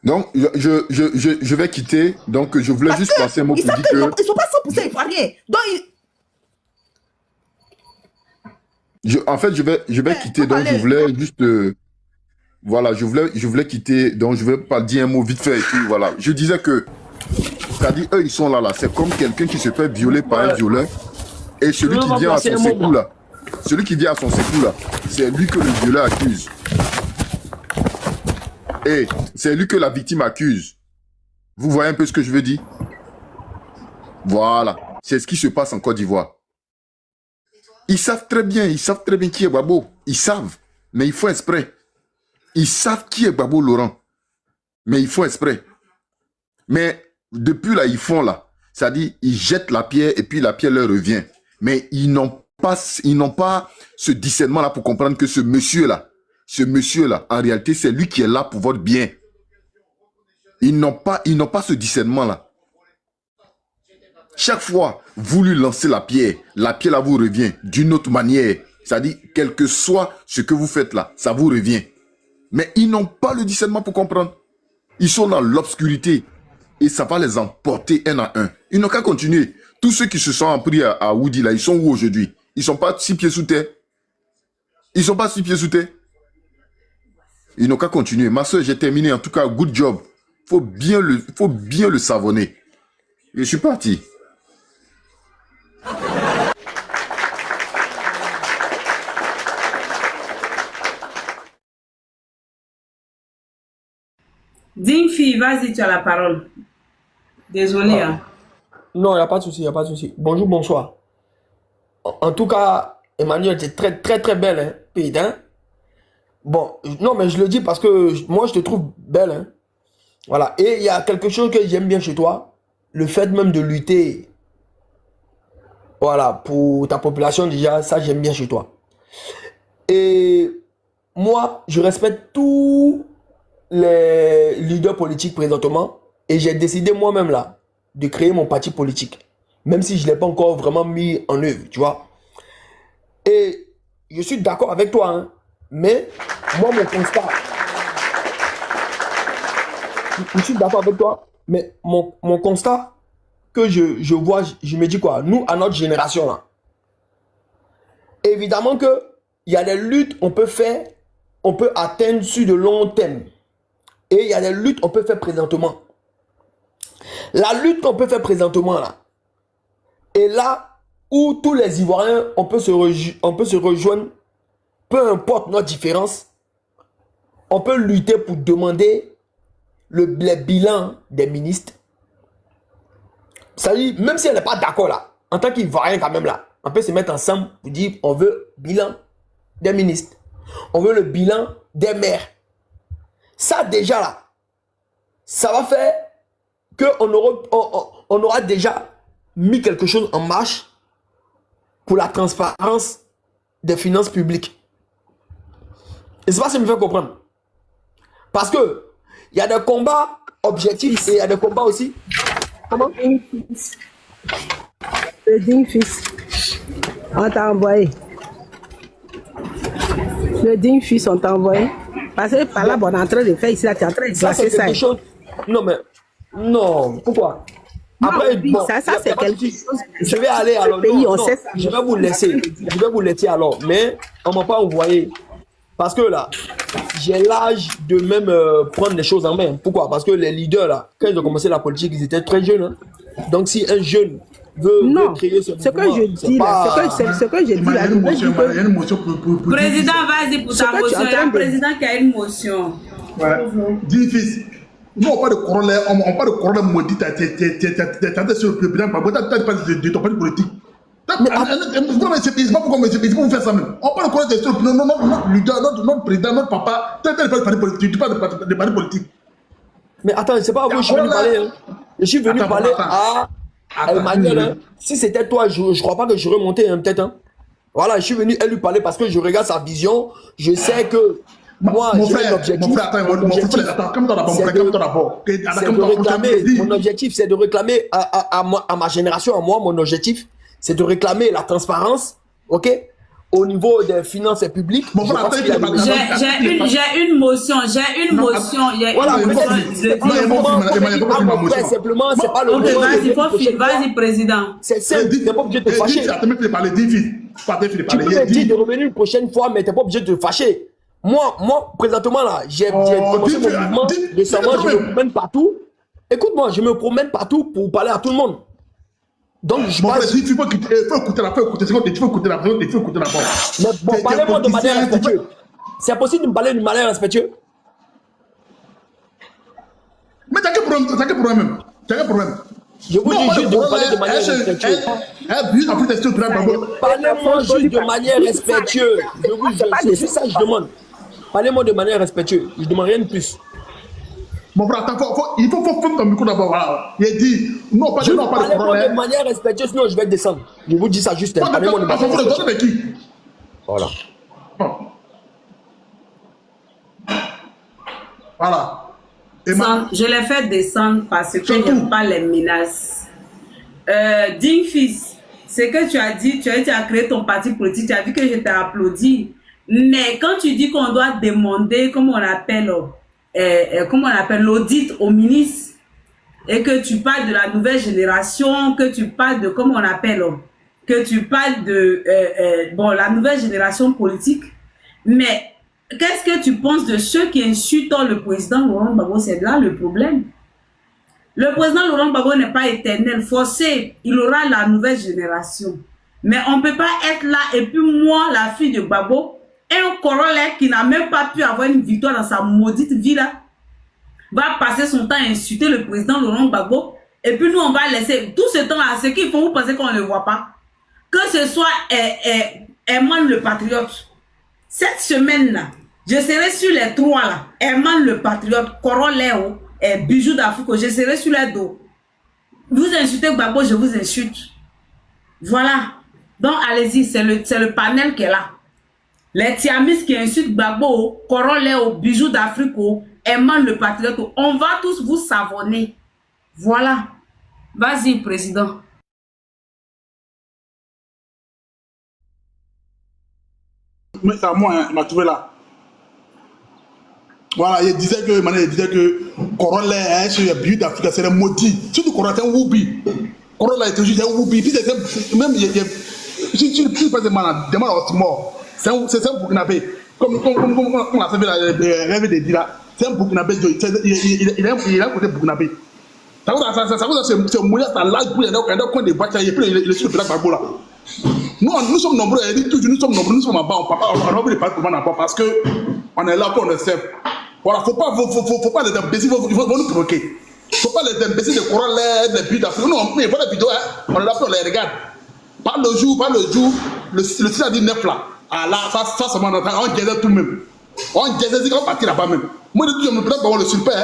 Donc, je vais quitter. Donc, je voulais juste passer un mot ils pour savent dire qu'ils que... ne sont pas 100% ivoiriens. Donc, En fait, je vais quitter. Donc, je voulais juste... voilà, je voulais quitter. Donc, je vais pas dire un mot vite fait. Et puis, voilà. Je disais que... C'est-à-dire, eux, ils sont là. C'est comme quelqu'un qui se fait violer par un violeur. Et celui qui vient à son secours, là. Celui qui vient à son secours, là. C'est lui que le violeur accuse. Et c'est lui que la victime accuse. Vous voyez un peu ce que je veux dire? Voilà. C'est ce qui se passe en Côte d'Ivoire. Ils savent très bien qui est Gbagbo. Ils savent, mais ils font exprès. Ils savent qui est Gbagbo Laurent, mais ils font exprès. Mais depuis là, ils font là. C'est-à-dire, ils jettent la pierre et puis la pierre leur revient. Mais ils n'ont pas ce discernement-là pour comprendre que ce monsieur-là, en réalité, c'est lui qui est là pour votre bien. Ils n'ont pas ce discernement-là. Chaque fois, vous lui lancez la pierre là vous revient d'une autre manière. C'est-à-dire, quel que soit ce que vous faites là, ça vous revient. Mais ils n'ont pas le discernement pour comprendre. Ils sont dans l'obscurité et ça va les emporter un à un. Ils n'ont qu'à continuer. Tous ceux qui se sont pris à Woody là, ils sont où aujourd'hui? Ils sont pas 6 pieds sous terre. Ils sont pas 6 pieds sous terre. Ils n'ont qu'à continuer. Ma soeur, j'ai terminé. En tout cas, good job. Faut bien le savonner. Je suis parti. Digne fille, vas-y, tu as la parole. Désolé. Hein. Non, il n'y a pas de souci, Bonjour, bonsoir. En tout cas, Emmanuel, tu es très, très, très belle, hein, putain. Bon, non, mais je le dis parce que moi, je te trouve belle, hein. Voilà. Et il y a quelque chose que j'aime bien chez toi. Le fait même de lutter, voilà, pour ta population, déjà, ça, j'aime bien chez toi. Et moi, je respecte tous les leaders politiques présentement. Et j'ai décidé moi-même, là, de créer mon parti politique. Même si je ne l'ai pas encore vraiment mis en œuvre, tu vois. Et je suis d'accord avec toi, hein. Mais moi, mon constat... Je suis d'accord avec toi, mais mon constat que je vois, je me dis quoi? Nous, à notre génération, là, évidemment que il y a des luttes qu'on peut faire, on peut atteindre sur de longs termes. Et il y a des luttes qu'on peut faire présentement. La lutte qu'on peut faire présentement, là, et là où tous les Ivoiriens, on peut se rejoindre, peu importe notre différence, on peut lutter pour demander les bilans des ministres. Ça dit, même si on n'est pas d'accord là, en tant qu'Ivoirien quand même là, on peut se mettre ensemble pour dire on veut bilan des ministres. On veut le bilan des maires. Ça déjà là, ça va faire qu'on aura déjà mis quelque chose en marche pour la transparence des finances publiques. Et c'est pas ça qui me fait comprendre. Parce que il y a des combats objectifs et il y a des combats aussi. Comment? Le digne fils. On t'a envoyé. Le digne fils, on t'a envoyé. Parce que par là, on est en train de faire ici, là, tu es en train de Ça, placer c'est ça. quelque chose. Non, mais. Non, pourquoi? Après, oui, bon, ça c'est quelque chose. je vais aller alors. Pays, Non, on non, sait ça. je vais vous laisser. Je vais vous laisser alors. Mais on ne m'a pas envoyé. Parce que là, j'ai l'âge de même prendre les choses en main. Pourquoi? Parce que les leaders, là, quand ils ont commencé la politique, ils étaient très jeunes. Hein. Donc, si un jeune veut créer ce ce que je dis là, ce que je dis là, Il y a une motion pour Président, vas-y pour ta motion. Il y a un président qui a une motion. Ouais. Dis fils. Nous, on parle de corollaire, on parle de corollaire maudit. Tu es sur le président, tu parles de ton parti politique. C'est pas pourquoi vous faire ça même. On parle de corollaire sur notre leader, notre président, notre papa. Tu parles de parti politique. Tu parles de parti politique. Mais attends, c'est pas à vous que je suis venu parler. Hein. Je suis venu parler à Emmanuel. Hein. Si c'était toi, je crois pas que j'aurais monté peut-être. Hein. Voilà, je suis venu lui parler parce que je regarde sa vision. Je sais que moi, j'ai un objectif. Mon frère, mon objectif, c'est de réclamer à ma génération, à moi, mon objectif, c'est de réclamer la transparence, ok, au niveau des finances publiques. J'ai une motion. Voilà, simplement, c'est pas le moment. Vas-y, président. C'est simple, tu n'es pas obligé de te fâcher. Tu peux me dire de revenir une prochaine fois, mais tu n'es pas obligé de te fâcher. Moi, présentement, là, j'ai commencé mon mouvement récemment, je me promène partout. Écoute-moi, je me promène partout pour parler à tout le monde. Donc, je passe... Il faut écouter la parole. Mais bon, parlez-moi de manière respectueuse. C'est possible de me parler de manière respectueuse? Mais t'as quel problème? Je vous dis juste de me parler de manière respectueuse. Parlez-moi juste de manière respectueuse. C'est ça que je demande. Parlez-moi de manière respectueuse. Je ne demande rien de plus. Mon frère, il faut faire ton micro d'abord. Voilà. Il a dit, non, pas de manière respectueuse, sinon je vais descendre. Je vous dis ça juste. Parlez-moi de manière respectueuse. Voilà. Voilà. Je l'ai fait descendre parce que je n'aime pas les menaces. Digne fils, ce que tu as dit, tu as créé ton parti politique, tu as dit que je t'ai applaudi. Mais quand tu dis qu'on doit demander, comment on appelle l'audit au ministre, et que tu parles de la nouvelle génération, que tu parles de, comment on appelle, que tu parles de la nouvelle génération politique, mais qu'est-ce que tu penses de ceux qui insultent le président Laurent Gbagbo? C'est là le problème. Le président Laurent Gbagbo n'est pas éternel, forcé, il aura la nouvelle génération. Mais on ne peut pas être là, et puis moi, la fille de Gbagbo, un corollaire qui n'a même pas pu avoir une victoire dans sa maudite vie là, va passer son temps à insulter le président Laurent Gbagbo, et puis nous on va laisser tout ce temps là, ce qu'il faut, vous pensez qu'on ne le voit pas, que ce soit Herman le patriote, cette semaine là, je serai sur les trois là, Herman le patriote, corollaire et Bijou d'Afrique, je serai sur les dos. Vous insultez Gbagbo, je vous insulte. Voilà, donc allez-y, c'est le panel qui est là. Les Tiamis qui insultent Gbagbo, corollaire, Bijou d'Afrique, Herman le patriote, on va tous vous savonner. Voilà. Vas-y, président. Mais c'est à moi, hein, il m'a trouvé là. Voilà, il disait que corollaire, c'est Bijou d'Afrique, c'est le maudit. Surtout corollaire, c'est un woubi. Corollaire, c'est juste un woubi. Puis même, si tu fais des malades, des malades morts. C'est un Burkinabé. Comme on a fait le rêve de dire là. C'est un Burkinabé. Il a un côté Burkinabé. Ça veut dire c'est mouillé à l'âge pour un coin de voiture et puis il est sur le plat Gbagbo là. Nous sommes nombreux, nous sommes en bas, on a envie de parler pour moi parce qu'on est là pour le serve. Voilà, faut pas les imbéciles, ils vont nous provoquer. Faut pas les imbéciles de corollaire, des buts d'Afrique. Non, mais voilà la vidéo, on est là pour les regarder. Pas le jour, le 6 à 19 là. Ah là, ça on disait tout même. On disait qu'on partit là-bas même. Moi, je me prends pour le super.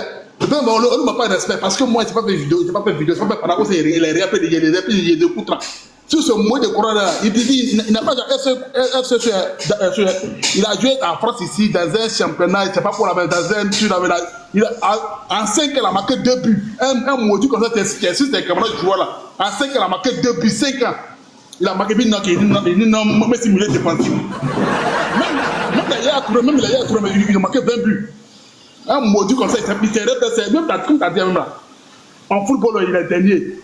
Le président, on ne m'a pas de respect parce que moi, je n'ai pas fait vidéo, je n'ai pas fait par rapport à les des coups là. Sur ce mot de Corona, il dit il n'a pas il a joué en France ici dans un championnat, je ne sais pas pour la mettre dans un en 5 ans, il a marqué 2 buts. Un maudit comme ça, c'est sur ses camarades joueurs là. En 5 ans, il a marqué 2 buts, 5 ans. Il a marqué bien même simulé défensif. Même il a marqué 20 buts. Un maudit comme ça, c'est même comme tu as dit même là. En football, il est dernier.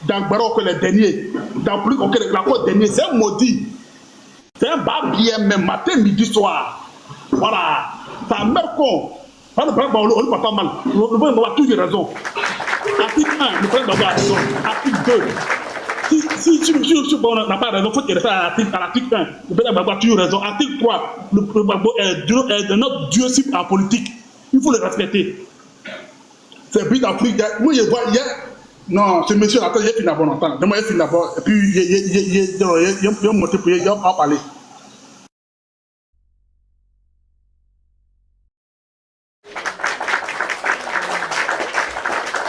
Dans Baroque, il est dernier. Dans plus la côte dernier. C'est un maudit. C'est un bas bien même matin, midi, soir. Voilà. Ça mère con. On ne parle pas mal. Le président a toujours raison. Article 1, le président a raison. Article 2. Si on n'a pas raison, il faut qu'il reste à l'article 1. Le président a toujours raison. Article 3, le Gbagbo est notre dieu cible en politique. Il faut le respecter. C'est but d'Afrique. Moi, je vois, non, ce monsieur, attends, il est fini d'abord, longtemps. Moi, il est fini d'abord. Et puis, il a monté pour il en parler.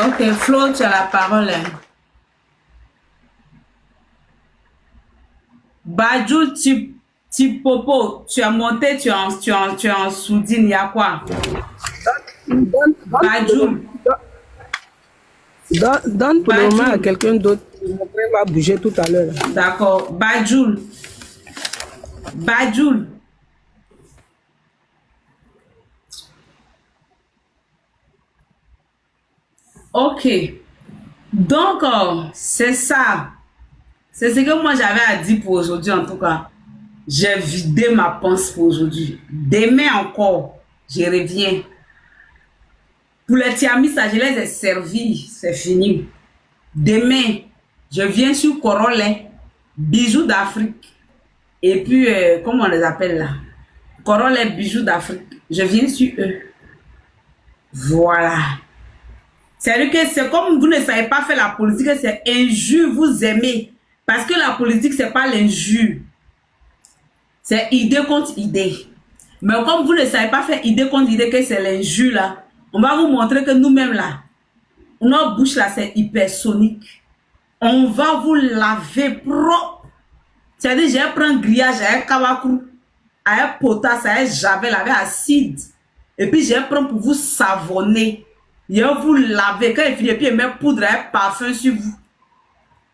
Ok, Flo, tu as la parole. Hein. Badjou, Popo, tu as monté, tu es en soudine, il y a quoi? Badjou. Donne pour le moment à quelqu'un d'autre. Mon frère va bouger tout à l'heure. D'accord. Badjoul. Badjoul. Ok. Donc, c'est ça. C'est ce que moi j'avais à dire pour aujourd'hui en tout cas. J'ai vidé ma pensée pour aujourd'hui. Demain encore, je reviens. Pour les tiamis, ça, je les ai servis. C'est fini. Demain, je viens sur Corolais, bijoux d'Afrique. Et puis, comment on les appelle là? Corolais, bijoux d'Afrique. Je viens sur eux. Voilà. C'est-à-dire que c'est comme vous ne savez pas faire la politique, c'est injure, vous aimez. Parce que la politique, c'est pas l'injure. C'est idée contre idée. Mais comme vous ne savez pas faire idée contre idée, que c'est l'injure là, on va vous montrer que nous-mêmes là, notre bouche là, c'est hypersonique. On va vous laver propre. C'est-à-dire, j'ai pris un grillage, j'ai un kavakou, un potasse, un javel avec acide. Et puis, j'ai pris pour vous savonner. Je vais vous laver. Quand il finit, puis il met poudre et parfum sur vous.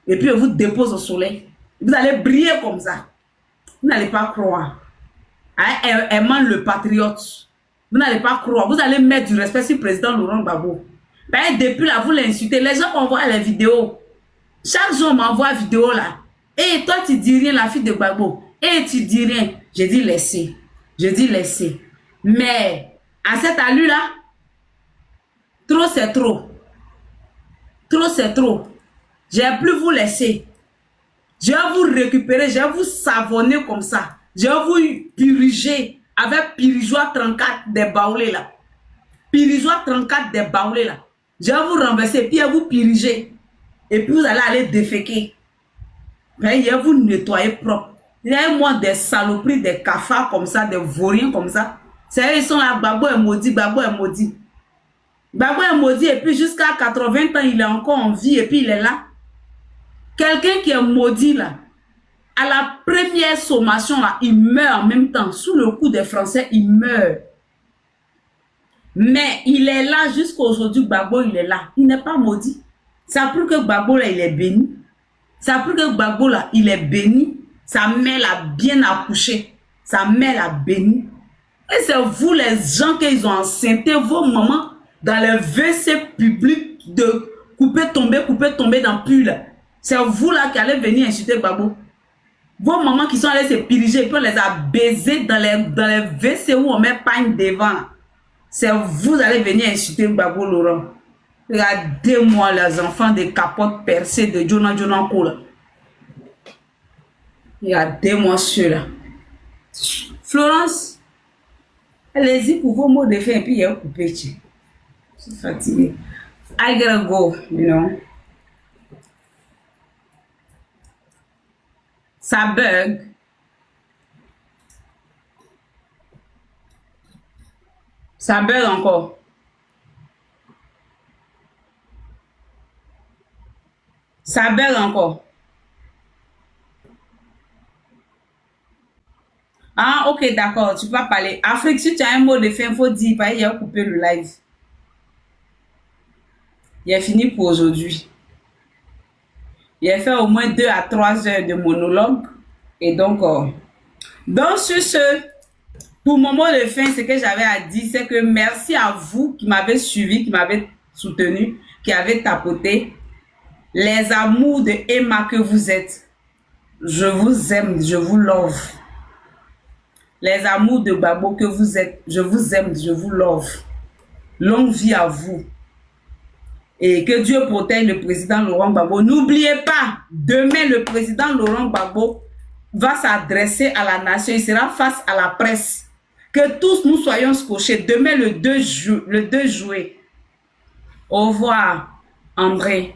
Et puis, il vous dépose au soleil. Vous allez briller comme ça. Vous n'allez pas croire. Elle ment le patriote. Vous n'allez pas croire. Vous allez mettre du respect sur le président Laurent Gbagbo. Ben, depuis là, vous l'insultez. Les gens envoient les vidéos. Chaque jour, on m'envoie une vidéo là. Et toi, tu dis rien, la fille de Gbagbo. Et tu dis rien. J'ai dit laissez. Je dis laissez. Mais, à cette allure-là, trop, c'est trop. Trop, c'est trop. Je vais plus vous laisser. Je vais vous récupérer. Je vais vous savonner comme ça. Je vais vous puriger avec pirigeoire 34 des baoulés là. Pirigeoire 34 des baoulés là. Je vais vous renverser. Puis je vais vous piriger. Et puis vous allez aller déféquer. Mais je vais vous nettoyer propre. Il y a moi des saloperies, des cafards comme ça, des vauriens comme ça. C'est eux, ils sont là. Gbagbo est maudit. Gbagbo est maudit. Gbagbo est maudit et puis jusqu'à 80 ans, il est encore en vie et puis il est là. Quelqu'un qui est maudit là, à la première sommation là, il meurt en même temps. Sous le coup des Français, il meurt. Mais il est là jusqu'à aujourd'hui, Gbagbo, il est là. Il n'est pas maudit. Ça prouve que Gbagbo là, il est béni. Ça prouve que Gbagbo là, il est béni. Sa mère l'a bien accouché. Sa mère l'a béni. Et c'est vous les gens qu'ils ont enceinté, vos mamans, dans les WC publics de couper, tomber dans pull. C'est vous là qui allez venir insulter Gbagbo. Vos mamans qui sont allées se piriger, puis on les a baisés dans les WC où on met pagne devant. C'est vous allez venir insulter Gbagbo Laurent. Regardez-moi les enfants des capotes percées de Jonah Kola. Regardez-moi ceux-là. Florence, allez-y pour vos mots de fin et puis il y a un coupé. Je suis fatiguée. I gotta go, you know. Ça bug. Ça bug encore. Ça bug encore. Ah, ok, d'accord, tu peux parler. Afrique, si tu as un mot de fin, il faut dire, il a coupé le live. Il a fini pour aujourd'hui. Il a fait au moins 2 à 3 heures de monologue. Et donc sur ce, pour mon mot de fin, ce que j'avais à dire, c'est que merci à vous qui m'avez suivi, qui m'avez soutenu, qui avez tapoté. Les amours de Emma que vous êtes, je vous aime, je vous love. les amours de Gbagbo que vous êtes, je vous aime, je vous love. Longue vie à vous. Et que Dieu protège le président Laurent Gbagbo. N'oubliez pas, demain, le président Laurent Gbagbo va s'adresser à la nation. Il sera face à la presse. Que tous nous soyons scotchés. Demain, le 2 juillet. Au revoir, André.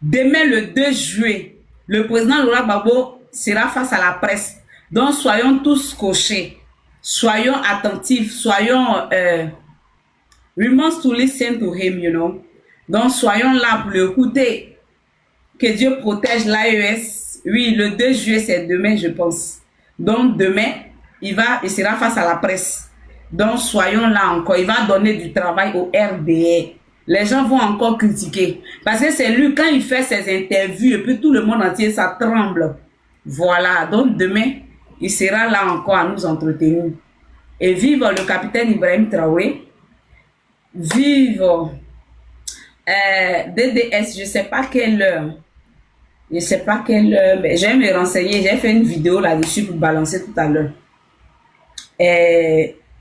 Demain, le 2 juillet, le président Laurent Gbagbo sera face à la presse. Donc, soyons tous scotchés. Soyons attentifs. Soyons... we must to listen to him, you know. Donc, soyons là pour l'écouter. Que Dieu protège l'AES. Oui, le 2 juillet, c'est demain, je pense. Donc, demain, il sera face à la presse. Donc, soyons là encore. Il va donner du travail au RDR. Les gens vont encore critiquer. Parce que c'est lui, quand il fait ses interviews, et puis tout le monde entier, ça tremble. Voilà. Donc, demain, il sera là encore à nous entretenir. Et vive le capitaine Ibrahim Traoré. Vive DDS, je ne sais pas quelle heure. Je ne sais pas quelle heure, mais je vais me renseigner. J'ai fait une vidéo là-dessus pour balancer tout à l'heure.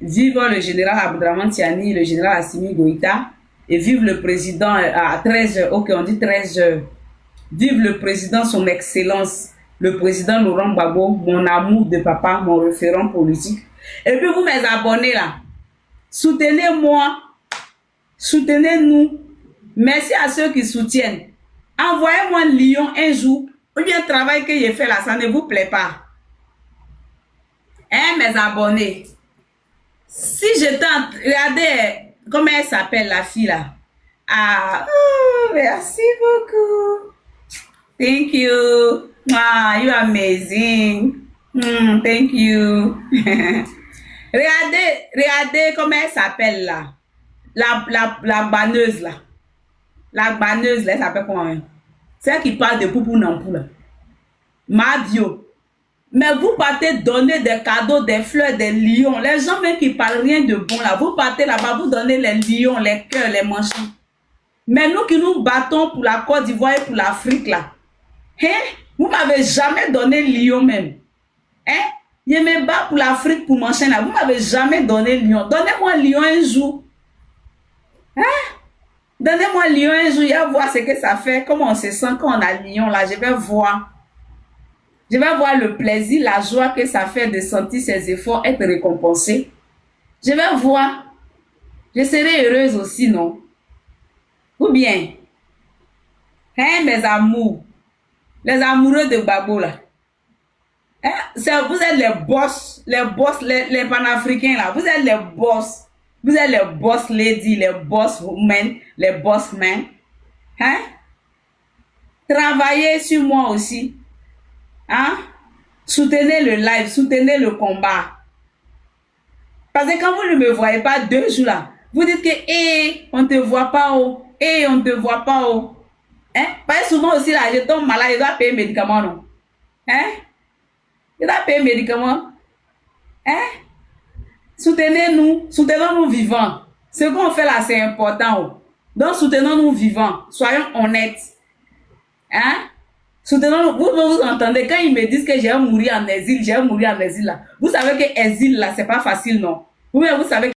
Vive le général Abdraman Tiani, le général Assimi Goïta. Et vive le président à 13h. Ok, on dit 13h. Vive le président, son excellence, le président Laurent Gbagbo, mon amour de papa, mon référent politique. Et puis vous, mes abonnés là, soutenez-moi, soutenez-nous. Merci à ceux qui soutiennent. Envoyez-moi un lion un jour. Ou bien le travail que j'ai fait là, ça ne vous plaît pas. Hein, mes abonnés. Si je tente, regardez comment elle s'appelle la fille là. Ah, oh, merci beaucoup. Thank you. Ah, you are amazing. Thank you. regardez comment elle s'appelle là. La banneuse là. La banneuse là, elle s'appelle comment? Celle qui parle de Poupou Nampou là. Madio. Mais vous partez donner des cadeaux, des fleurs, des lions. Les gens même qui parlent rien de bon là. Vous partez là-bas, vous donnez les lions, les cœurs, les manchons. Mais nous qui nous battons pour la Côte d'Ivoire et pour l'Afrique là. Hein? Vous m'avez jamais donné lion même. Hein? Je me bats pour l'Afrique, pour manger là. Vous m'avez jamais donné lion. Donnez-moi lion un jour. Hein? Donnez-moi lion un jour. Je vais voir ce que ça fait. Comment on se sent quand on a lion là. Je vais voir. Je vais voir le plaisir, la joie que ça fait de sentir ses efforts être récompensés. Je vais voir. Je serai heureuse aussi, non? Ou bien? Hein, mes amours? Les amoureux de Gbagbo là. Hein? Vous êtes les panafricains là. Vous êtes les boss. Vous êtes les boss ladies, les boss women, les boss men. Hein? Travaillez sur moi aussi. Hein? Soutenez le live, soutenez le combat. Parce que quand vous ne me voyez pas 2 jours là, vous dites que on ne te voit pas oh, on ne te voit pas oh. Hein? Parce que souvent aussi là, je tombe malade, je dois payer médicaments non. Hein? Je dois payer médicaments. Hein? Soutenez-nous, soutenons-nous vivants. Ce qu'on fait là, c'est important. Oh. Donc soutenons-nous vivants, soyons honnêtes. Hein? Soutenons-nous, vous entendez, quand ils me disent que j'ai mourir en exil là. Vous savez que exil là, c'est pas facile, non? Vous savez